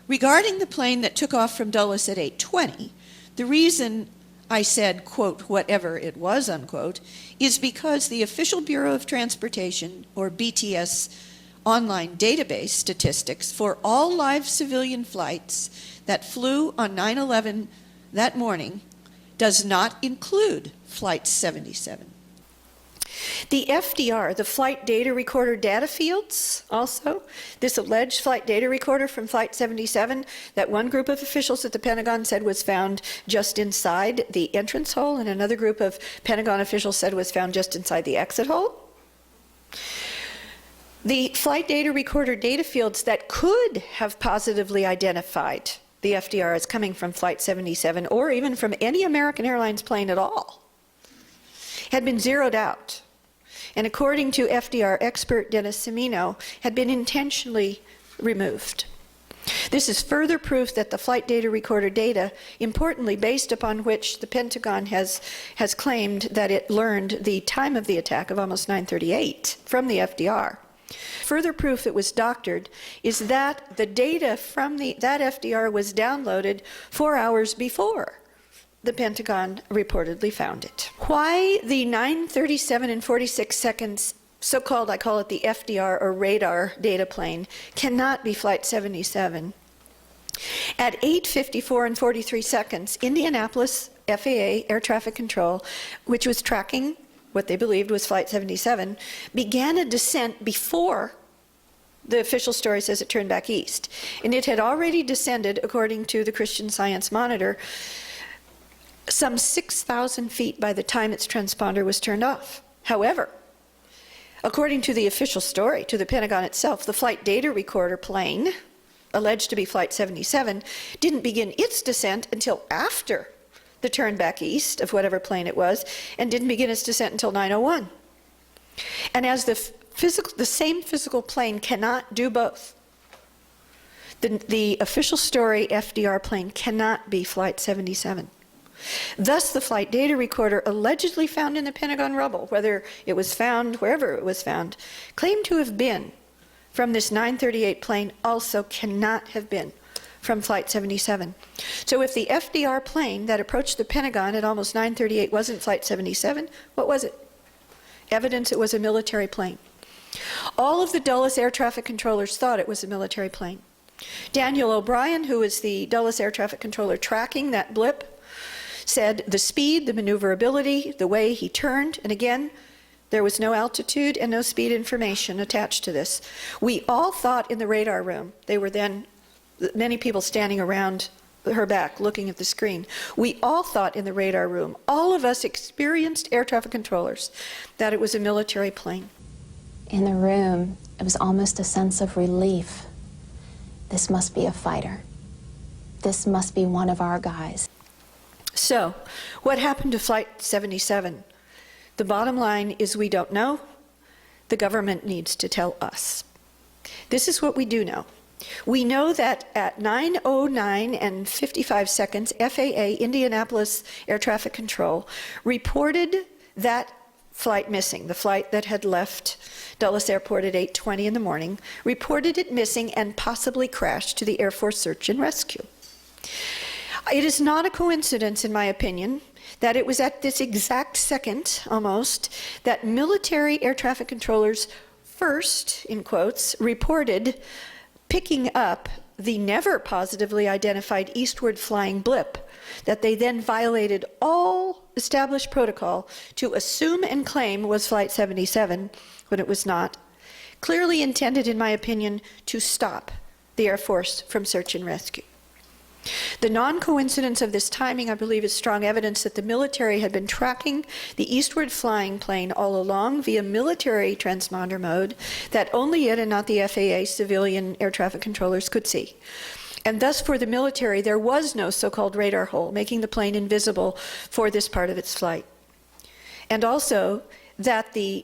Regarding the plane that took off from Dulles at 8:20, the reason I said, quote, whatever it was, unquote, is because the official Bureau of Transportation, or BTS, online database statistics for all live civilian flights that flew on 9/11 that morning does not include Flight 77. The FDR, the flight data recorder data fields, also, this alleged flight data recorder from Flight 77 that one group of officials at the Pentagon said was found just inside the entrance hole, and another group of Pentagon officials said was found just inside the exit hole. The flight data recorder data fields that could have positively identified the FDR as coming from Flight 77 or even from any American Airlines plane at all had been zeroed out, and according to FDR expert Dennis Cimino, had been intentionally removed. This is further proof that the flight data recorder data, importantly based upon which the Pentagon has claimed that it learned the time of the attack of almost 9:38 from the FDR. Further proof it was doctored is that the data from that FDR was downloaded 4 hours before the Pentagon reportedly found it. Why the 9:37 and 46 seconds so-called, I call it the FDR or radar data plane, cannot be Flight 77. At 8:54 and 43 seconds, Indianapolis FAA Air Traffic Control, which was tracking what they believed was Flight 77, began a descent before the official story says it turned back east. And it had already descended, according to the Christian Science Monitor, some 6,000 feet by the time its transponder was turned off. However, according to the official story, to the Pentagon itself, the flight data recorder plane, alleged to be Flight 77, didn't begin its descent until after the turn back east of whatever plane it was, and didn't begin its descent until 9:01. And as the same physical plane cannot do both, the official story FDR plane cannot be Flight 77. Thus, the flight data recorder allegedly found in the Pentagon rubble, whether it was found wherever it was found, claimed to have been from this 938 plane, also cannot have been from Flight 77. So if the FDR plane that approached the Pentagon at almost 9:38 wasn't Flight 77, what was it? Evidence it was a military plane. All of the Dulles air traffic controllers thought it was a military plane. Daniel O'Brien, who is the Dulles air traffic controller tracking that blip, said the speed, the maneuverability, the way he turned, and again, there was no altitude and no speed information attached to this. We all thought in the radar room, they were then many people standing around her back looking at the screen. We all thought in the radar room, all of us experienced air traffic controllers, that it was a military plane. In the room, it was almost a sense of relief. This must be a fighter. This must be one of our guys. So, what happened to Flight 77? The bottom line is we don't know. The government needs to tell us. This is what we do know. We know that at 9:09 and 55 seconds, FAA Indianapolis Air Traffic Control reported that flight missing, the flight that had left Dulles Airport at 8:20 in the morning, reported it missing and possibly crashed to the Air Force search and rescue. It is not a coincidence, in my opinion, that it was at this exact second, almost, that military air traffic controllers first, in quotes, reported picking up the never positively identified eastward flying blip, that they then violated all established protocol to assume and claim was Flight 77 when it was not, clearly intended, in my opinion, to stop the Air Force from search and rescue. The non-coincidence of this timing, I believe, is strong evidence that the military had been tracking the eastward flying plane all along via military transponder mode that only it and not the FAA civilian air traffic controllers could see. And thus, for the military, there was no so-called radar hole, making the plane invisible for this part of its flight. And also, that the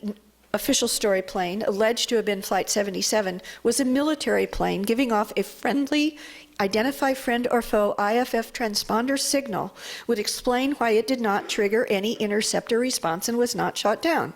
official story plane, alleged to have been Flight 77, was a military plane giving off a friendly, identify friend or foe IFF transponder signal, would explain why it did not trigger any interceptor response and was not shot down.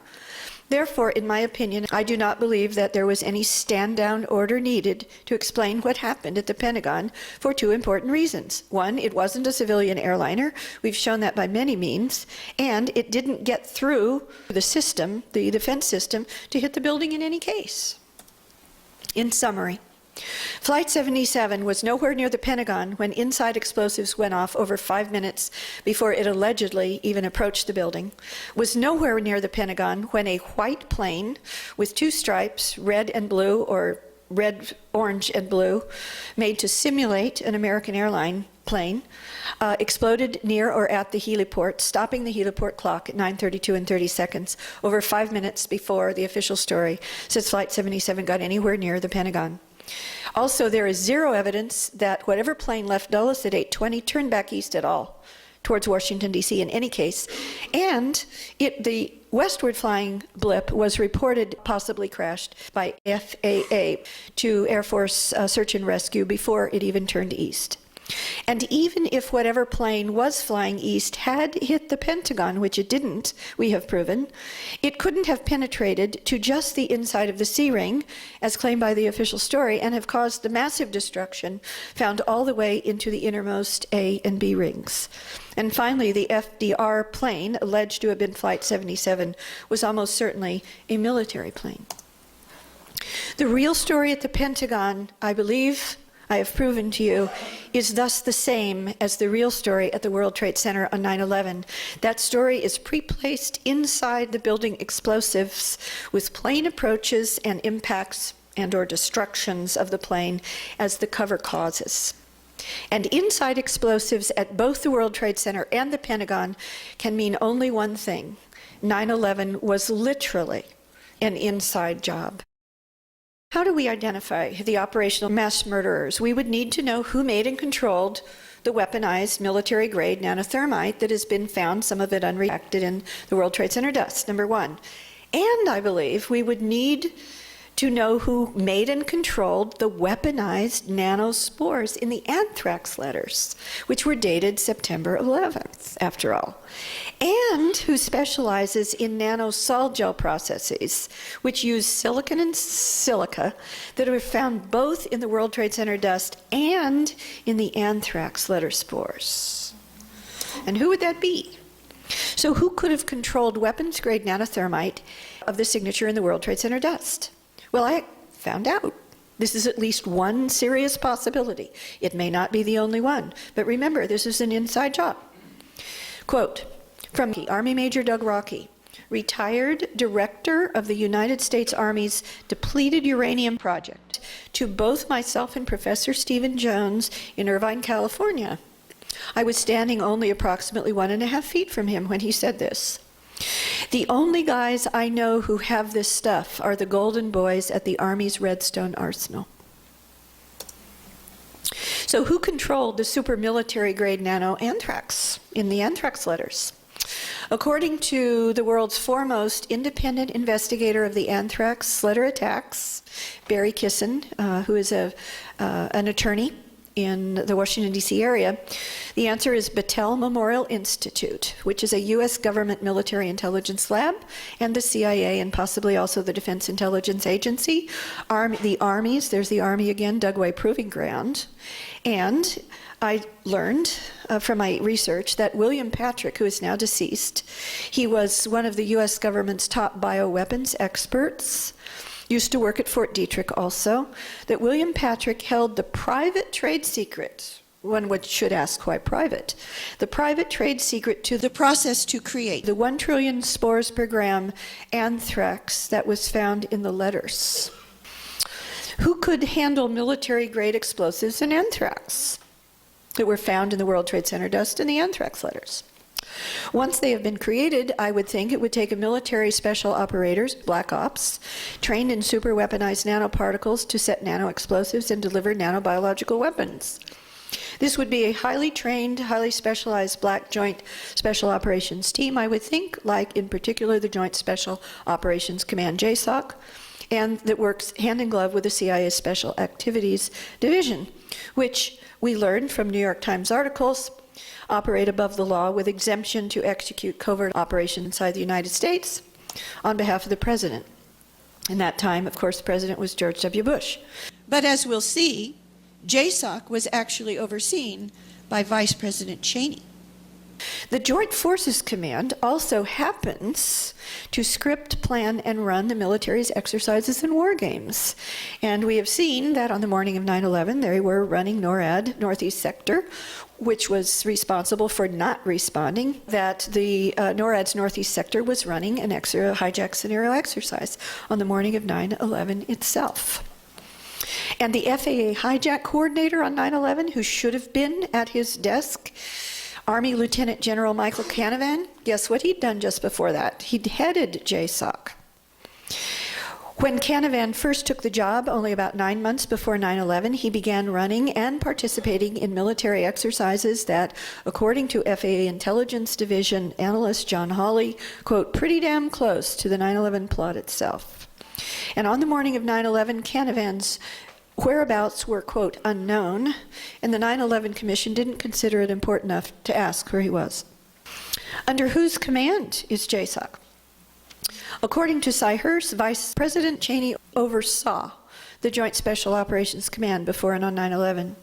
Therefore, in my opinion, I do not believe that there was any stand-down order needed to explain what happened at the Pentagon for two important reasons. One, it wasn't a civilian airliner. We've shown that by many means. And it didn't get through the system, the defense system, to hit the building in any case. In summary, Flight 77 was nowhere near the Pentagon when inside explosives went off over 5 minutes before it allegedly even approached the building, was nowhere near the Pentagon when a white plane with two stripes, red and blue, or red, orange, and blue, made to simulate an American airline plane, exploded near or at the heliport, stopping the heliport clock at 9:32 and 30 seconds, over 5 minutes before the official story says Flight 77 got anywhere near the Pentagon. Also, there is zero evidence that whatever plane left Dulles at 8:20 turned back east at all, towards Washington, D.C. in any case. And the westward flying blip was reported possibly crashed by FAA to Air Force search and rescue before it even turned east. And even if whatever plane was flying east had hit the Pentagon, which it didn't, we have proven, it couldn't have penetrated to just the inside of the C-ring, as claimed by the official story, and have caused the massive destruction found all the way into the innermost A and B rings. And finally, the FDR plane, alleged to have been Flight 77, was almost certainly a military plane. The real story at the Pentagon, I believe, I have proven to you, is thus the same as the real story at the World Trade Center on 9/11. That story is pre-placed inside the building explosives with plane approaches and impacts and or destructions of the plane as the cover causes. And inside explosives at both the World Trade Center and the Pentagon can mean only one thing. 9/11 was literally an inside job. How do we identify the operational mass murderers? We would need to know who made and controlled the weaponized military-grade nanothermite that has been found, some of it unreacted, in the World Trade Center dust, number one. And I believe we would need to know who made and controlled the weaponized nanospores in the anthrax letters, which were dated September 11th, after all, and who specializes in nanosol gel processes, which use silicon and silica that are found both in the World Trade Center dust and in the anthrax letter spores. And who would that be? So who could have controlled weapons-grade nanothermite of the signature in the World Trade Center dust? Well, I found out. This is at least one serious possibility. It may not be the only one, but remember, this is an inside job. Quote, from Army Major Doug Rockey, retired director of the United States Army's depleted uranium project, to both myself and Professor Stephen Jones in Irvine, California. I was standing only approximately 1.5 feet from him when he said this. The only guys I know who have this stuff are the golden boys at the Army's Redstone Arsenal. So who controlled the super military grade nano anthrax in the anthrax letters? According to the world's foremost independent investigator of the anthrax letter attacks, Barry Kissin, who is an attorney in the Washington, D.C. area? The answer is Battelle Memorial Institute, which is a U.S. government military intelligence lab, and the CIA, and possibly also the Defense Intelligence Agency. The armies, there's the Army again, Dugway Proving Ground. And I learned from my research that William Patrick, who is now deceased, he was one of the U.S. government's top bioweapons experts, used to work at Fort Detrick also, that William Patrick held the private trade secret. One should ask why private. The private trade secret to the process to create the 1 trillion spores per gram anthrax that was found in the letters. Who could handle military-grade explosives and anthrax that were found in the World Trade Center dust and the anthrax letters? Once they have been created, I would think it would take a military special operators, black ops, trained in super weaponized nanoparticles to set nano-explosives and deliver nanobiological weapons. This would be a highly trained, highly specialized black joint special operations team, I would think, like in particular the Joint Special Operations Command, JSOC, and that works hand in glove with the CIA's Special Activities Division, which we learned from New York Times articles operate above the law with exemption to execute covert operations inside the United States on behalf of the president. In that time, of course, the president was George W. Bush. But as we'll see, JSOC was actually overseen by Vice President Cheney. The Joint Forces Command also happens to script, plan, and run the military's exercises and war games. And we have seen that on the morning of 9/11, they were running NORAD, Northeast Sector, which was responsible for not responding, that the NORAD's Northeast Sector was running an hijack scenario exercise on the morning of 9/11 itself. And the FAA hijack coordinator on 9/11, who should have been at his desk, Army Lieutenant General Michael Canavan, guess what he'd done just before that? He'd headed JSOC. When Canavan first took the job, only about 9 months before 9/11, he began running and participating in military exercises that, according to FAA Intelligence Division analyst John Hawley, quote, pretty damn close to the 9/11 plot itself. And on the morning of 9/11, Canavan's whereabouts were, quote, unknown, and the 9/11 Commission didn't consider it important enough to ask where he was. Under whose command is JSOC? According to Cy Hurst, Vice President Cheney oversaw the Joint Special Operations Command before and on 9/11.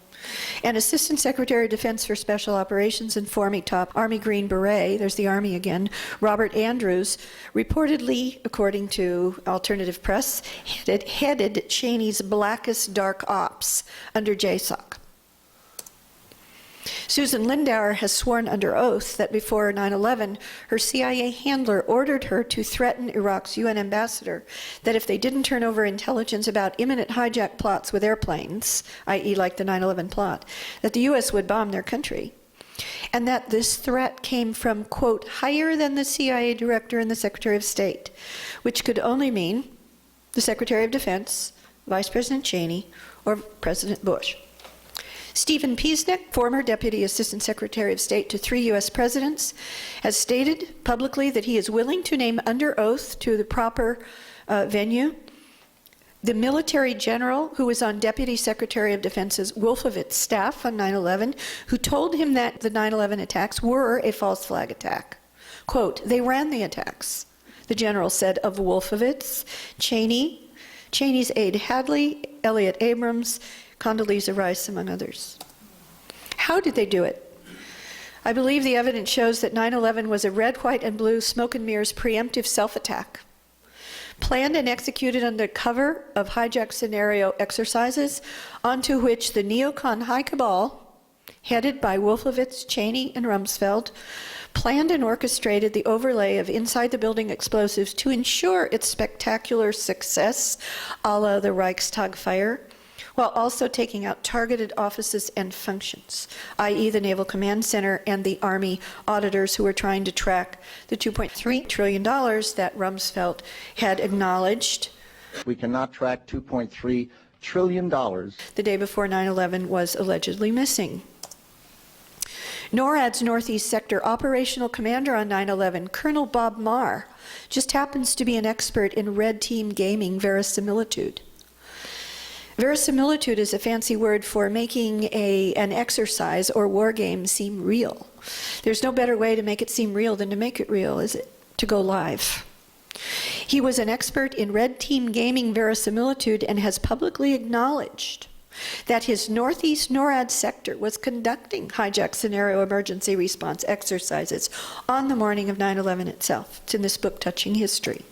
And Assistant Secretary of Defense for Special Operations and former top Army Green Beret, there's the Army again, Robert Andrews, reportedly, according to alternative press, headed Cheney's blackest dark ops under JSOC. Susan Lindauer has sworn under oath that before 9/11, her CIA handler ordered her to threaten Iraq's UN ambassador that if they didn't turn over intelligence about imminent hijack plots with airplanes, i.e. like the 9/11 plot, that the US would bomb their country. And that this threat came from, quote, higher than the CIA director and the Secretary of State, which could only mean the Secretary of Defense, Vice President Cheney, or President Bush. Stephen Piesnik, former Deputy Assistant Secretary of State to 3 U.S. presidents, has stated publicly that he is willing to name under oath to the proper venue the military general who was on Deputy Secretary of Defense's Wolfowitz staff on 9/11, who told him that the 9/11 attacks were a false flag attack. Quote, they ran the attacks, the general said of Wolfowitz, Cheney's aide Hadley, Elliot Abrams, Condoleezza Rice, among others. How did they do it? I believe the evidence shows that 9/11 was a red, white, and blue smoke and mirrors preemptive self-attack, planned and executed under cover of hijack scenario exercises onto which the neocon high cabal, headed by Wolfowitz, Cheney, and Rumsfeld, planned and orchestrated the overlay of inside-the-building explosives to ensure its spectacular success, a la the Reichstag fire, while also taking out targeted offices and functions, i.e. the Naval Command Center and the Army auditors who were trying to track the $2.3 trillion that Rumsfeld had acknowledged. We cannot track $2.3 trillion. The day before 9/11 was allegedly missing. NORAD's Northeast Sector operational commander on 9/11, Colonel Bob Marr, just happens to be an expert in red team gaming verisimilitude. Verisimilitude is a fancy word for making an exercise or war game seem real. There's no better way to make it seem real than to make it real, is it? To go live. He was an expert in red team gaming verisimilitude and has publicly acknowledged that his Northeast NORAD sector was conducting hijack scenario emergency response exercises on the morning of 9/11 itself. It's in this book, Touching History.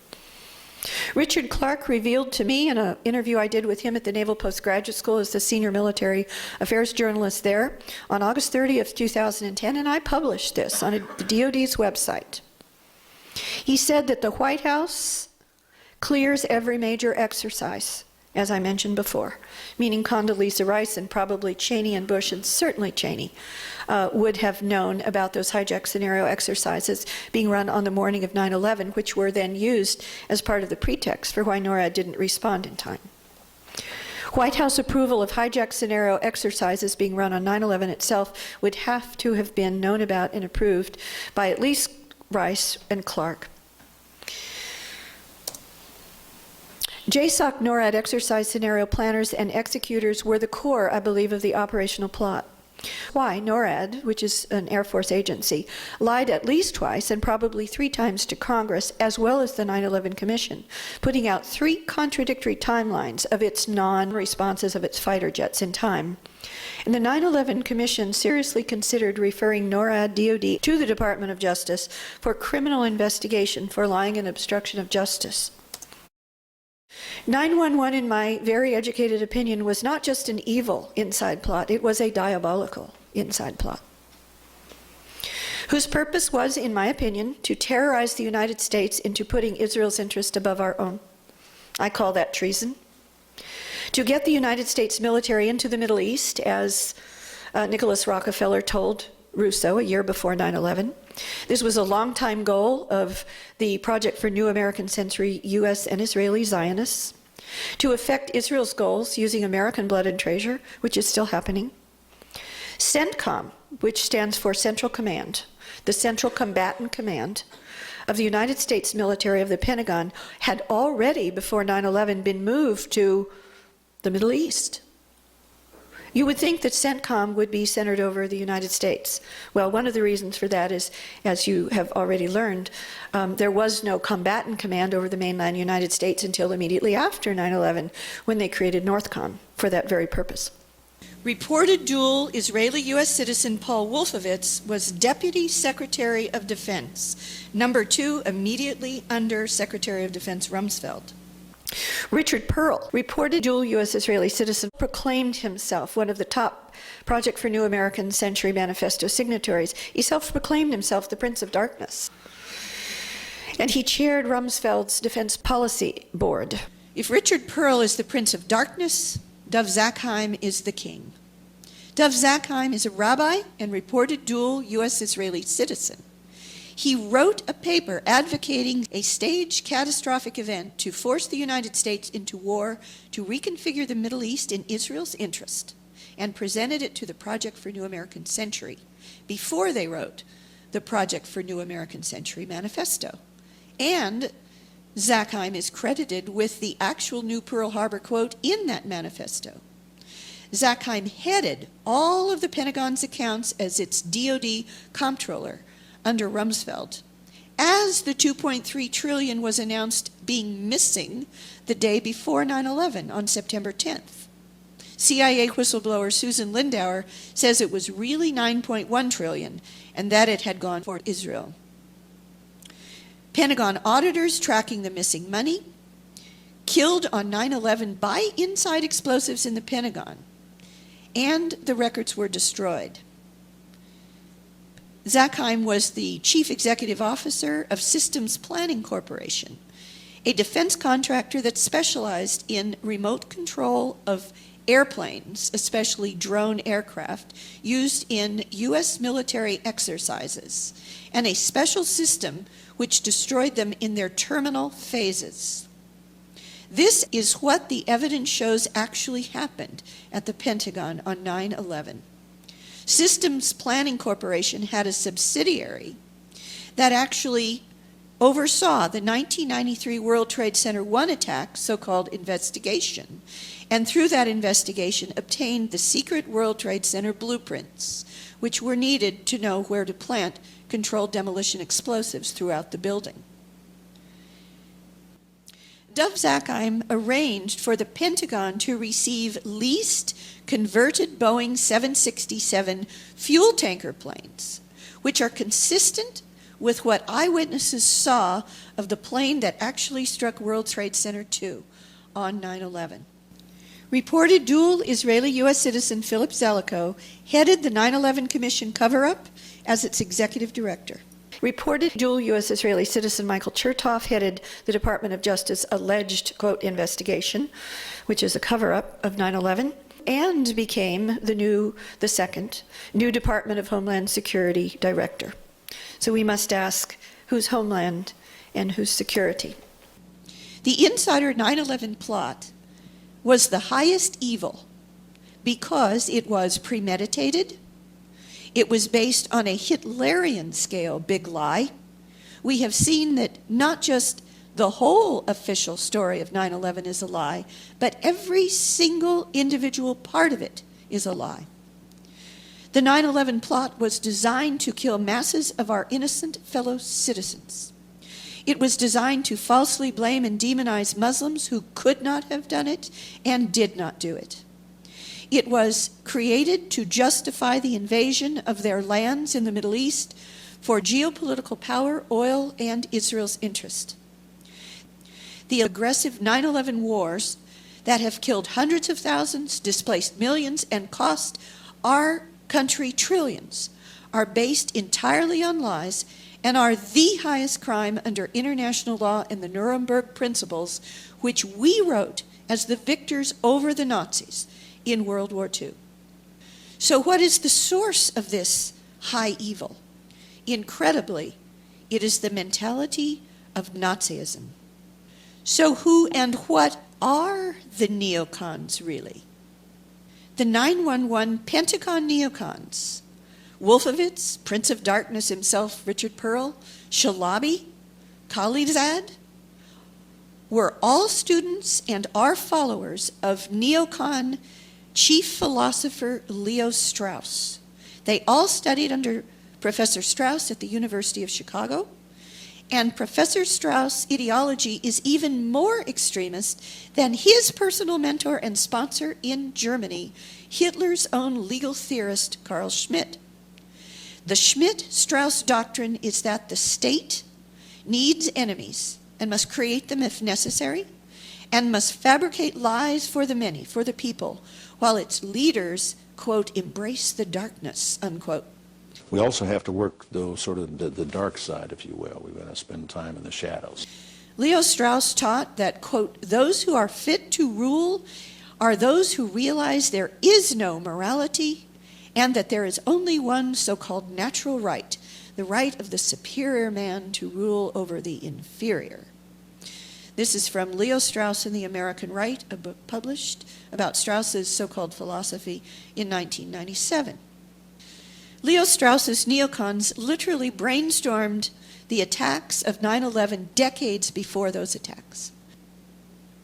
Richard Clark revealed to me in an interview I did with him at the Naval Postgraduate School as the senior military affairs journalist there on August 30th, 2010, and I published this on the DoD's website. He said that the White House clears every major exercise, as I mentioned before, meaning Condoleezza Rice and probably Cheney and Bush, and certainly Cheney, would have known about those hijack scenario exercises being run on the morning of 9/11, which were then used as part of the pretext for why NORAD didn't respond in time. White House approval of hijack scenario exercises being run on 9/11 itself would have to have been known about and approved by at least Rice and Clark. JSOC NORAD exercise scenario planners and executors were the core, I believe, of the operational plot. Why NORAD, which is an Air Force agency, lied at least twice and probably 3 times to Congress, as well as the 9/11 Commission, putting out 3 contradictory timelines of its non-responses of its fighter jets in time. And the 9/11 Commission seriously considered referring NORAD DoD to the Department of Justice for criminal investigation for lying and obstruction of justice. 9/11, in my very educated opinion, was not just an evil inside plot, it was a diabolical inside plot, whose purpose was, in my opinion, to terrorize the United States into putting Israel's interest above our own. I call that treason. To get the United States military into the Middle East, as Nicholas Rockefeller told Rousseau a year before 9/11. This was a long-time goal of the Project for New American Century U.S. and Israeli Zionists, to effect Israel's goals using American blood and treasure, which is still happening. CENTCOM, which stands for Central Command, the Central Combatant Command of the United States military of the Pentagon, had already, before 9/11, been moved to the Middle East. You would think that CENTCOM would be centered over the United States. Well, one of the reasons for that is, as you have already learned, there was no combatant command over the mainland United States until immediately after 9/11, when they created NORTHCOM for that very purpose. Reported dual Israeli-U.S. citizen Paul Wolfowitz was Deputy Secretary of Defense, number 2 immediately under Secretary of Defense Rumsfeld. Richard Pearl, reported dual U.S.-Israeli citizen, proclaimed himself one of the top Project for New American Century Manifesto signatories. He self-proclaimed himself the Prince of Darkness. And he chaired Rumsfeld's Defense Policy Board. If Richard Pearl is the Prince of Darkness, Dov Zakheim is the king. Dov Zakheim is a rabbi and reported dual U.S.-Israeli citizen. He wrote a paper advocating a staged catastrophic event to force the United States into war to reconfigure the Middle East in Israel's interest, and presented it to the Project for New American Century before they wrote the Project for New American Century Manifesto. And Zakheim is credited with the actual new Pearl Harbor quote in that manifesto. Zakheim headed all of the Pentagon's accounts as its DoD comptroller under Rumsfeld, as the $2.3 trillion was announced being missing the day before 9/11 on September 10th. CIA whistleblower Susan Lindauer says it was really $9.1 trillion and that it had gone for Israel. Pentagon auditors tracking the missing money, killed on 9/11 by inside explosives in the Pentagon, and the records were destroyed. Zakheim was the chief executive officer of Systems Planning Corporation, a defense contractor that specialized in remote control of airplanes, especially drone aircraft, used in U.S. military exercises, and a special system which destroyed them in their terminal phases. This is what the evidence shows actually happened at the Pentagon on 9/11. Systems Planning Corporation had a subsidiary that actually oversaw the 1993 World Trade Center 1 attack, so-called investigation, and through that investigation obtained the secret World Trade Center blueprints, which were needed to know where to plant controlled demolition explosives throughout the building. Dov Zakheim arranged for the Pentagon to receive leased converted Boeing 767 fuel tanker planes, which are consistent with what eyewitnesses saw of the plane that actually struck World Trade Center 2 on 9/11. Reported dual Israeli-U.S. citizen Philip Zelikow headed the 9/11 Commission cover-up as its executive director. Reported dual U.S. Israeli citizen Michael Chertoff headed the Department of Justice alleged, quote, investigation, which is a cover-up of 9/11, and became the second new Department of Homeland Security director. So we must ask, whose homeland and whose security? The insider 9/11 plot was the highest evil because it was premeditated. It was based on a Hitlerian scale big lie. We have seen that not just the whole official story of 9/11 is a lie, but every single individual part of it is a lie. The 9/11 plot was designed to kill masses of our innocent fellow citizens. It was designed to falsely blame and demonize Muslims who could not have done it and did not do it. It was created to justify the invasion of their lands in the Middle East for geopolitical power, oil, and Israel's interest. The aggressive 9/11 wars that have killed hundreds of thousands, displaced millions, and cost our country trillions are based entirely on lies and are the highest crime under international law and the Nuremberg Principles, which we wrote as the victors over the Nazis in World War II. So what is the source of this high evil? Incredibly, it is the mentality of Nazism. So who and what are the neocons really? The 9/11 Pentagon neocons, Wolfowitz, Prince of Darkness himself, Richard Pearl, Shalabi, Khalilzad, were all students and are followers of neocon chief philosopher Leo Strauss. They all studied under Professor Strauss at the University of Chicago, and Professor Strauss' ideology is even more extremist than his personal mentor and sponsor in Germany, Hitler's own legal theorist Carl Schmitt. The Schmitt-Strauss doctrine is that the state needs enemies and must create them if necessary, and must fabricate lies for the many, for the people, while its leaders, quote, embrace the darkness, unquote. We also have to work, though, sort of the dark side, if you will. We've got to spend time in the shadows. Leo Strauss taught that, quote, those who are fit to rule are those who realize there is no morality and that there is only one so-called natural right, the right of the superior man to rule over the inferior. This is from Leo Strauss and the American Right, a book published about Strauss's so-called philosophy in 1997. Leo Strauss's neocons literally brainstormed the attacks of 9/11 decades before those attacks.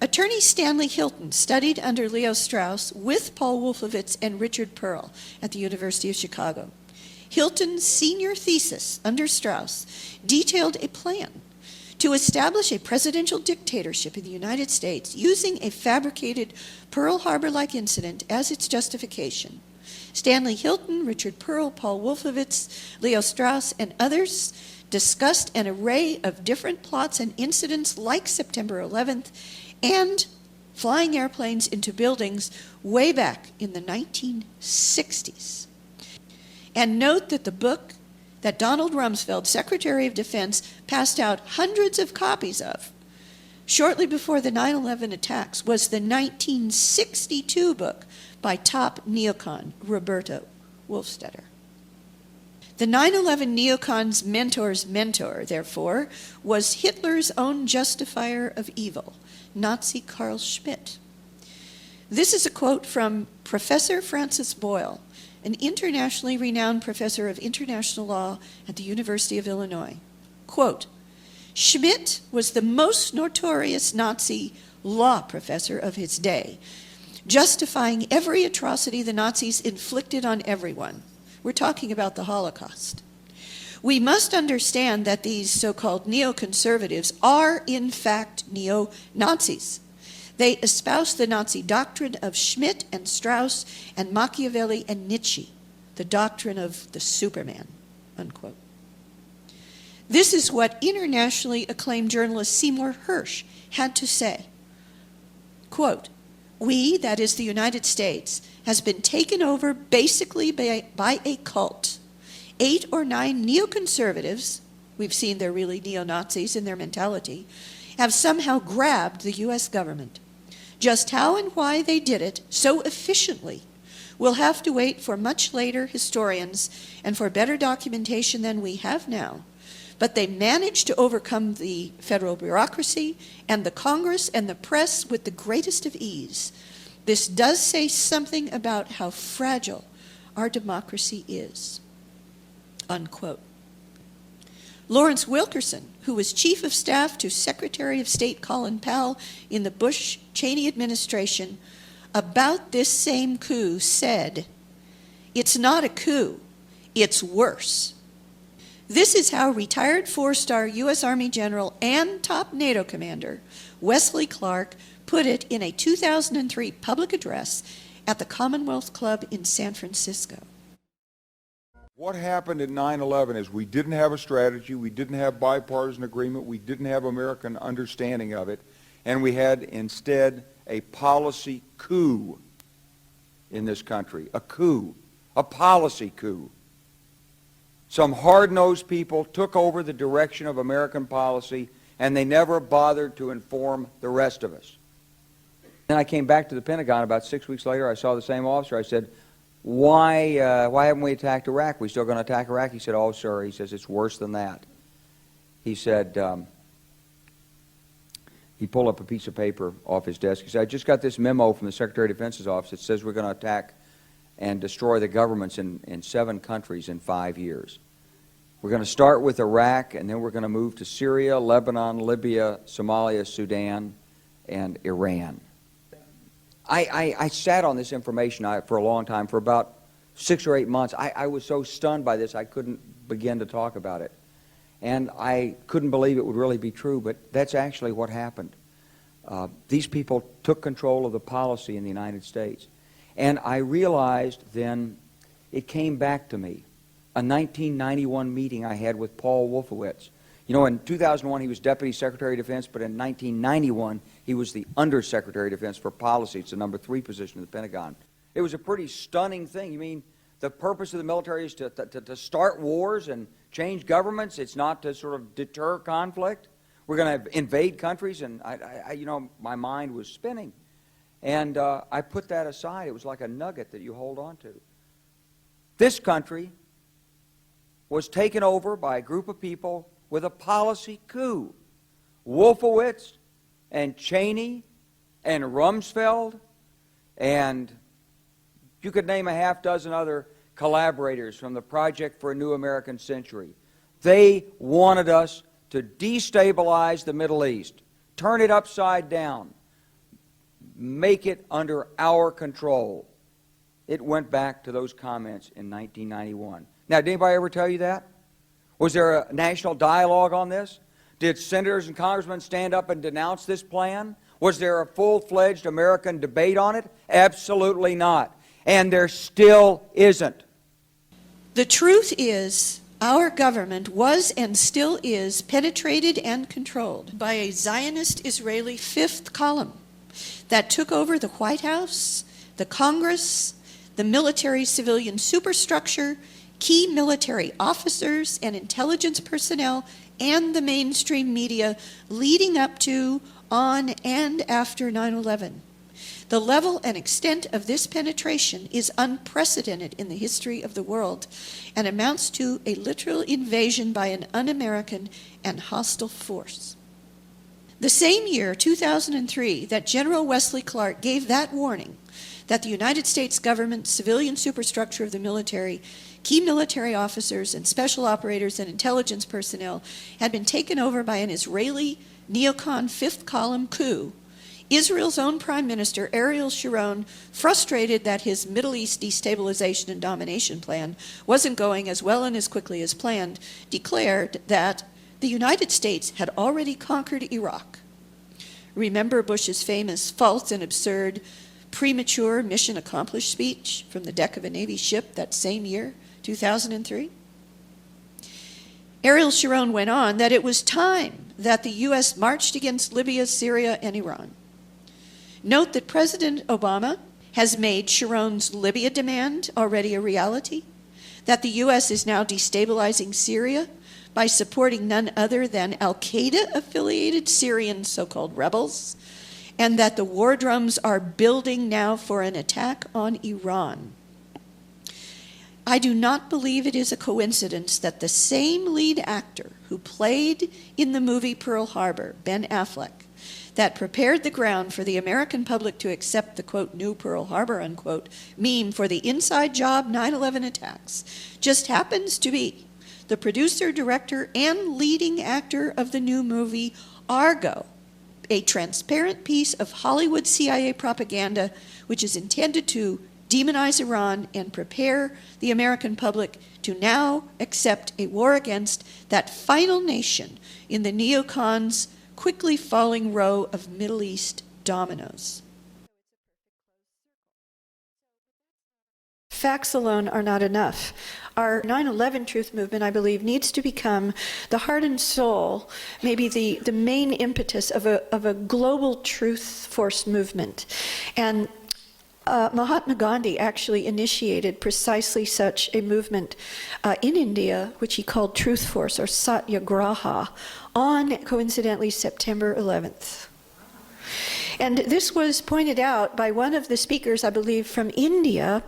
Attorney Stanley Hilton studied under Leo Strauss with Paul Wolfowitz and Richard Pearl at the University of Chicago. Hilton's senior thesis under Strauss detailed a plan to establish a presidential dictatorship in the United States using a fabricated Pearl Harbor-like incident as its justification. Stanley Hilton, Richard Pearl, Paul Wolfowitz, Leo Strauss, and others discussed an array of different plots and incidents like September 11th and flying airplanes into buildings way back in the 1960s. And note that the book that Donald Rumsfeld, Secretary of Defense, passed out hundreds of copies of shortly before the 9/11 attacks was the 1962 book by top neocon Roberto Wolfstetter. The 9/11 neocon's mentor's mentor, therefore, was Hitler's own justifier of evil, Nazi Carl Schmitt. This is a quote from Professor Francis Boyle, an internationally renowned professor of international law at the University of Illinois. Quote, Schmidt was the most notorious Nazi law professor of his day, justifying every atrocity the Nazis inflicted on everyone. We're talking about the Holocaust. We must understand that these so-called neoconservatives are, in fact, neo-Nazis. They espouse the Nazi doctrine of Schmidt and Strauss and Machiavelli and Nietzsche, the doctrine of the Superman, unquote. This is what internationally acclaimed journalist Seymour Hersh had to say. Quote, "We, that is the United States, has been taken over basically by a cult. 8 or 9 neoconservatives, we've seen they're really neo-Nazis in their mentality, have somehow grabbed the U.S. government. Just how and why they did it so efficiently, we'll have to wait for much later historians and for better documentation than we have now. But they managed to overcome the federal bureaucracy and the Congress and the press with the greatest of ease. This does say something about how fragile our democracy is." Unquote. Lawrence Wilkerson, who was Chief of Staff to Secretary of State Colin Powell in the Bush-Cheney administration, about this same coup said, "It's not a coup, it's worse." This is how retired 4-star U.S. Army General and top NATO commander Wesley Clark put it in a 2003 public address at the Commonwealth Club in San Francisco. What happened at 9/11 is we didn't have a strategy, we didn't have bipartisan agreement, we didn't have American understanding of it, and we had instead a policy coup in this country. A coup, a policy coup. Some hard-nosed people took over the direction of American policy, and they never bothered to inform the rest of us. Then I came back to the Pentagon about 6 weeks later. I saw the same officer. I said, why haven't we attacked Iraq? We still going to attack Iraq? He said, "Oh, sir," he says, "it's worse than that." He said, he pulled up a piece of paper off his desk. He said, "I just got this memo from the Secretary of Defense's office that says we're going to attack and destroy the governments in 7 countries in 5 years. We're going to start with Iraq, and then we're going to move to Syria, Lebanon, Libya, Somalia, Sudan, and Iran." I sat on this information for a long time, for about 6 or 8 months. I was so stunned by this I couldn't begin to talk about it. And I couldn't believe it would really be true, but that's actually what happened. These people took control of the policy in the United States. And I realized then, it came back to me, a 1991 meeting I had with Paul Wolfowitz. You know, in 2001 he was Deputy Secretary of Defense, but in 1991 he was the Undersecretary of Defense for Policy. It's the number 3 position in the Pentagon. It was a pretty stunning thing. You mean the purpose of the military is to start wars and change governments? It's not to sort of deter conflict? We're going to invade countries? And you know, my mind was spinning. And I put that aside. It was like a nugget that you hold on to. This country was taken over by a group of people with a policy coup. Wolfowitz and Cheney and Rumsfeld, and you could name a half-dozen other collaborators from the Project for a New American Century. They wanted us to destabilize the Middle East, turn it upside down, make it under our control. It went back to those comments in 1991. Now, did anybody ever tell you that? Was there a national dialogue on this? Did senators and congressmen stand up and denounce this plan? Was there a full-fledged American debate on it? Absolutely not. And there still isn't. The truth is, our government was and still is penetrated and controlled by a Zionist Israeli 5th column that took over the White House, the Congress, the military-civilian superstructure, key military officers and intelligence personnel, and the mainstream media leading up to, on, and after 9/11. The level and extent of this penetration is unprecedented in the history of the world and amounts to a literal invasion by an un-American and hostile force. The same year, 2003, that General Wesley Clark gave that warning that the United States government civilian superstructure of the military key military officers and special operators and intelligence personnel had been taken over by an Israeli neocon fifth column coup, Israel's own Prime Minister, Ariel Sharon, frustrated that his Middle East destabilization and domination plan wasn't going as well and as quickly as planned, declared that the United States had already conquered Iraq. Remember Bush's famous false and absurd premature mission accomplished speech from the deck of a Navy ship that same year, 2003? Ariel Sharon went on that it was time that the U.S. marched against Libya, Syria, and Iran. Note that President Obama has made Sharon's Libya demand already a reality, that the U.S. is now destabilizing Syria by supporting none other than al-Qaeda-affiliated Syrian so-called rebels, and that the war drums are building now for an attack on Iran. I do not believe it is a coincidence that the same lead actor who played in the movie Pearl Harbor, Ben Affleck, that prepared the ground for the American public to accept the, quote, new Pearl Harbor, unquote, meme for the inside job 9/11 attacks, just happens to be the producer, director, and leading actor of the new movie Argo, a transparent piece of Hollywood CIA propaganda which is intended to demonize Iran and prepare the American public to now accept a war against that final nation in the neocons' quickly falling row of Middle East dominoes. Facts alone are not enough. Our 9/11 truth movement, I believe, needs to become the heart and soul, maybe the main impetus of a global truth force movement. And Mahatma Gandhi actually initiated precisely such a movement in India, which he called Truth Force, or Satyagraha, on, coincidentally, September 11th. And this was pointed out by one of the speakers, I believe, from India,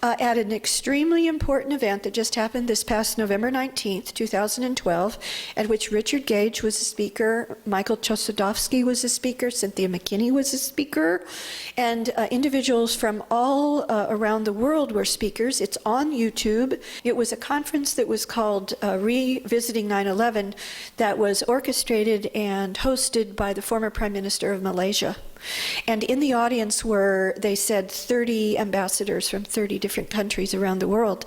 at an extremely important event that just happened this past November 19th, 2012, at which Richard Gage was a speaker, Michael Chossudovsky was a speaker, Cynthia McKinney was a speaker, and individuals from all around the world were speakers. It's on YouTube. It was a conference that was called Revisiting 9/11 that was orchestrated and hosted by the former Prime Minister of Malaysia. And in the audience were, they said, 30 ambassadors from 30 different countries around the world.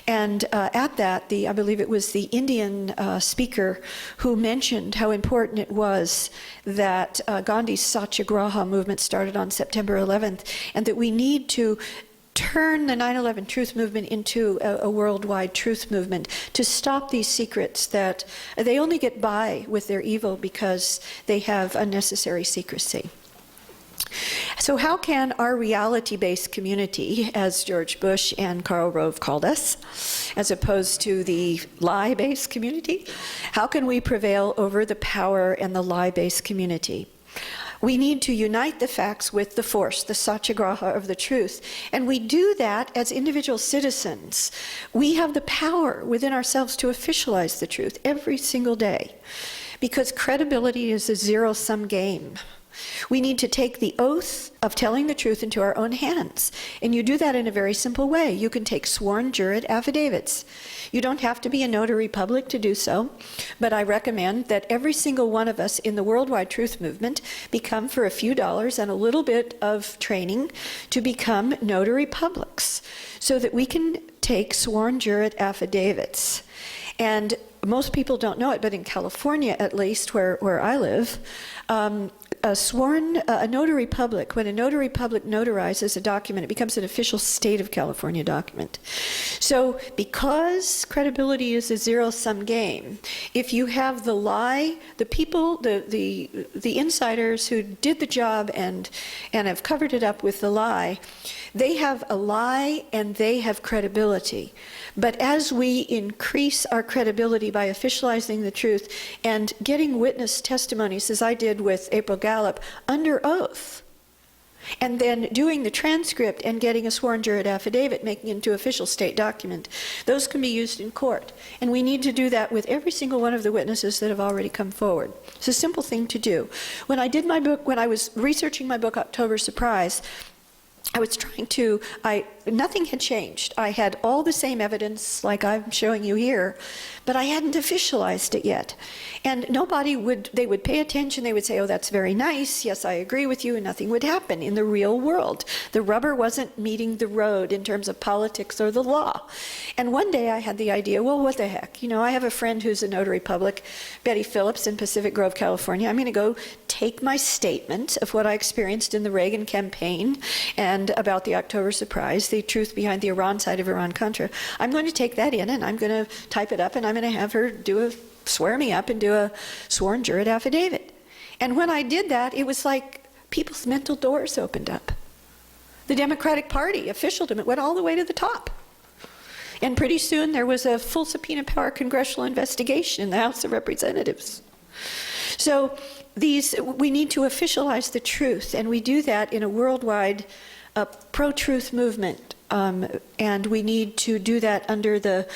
And at that, I believe it was the Indian speaker who mentioned how important it was that Gandhi's Satyagraha movement started on September 11th, and that we need to turn the 9/11 truth movement into a worldwide truth movement to stop these secrets that they only get by with their evil because they have unnecessary secrecy. So how can our reality-based community, as George Bush and Karl Rove called us, as opposed to the lie-based community, how can we prevail over the power and the lie-based community? We need to unite the facts with the force, the satyagraha of the truth. And we do that as individual citizens. We have the power within ourselves to officialize the truth every single day, because credibility is a zero-sum game. We need to take the oath of telling the truth into our own hands. And you do that in a very simple way. You can take sworn jurat affidavits. You don't have to be a notary public to do so, but I recommend that every single one of us in the worldwide truth movement become, for a few dollars and a little bit of training, to become notary publics so that we can take sworn jurat affidavits. And most people don't know it, but in California, at least, where I live, a notary public, when a notary public notarizes a document, it becomes an official state of California document. So because credibility is a zero-sum game, if you have the lie, the people, the insiders who did the job and have covered it up with the lie, they have a lie and they have credibility. But as we increase our credibility by officializing the truth and getting witness testimonies, as I did with April Gallup, under oath, and then doing the transcript and getting a sworn jurat affidavit, making it into official state document, those can be used in court. And we need to do that with every single one of the witnesses that have already come forward. It's a simple thing to do. When I did my book, when I was researching my book, October Surprise, I was trying to, nothing had changed. I had all the same evidence like I'm showing you here, but I hadn't officialized it yet. And they would pay attention, they would say, oh, that's very nice, yes, I agree with you, and nothing would happen in the real world. The rubber wasn't meeting the road in terms of politics or the law. And one day I had the idea, well, what the heck? You know, I have a friend who's a notary public, Betty Phillips in Pacific Grove, California. I'm going to go take my statement of what I experienced in the Reagan campaign and about the October surprise, the truth behind the Iran side of Iran-Contra. I'm going to take that in and I'm going to type it up and I'm going to have her swear me up and do a sworn juror affidavit. And when I did that, it was like people's mental doors opened up. The Democratic Party officialdom, it went all the way to the top. And pretty soon there was a full subpoena power congressional investigation in the House of Representatives. So we need to officialize the truth, and we do that in a worldwide pro-truth movement. And we need to do that under the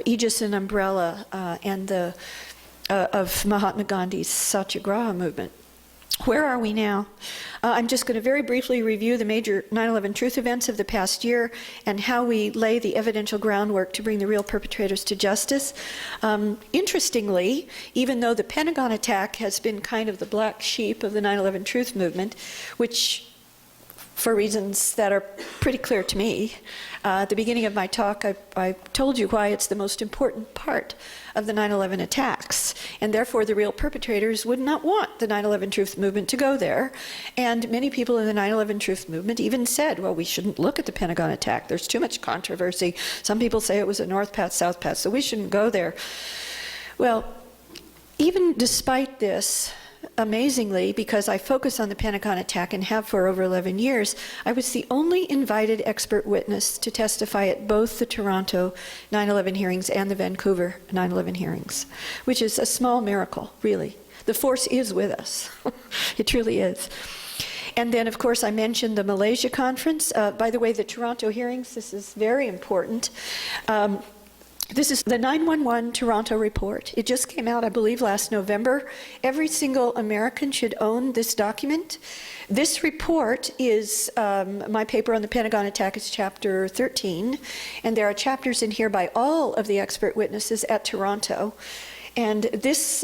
aegis and umbrella of Mahatma Gandhi's Satyagraha movement. Where are we now? I'm just going to very briefly review the major 9/11 truth events of the past year and how we lay the evidential groundwork to bring the real perpetrators to justice. Interestingly, even though the Pentagon attack has been kind of the black sheep of the 9/11 truth movement, which for reasons that are pretty clear to me. At the beginning of my talk, I told you why it's the most important part of the 9/11 attacks, and therefore the real perpetrators would not want the 9/11 truth movement to go there. And many people in the 9/11 truth movement even said, well, we shouldn't look at the Pentagon attack. There's too much controversy. Some people say it was a North Path, South Path, so we shouldn't go there. Well, even despite this, amazingly, because I focus on the Pentagon attack and have for over 11 years, I was the only invited expert witness to testify at both the Toronto 9/11 hearings and the Vancouver 9/11 hearings, which is a small miracle, really. The force is with us. It truly is. And then, of course, I mentioned the Malaysia conference. By the way, the Toronto hearings, this is very important. This is the 911 Toronto report. It just came out, I believe, last November. Every single American should own this document. This report is my paper on the Pentagon attack. It's chapter 13. And there are chapters in here by all of the expert witnesses at Toronto. And this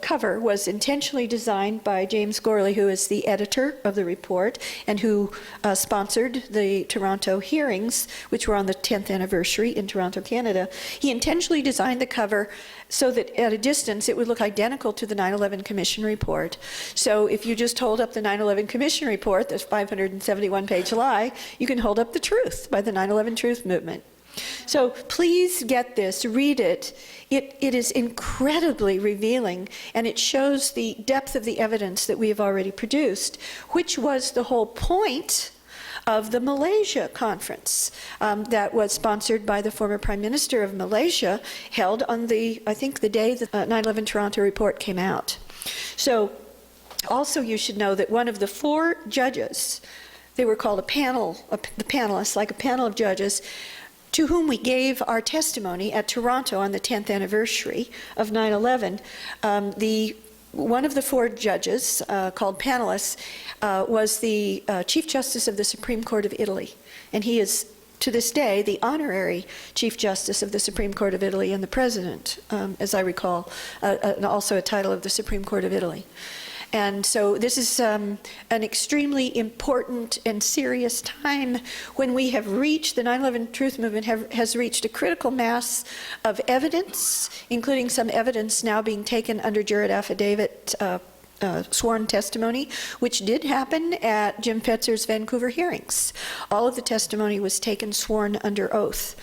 cover was intentionally designed by James Gorley, who is the editor of the report and who sponsored the Toronto hearings, which were on the 10th anniversary in Toronto, Canada. He intentionally designed the cover so that at a distance it would look identical to the 9/11 Commission report. So if you just hold up the 9/11 Commission report, this 571-page lie, you can hold up the truth by the 9/11 Truth Movement. So please get this, read it. It is incredibly revealing, and it shows the depth of the evidence that we have already produced, which was the whole point of the Malaysia conference that was sponsored by the former Prime Minister of Malaysia, held on I think the day the 9/11 Toronto report came out. So also you should know that one of the 4 judges, they were called a panel, the panelists, like a panel of judges, to whom we gave our testimony at Toronto on the 10th anniversary of 9/11. One of the 4 judges, called panelists, was the Chief Justice of the Supreme Court of Italy. And he is, to this day, the honorary Chief Justice of the Supreme Court of Italy and the President, as I recall, and also a title of the Supreme Court of Italy. And so this is an extremely important and serious time when we have reached, the 9/11 Truth Movement has reached a critical mass of evidence, including some evidence now being taken under jurat affidavit sworn testimony, which did happen at Jim Fetzer's Vancouver hearings. All of the testimony was taken sworn under oath.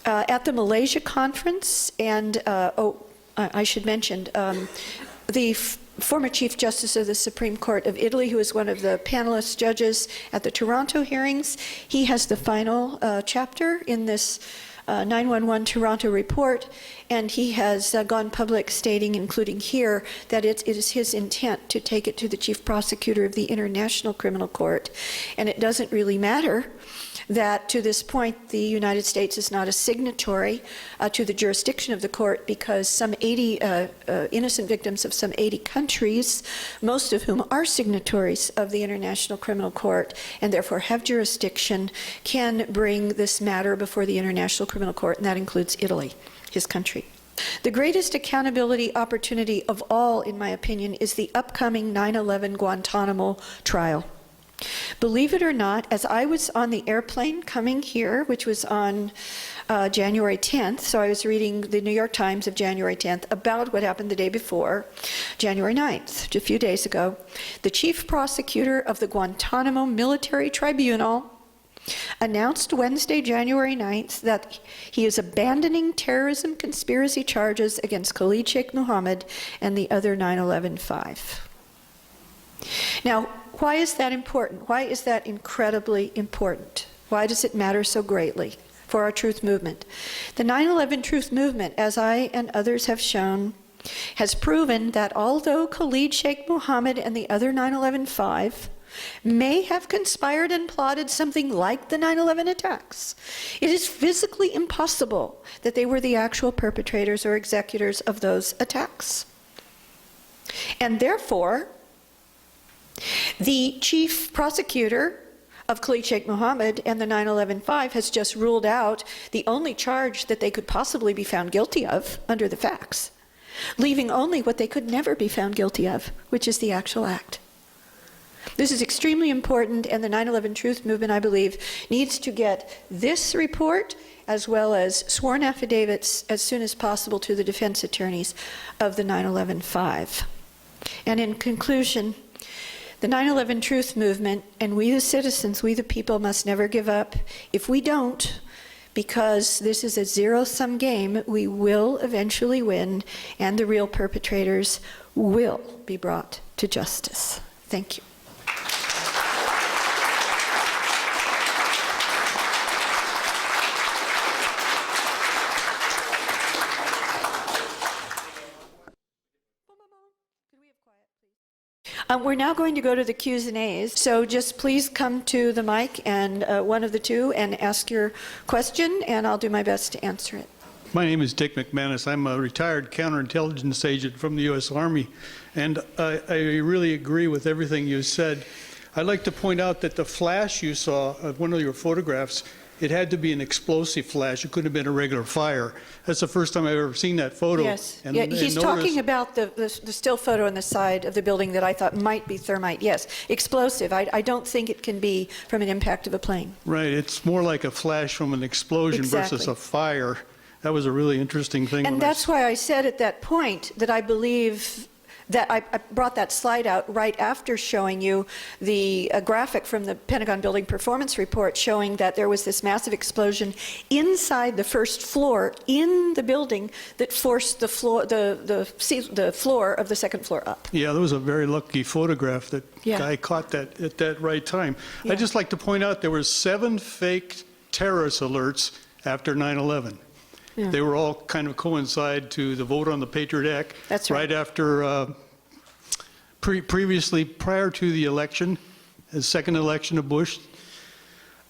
At the Malaysia conference, and I should mention, the former Chief Justice of the Supreme Court of Italy, who is one of the panelist judges at the Toronto hearings, he has the final chapter in this 911 Toronto report, and he has gone public stating, including here, that it is his intent to take it to the chief prosecutor of the International Criminal Court. And it doesn't really matter that to this point the United States is not a signatory to the jurisdiction of the court, because some 80 innocent victims of some 80 countries, most of whom are signatories of the International Criminal Court and therefore have jurisdiction, can bring this matter before the International Criminal Court, and that includes Italy, his country. The greatest accountability opportunity of all, in my opinion, is the upcoming 9/11 Guantanamo trial. Believe it or not, as I was on the airplane coming here, which was on January 10th, so I was reading the New York Times of January 10th about what happened the day before, January 9th, a few days ago, the chief prosecutor of the Guantanamo Military Tribunal announced Wednesday, January 9th, that he is abandoning terrorism conspiracy charges against Khalid Sheikh Mohammed and the other 9/11-5. Now, why is that important? Why is that incredibly important? Why does it matter so greatly for our truth movement? The 9/11 truth movement, as I and others have shown, has proven that although Khalid Sheikh Mohammed and the other 9/11-5 may have conspired and plotted something like the 9/11 attacks, it is physically impossible that they were the actual perpetrators or executors of those attacks. And therefore, the chief prosecutor of Khalid Sheikh Mohammed and the 9/11-5 has just ruled out the only charge that they could possibly be found guilty of under the facts, leaving only what they could never be found guilty of, which is the actual act. This is extremely important, and the 9/11 Truth Movement, I believe, needs to get this report as well as sworn affidavits as soon as possible to the defense attorneys of the 9/11-5. And in conclusion, the 9/11 Truth Movement and we the citizens, we the people, must never give up. If we don't, because this is a zero-sum game, we will eventually win, and the real perpetrators will be brought to justice. Thank you. We're now going to go to the Q's and A's, so just please come to the mic and one of the two and ask your question, and I'll do my best to answer it. My name is Dick McManus. I'm a retired counterintelligence agent from the U.S. Army, and I really agree with everything you said. I'd like to point out that the flash you saw of one of your photographs, it had to be an explosive flash. It couldn't have been a regular fire. That's the first time I've ever seen that photo. Yes. Yeah, he's talking about the still photo on the side of the building that I thought might be thermite. Yes, explosive. I don't think it can be from an impact of a plane. Right. It's more like a flash from an explosion versus a fire. That was a really interesting thing. And that's why I said at that point that I believe that I brought that slide out right after showing you the graphic from the Pentagon Building Performance Report showing that there was this massive explosion inside the first floor in the building that forced the floor, the floor of the second floor up. Yeah, that was a very lucky photograph that guy caught that at that right time. I'd just like to point out there were 7 fake terrorist alerts after 9/11. Yeah. They were all kind of coincide to the vote on the Patriot Act. That's right. Right after, previously, prior to the election, the second election of Bush.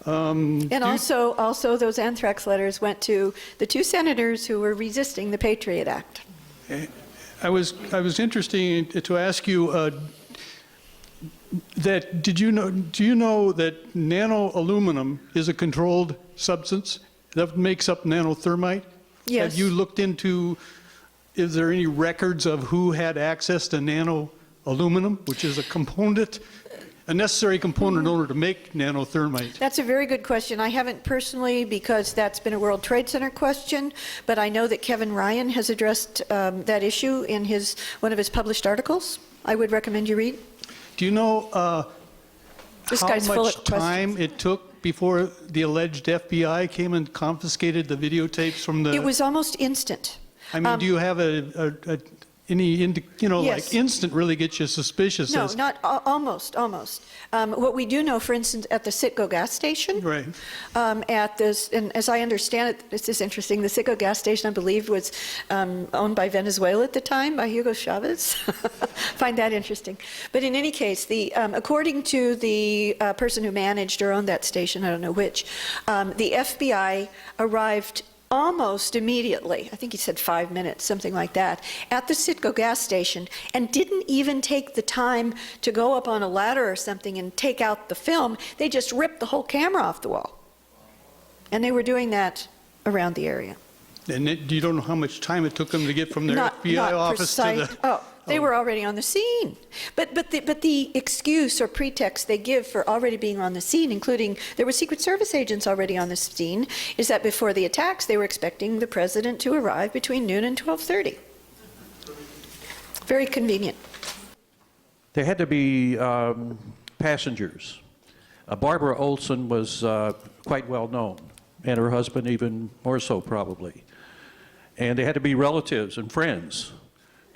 And also those anthrax letters went to the 2 senators who were resisting the Patriot Act. I was interested to ask you that do you know that nano aluminum is a controlled substance that makes up nanothermite? Yes. Have you looked into, is there any records of who had access to nano aluminum, which is a component, a necessary component in order to make nanothermite? That's a very good question. I haven't personally, because that's been a World Trade Center question, but I know that Kevin Ryan has addressed that issue in one of his published articles. I would recommend you read. Do you know how much time it took before the alleged FBI came and confiscated the videotapes from the... It was almost instant. I mean, do you have like Yes. instant really gets you suspicious. No, as- not almost. What we do know, for instance, at the Citgo gas station, Right. at this, and as I understand it, this is interesting. The Citgo gas station, I believe, was owned by Venezuela at the time, by Hugo Chavez. Find that interesting. But in any case, according to the person who managed or owned that station, I don't know which, the FBI arrived almost immediately, I think he said 5 minutes, something like that, at the Citgo gas station, and didn't even take the time to go up on a ladder or something and take out the film. They just ripped the whole camera off the wall. And they were doing that around the area. And you don't know how much time it took them to get from their FBI office to the... They were already on the scene. But the excuse or pretext they give for already being on the scene, including there were Secret Service agents already on the scene, is that before the attacks they were expecting the president to arrive between noon and 12:30. Very convenient. There had to be passengers. Barbara Olson was quite well known, and her husband even more so probably. And there had to be relatives and friends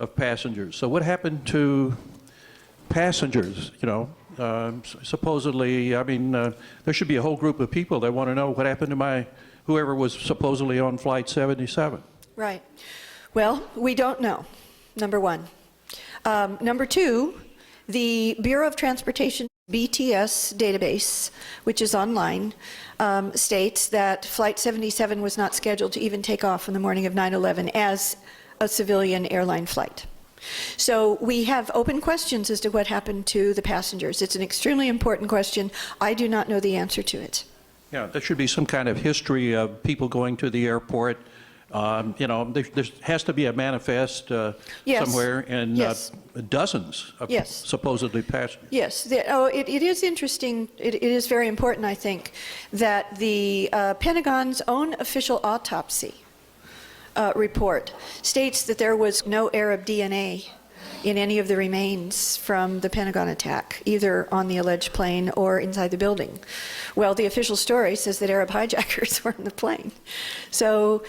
of passengers. So what happened to passengers, supposedly, I mean, there should be a whole group of people that want to know what happened to whoever was supposedly on Flight 77. Right. Well, we don't know, number one. Number two, the Bureau of Transportation BTS database, which is online, states that Flight 77 was not scheduled to even take off on the morning of 9/11 as a civilian airline flight. So we have open questions as to what happened to the passengers. It's an extremely important question. I do not know the answer to it. Yeah, there should be some kind of history of people going to the airport. There has to be a manifest somewhere, and dozens of supposedly passengers. Yes. It is interesting. It is very important, I think, that the Pentagon's own official autopsy report states that there was no Arab DNA in any of the remains from the Pentagon attack, either on the alleged plane or inside the building. Well, the official story says that Arab hijackers were in the plane. So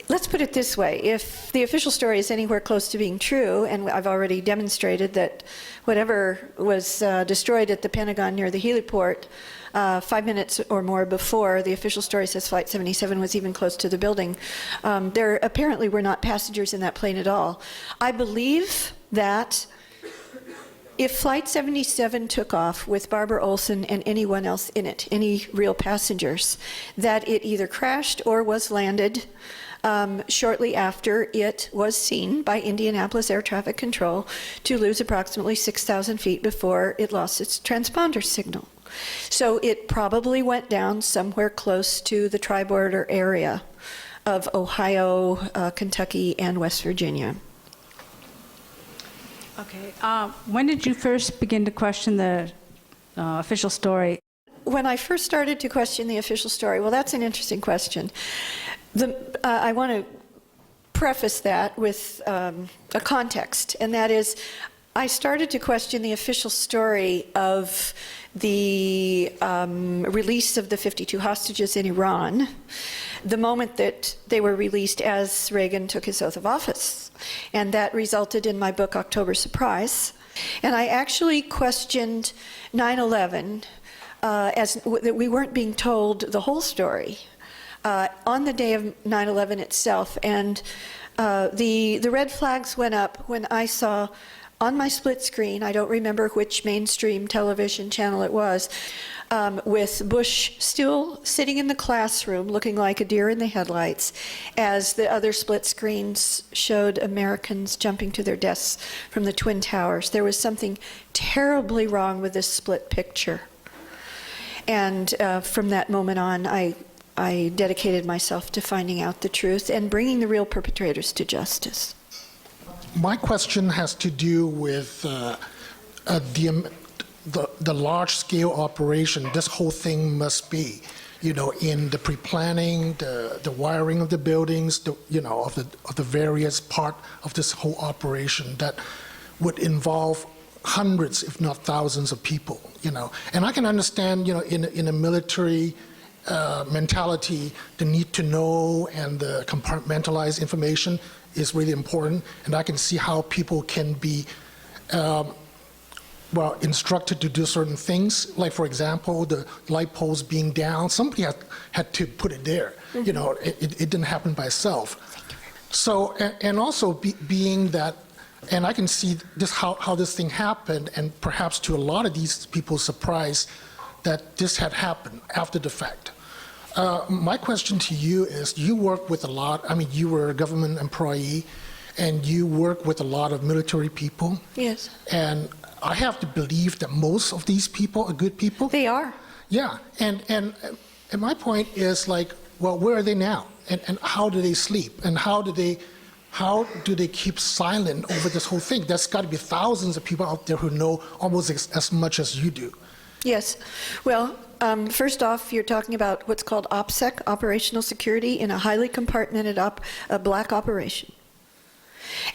let's put it this way. If the official story is anywhere close to being true, and I've already demonstrated that whatever was destroyed at the Pentagon near the heliport 5 minutes or more before the official story says Flight 77 was even close to the building, there apparently were not passengers in that plane at all. I believe that if Flight 77 took off with Barbara Olson and anyone else in it, any real passengers, that it either crashed or was landed shortly after it was seen by Indianapolis Air Traffic Control to lose approximately 6,000 feet before it lost its transponder signal. So it probably went down somewhere close to the tri-border area of Ohio, Kentucky, and West Virginia. Okay. When did you first begin to question the official story? When I first started to question the official story, well, that's an interesting question. I want to preface that with a context, and that is I started to question the official story of the release of the 52 hostages in Iran the moment that they were released as Reagan took his oath of office. And that resulted in my book, October Surprise. And I actually questioned 9/11 that we weren't being told the whole story on the day of 9/11 itself. And the red flags went up when I saw on my split screen, I don't remember which mainstream television channel it was, with Bush still sitting in the classroom looking like a deer in the headlights as the other split screens showed Americans jumping to their desks from the Twin Towers. There was something terribly wrong with this split picture. And from that moment on, I dedicated myself to finding out the truth and bringing the real perpetrators to justice. My question has to do with the large-scale operation this whole thing must be, in the pre-planning, the wiring of the buildings, of the various part of this whole operation that would involve hundreds, if not thousands, of people. And I can understand, in a military mentality, the need to know and the compartmentalize information is really important, and I can see how people can be instructed to do certain things. Like, for example, the light poles being down, somebody had to put it there. You know, it didn't happen by itself. So, and also being that, and I can see this how this thing happened, and perhaps to a lot of these people's surprise that this had happened after the fact. My question to you is, you work with a lot, I mean, you were a government employee, and you work with a lot of military people. Yes. And I have to believe that most of these people are good people. They are. Yeah, and my point is, like, well, where are they now? And how do they sleep? And how do they keep silent over this whole thing? There's got to be thousands of people out there who know almost as much as you do. Yes. Well, first off, you're talking about what's called OPSEC, operational security, in a highly compartmented a black operation.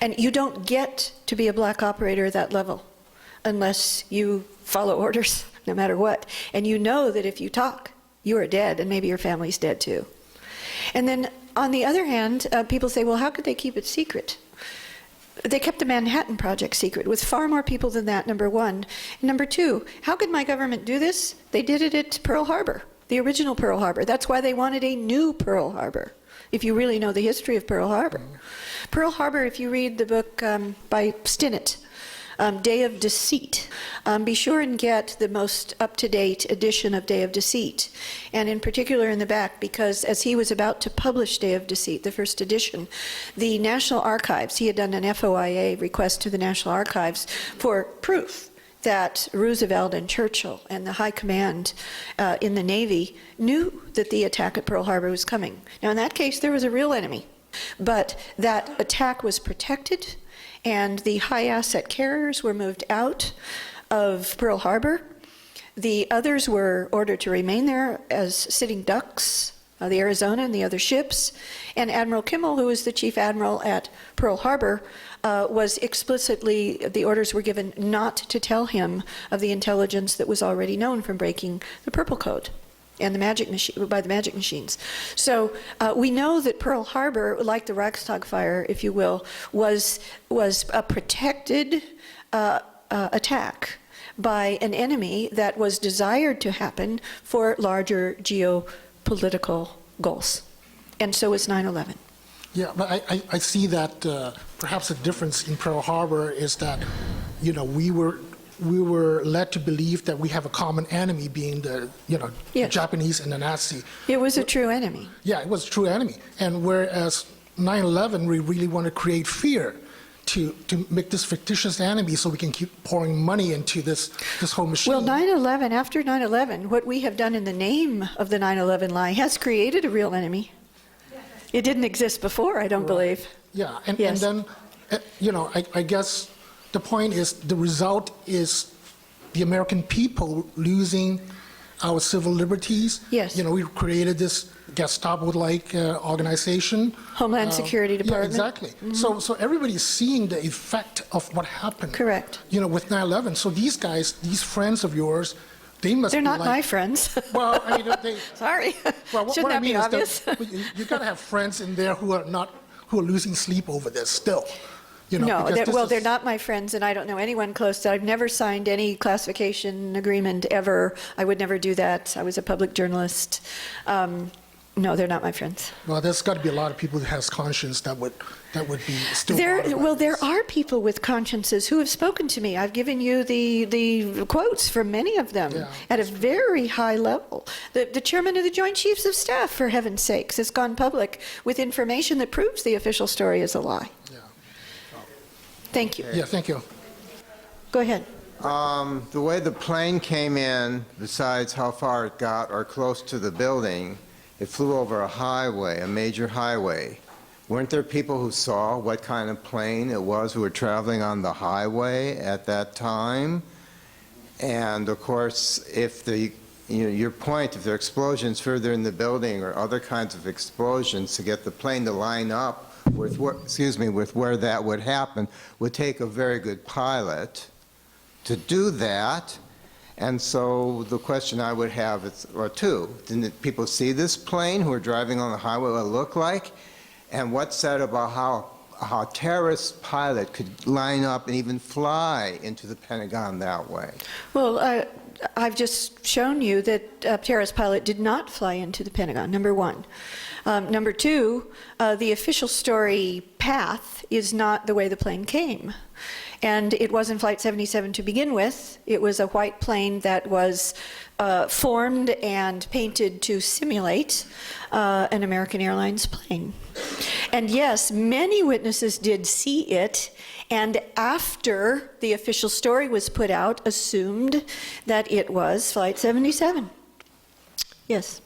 And you don't get to be a black operator at that level unless you follow orders, no matter what. And you know that if you talk, you are dead, and maybe your family's dead too. And then, on the other hand, people say, well, how could they keep it secret? They kept the Manhattan Project secret with far more people than that, number one. And number two, how could my government do this? They did it at Pearl Harbor, the original Pearl Harbor. That's why they wanted a new Pearl Harbor, if you really know the history of Pearl Harbor. Pearl Harbor, if you read the book by Stinnett, Day of Deceit, be sure and get the most up-to-date edition of Day of Deceit, and in particular in the back, because as he was about to publish Day of Deceit, the first edition, the National Archives, he had done an FOIA request to the National Archives for proof that Roosevelt and Churchill and the high command in the Navy knew that the attack at Pearl Harbor was coming. Now, in that case, there was a real enemy, but that attack was protected, and the high asset carriers were moved out of Pearl Harbor. The others were ordered to remain there as sitting ducks, the Arizona and the other ships. And Admiral Kimmel, who was the chief admiral at Pearl Harbor, was explicitly, the orders were given not to tell him of the intelligence that was already known from breaking the Purple Code and the magic machine, by the magic machines. So we know that Pearl Harbor, like the Reichstag fire, if you will, was a protected attack by an enemy that was desired to happen for larger geopolitical goals. And so is 9/11. Yeah, but I see that perhaps the difference in Pearl Harbor is that, you know, we were led to believe that we have a common enemy, being the, you know, Yes. Japanese and the Nazi. It was a true enemy. Yeah, it was a true enemy. And whereas 9/11, we really want to create fear to make this fictitious enemy so we can keep pouring money into this whole machine. Well, 9/11, after 9/11, what we have done in the name of the 9/11 lie has created a real enemy. It didn't exist before, I don't believe. Yeah, and Yes. then, you know, I guess the point is, the result is the American people losing our civil liberties. Yes. You know, we created this Gestapo-like organization. Homeland Security Department. Yeah, exactly. So everybody's seeing the effect of what happened. Correct. You know, with 9/11. So these guys, these friends of yours, they must They're be not like, my friends. Well, I mean, they. Sorry. Well, what Shouldn't I that mean be is obvious? that you got to have friends in there who are losing sleep over this still. You know, No, because this they're is- not my friends, and I don't know anyone close to. I've never signed any classification agreement ever. I would never do that. I was a public journalist. No, they're not my friends. Well, there's got to be a lot of people who has conscience that would be still. There are people with consciences who have spoken to me. I've given you the quotes from many of them at a very high level. The chairman of the Joint Chiefs of Staff, for heaven's sakes, has gone public with information that proves the official story is a lie. Thank you. Yeah, thank you. Go ahead. The way the plane came in, besides how far it got or close to the building, it flew over a highway, a major highway. Weren't there people who saw what kind of plane it was who were traveling on the highway at that time? And of course, if your point, if there are explosions further in the building or other kinds of explosions, to get the plane to line up with where that would happen, would take a very good pilot to do that. And so the question I would have is, or two, didn't people see this plane who were driving on the highway what it looked like? And what's said about how a terrorist pilot could line up and even fly into the Pentagon that way. Well, I've just shown you that a terrorist pilot did not fly into the Pentagon, number one. Number two, the official story path is not the way the plane came. And it wasn't Flight 77 to begin with. It was a white plane that was formed and painted to simulate an American Airlines plane. And yes, many witnesses did see it, and after the official story was put out, assumed that it was Flight 77. Yes?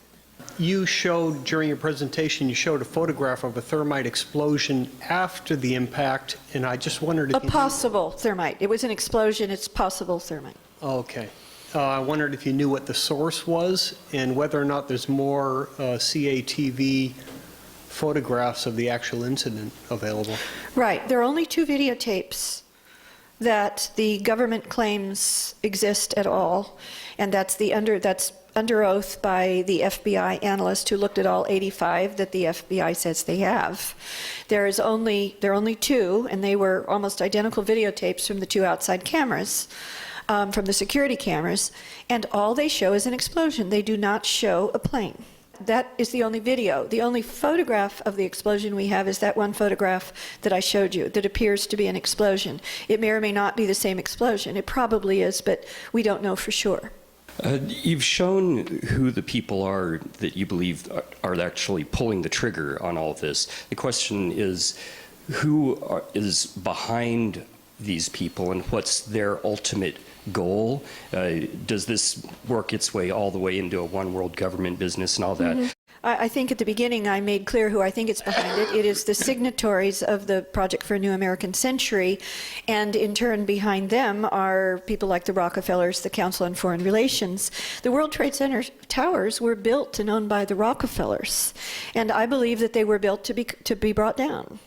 You showed, during your presentation, you showed a photograph of a thermite explosion after the impact, and I just wondered if A possible thermite. It was an explosion. It's possible thermite. Okay. I wondered if you knew what the source was and whether or not there's more CATV photographs of the actual incident available. Right. There are only 2 videotapes that the government claims exist at all, and that's under oath by the FBI analyst who looked at all 85 that the FBI says they have. There are only 2, and they were almost identical videotapes from the 2 outside cameras, from the security cameras, and all they show is an explosion. They do not show a plane. That is the only video. The only photograph of the explosion we have is that one photograph that I showed you that appears to be an explosion. It may or may not be the same explosion. It probably is, but we don't know for sure. You've shown who the people are that you believe are actually pulling the trigger on all of this. The question is, who is behind these people and what's their ultimate goal? Does this work its way all the way into a one world government business and all that? Mm-hmm. I think at the beginning I made clear who I think is behind it. It is the signatories of the Project for a New American Century, and in turn behind them are people like the Rockefellers, the Council on Foreign Relations. The World Trade Center towers were built and owned by the Rockefellers, and I believe that they were built to be brought down.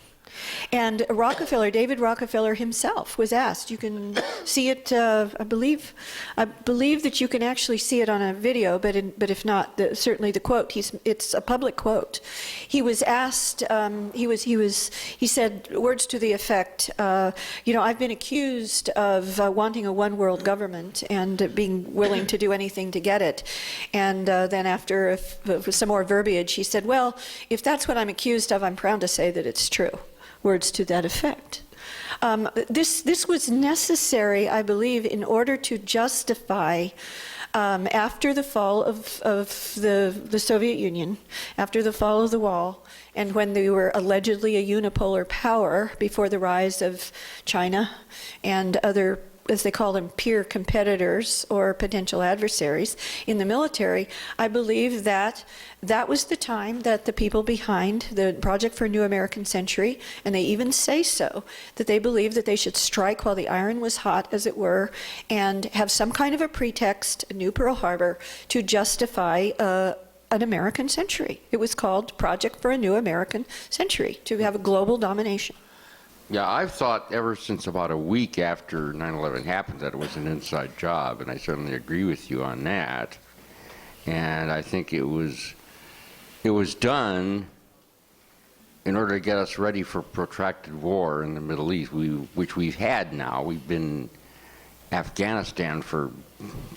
And David Rockefeller himself was asked, you can see it, I believe that you can actually see it on a video, but if not, certainly the quote, it's a public quote. He was asked, he said words to the effect, I've been accused of wanting a one world government and being willing to do anything to get it. And then after some more verbiage, he said, well, if that's what I'm accused of, I'm proud to say that it's true. Words to that effect. This was necessary, I believe, in order to justify, after the fall of the Soviet Union, after the fall of the wall, and when they were allegedly a unipolar power before the rise of China and other, as they call them, peer competitors or potential adversaries in the military, I believe that that was the time that the people behind the Project for a New American Century, and they even say so, that they believed that they should strike while the iron was hot, as it were, and have some kind of a pretext, a new Pearl Harbor, to justify an American century. It was called Project for a New American Century, to have a global domination. Yeah, I've thought ever since about a week after 9/11 happened that it was an inside job, and I certainly agree with you on that. And I think it was done in order to get us ready for protracted war in the Middle East, which we've had now. We've been in Afghanistan for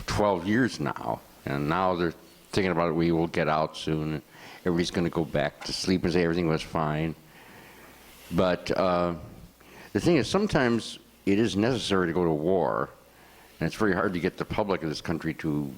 12 years now, and now they're thinking about it. We will get out soon. Everybody's going to go back to sleep and say everything was fine. But the thing is, sometimes it is necessary to go to war, and it's very hard to get the public of this country to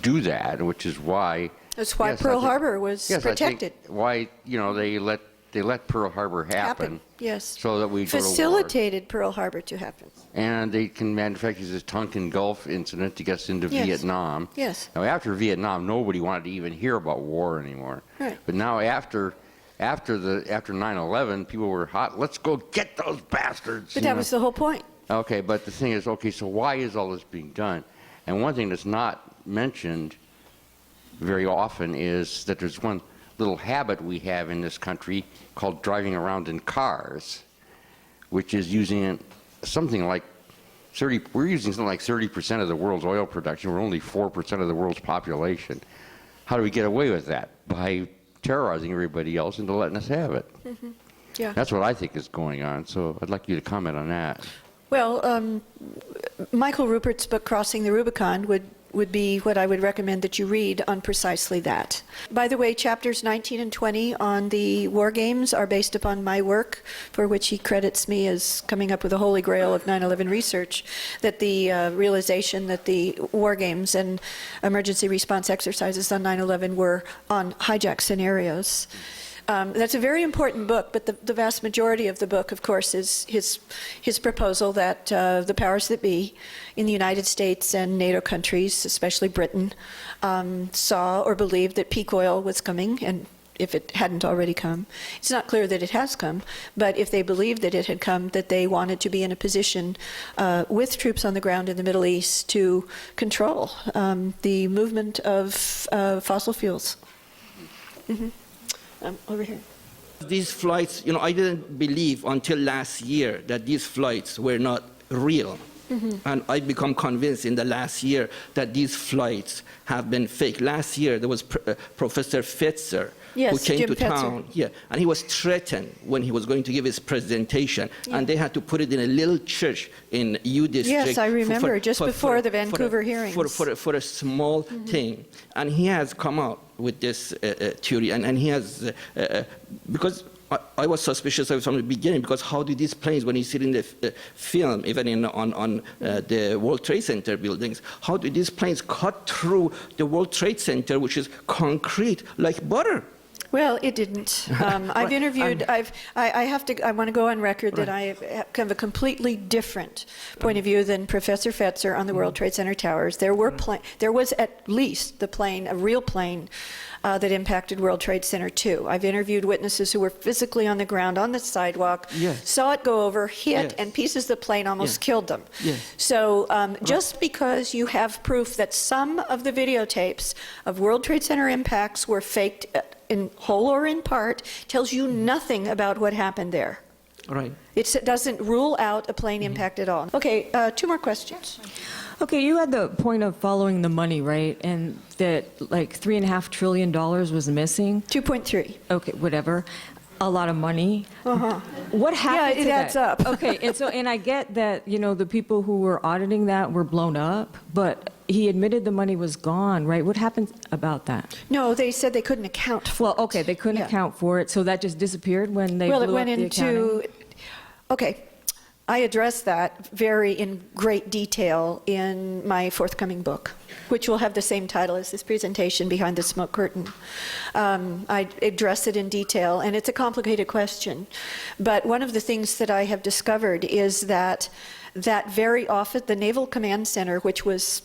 do that, which is why... That's why Pearl Harbor was protected. I think why, they let Pearl Harbor happen. Yes. So that we facilitated Pearl Harbor to happen. And they can manufacture this Tonkin Gulf incident to get us into Vietnam. Yes. Now, after Vietnam, nobody wanted to even hear about war anymore. Right. But now after 9/11, people were hot. Let's go get those bastards. But that was the whole point. Okay, but the thing is, so why is all this being done? And one thing that's not mentioned very often is that there's one little habit we have in this country called driving around in cars, which is using something like 30% of the world's oil production. We're only 4% of the world's population. How do we get away with that? By terrorizing everybody else into letting us have it. Mm-hmm. Yeah. That's what I think is going on. So I'd like you to comment on that. Well, Michael Rupert's book, Crossing the Rubicon, would be what I would recommend that you read on precisely that. By the way, chapters 19 and 20 on the war games are based upon my work, for which he credits me as coming up with the holy grail of 9/11 research, that the realization that the war games and emergency response exercises on 9/11 were on hijack scenarios. That's a very important book, but the vast majority of the book, of course, is his proposal that the powers that be in the United States and NATO countries, especially Britain, saw or believed that peak oil was coming, and if it hadn't already come. It's not clear that it has come, but if they believed that it had come, that they wanted to be in a position with troops on the ground in the Middle East to control the movement of fossil fuels. Mm-hmm. Over here. These flights, I didn't believe until last year that these flights were not real. Mm-hmm. And I become convinced in the last year that these flights have been fake. Last year, there was Professor Fetzer, who came Jim to Fetzer. town, and he was threatened when he was going to give his presentation, and they had to put it in a little church in U District. Yes, I remember, just before the Vancouver hearings. For a small thing, and he has come out with this theory, and he has, because I was suspicious of it from the beginning, because how do these planes, when you see it in the film, even on the World Trade Center buildings, how do these planes cut through the World Trade Center, which is concrete like butter? Well, it didn't. I've interviewed. I want to go on record that I have a completely different point of view than Professor Fetzer on the World Trade Center towers. There was at least a real plane that impacted World Trade Center 2. I've interviewed witnesses who were physically on the ground, on the sidewalk, saw it go over, hit, and pieces of the plane almost killed them. So just because you have proof that some of the videotapes of World Trade Center impacts were faked in whole or in part, tells you nothing about what happened there. Right. It doesn't rule out a plane impact at all. Okay, 2 more questions. Okay, you had the point of following the money, right? And that like $3.5 trillion was missing? 2.3. Okay, whatever. A lot of money. What happened to that? Yeah, it adds up. Okay, and I get that, the people who were auditing that were blown up, but he admitted the money was gone, right? What happened about that? No, they said they couldn't account for it. Well, okay, they couldn't account for it, so that just disappeared when they blew up the accounting? Okay, I address that in great detail in my forthcoming book, which will have the same title as this presentation, Behind the Smoke Curtain. I address it in detail, and it's a complicated question. But one of the things that I have discovered is that very often the Naval Command Center, which was,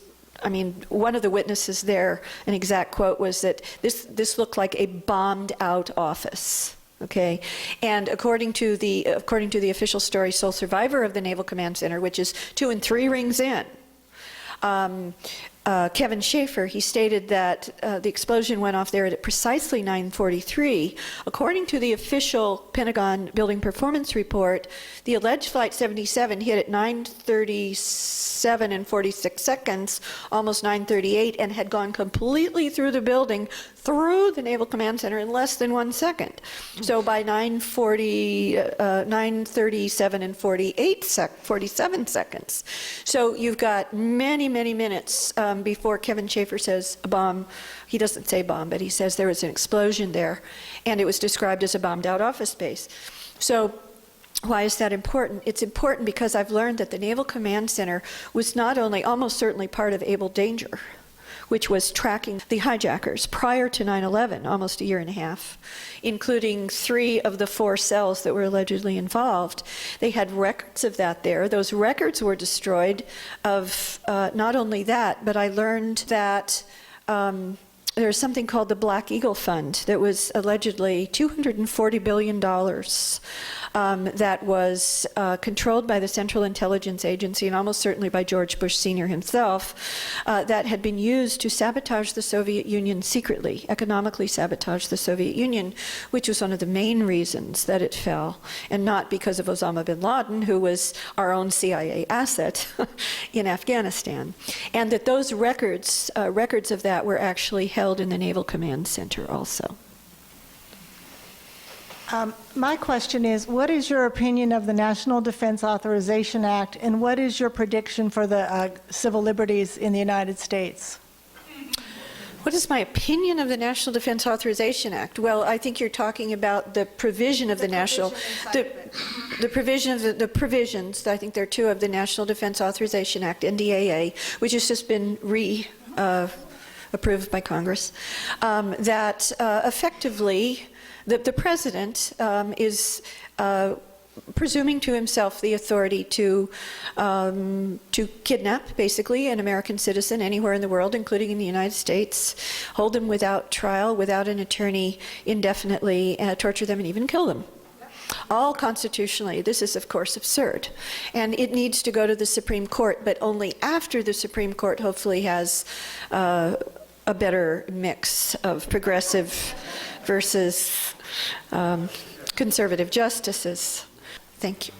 one of the witnesses there, an exact quote was that this looked like a bombed out office. Okay, and according to the official story, sole survivor of the Naval Command Center, which is 2 and 3 rings in, Kevin Schaefer, he stated that the explosion went off there at precisely 9:43. According to the official Pentagon building performance report, the alleged Flight 77 hit at 9:37 and 46 seconds, almost 9:38, and had gone completely through the building, through the Naval Command Center in less than 1 second. So by 9:37 and 47 seconds. So you've got many, many minutes before Kevin Schaefer says a bomb. He doesn't say bomb, but he says there was an explosion there, and it was described as a bombed out office space. So why is that important? It's important because I've learned that the Naval Command Center was not only almost certainly part of Able Danger, which was tracking the hijackers prior to 9/11, almost a year and a half, including 3 of the 4 cells that were allegedly involved. They had records of that there. Those records were destroyed of not only that, but I learned that there's something called the Black Eagle Fund that was allegedly $240 billion that was controlled by the Central Intelligence Agency and almost certainly by George Bush Sr. himself, that had been used to sabotage the Soviet Union secretly, economically sabotage the Soviet Union, which was one of the main reasons that it fell, and not because of Osama bin Laden, who was our own CIA asset in Afghanistan. And that those records of that were actually held in the Naval Command Center also. My question is, what is your opinion of the National Defense Authorization Act, and what is your prediction for the civil liberties in the United States? What is my opinion of the National Defense Authorization Act? Well, I think you're talking about the provision of the national, the provision of the provisions. I think there are two of the National Defense Authorization Act, NDAA, which has just been approved by Congress, that effectively the president is presuming to himself the authority to kidnap, basically, an American citizen anywhere in the world, including in the United States, hold them without trial, without an attorney, indefinitely, torture them, and even kill them. All constitutionally. This is, of course, absurd. And it needs to go to the Supreme Court, but only after the Supreme Court hopefully has a better mix of progressive versus conservative justices. Thank you.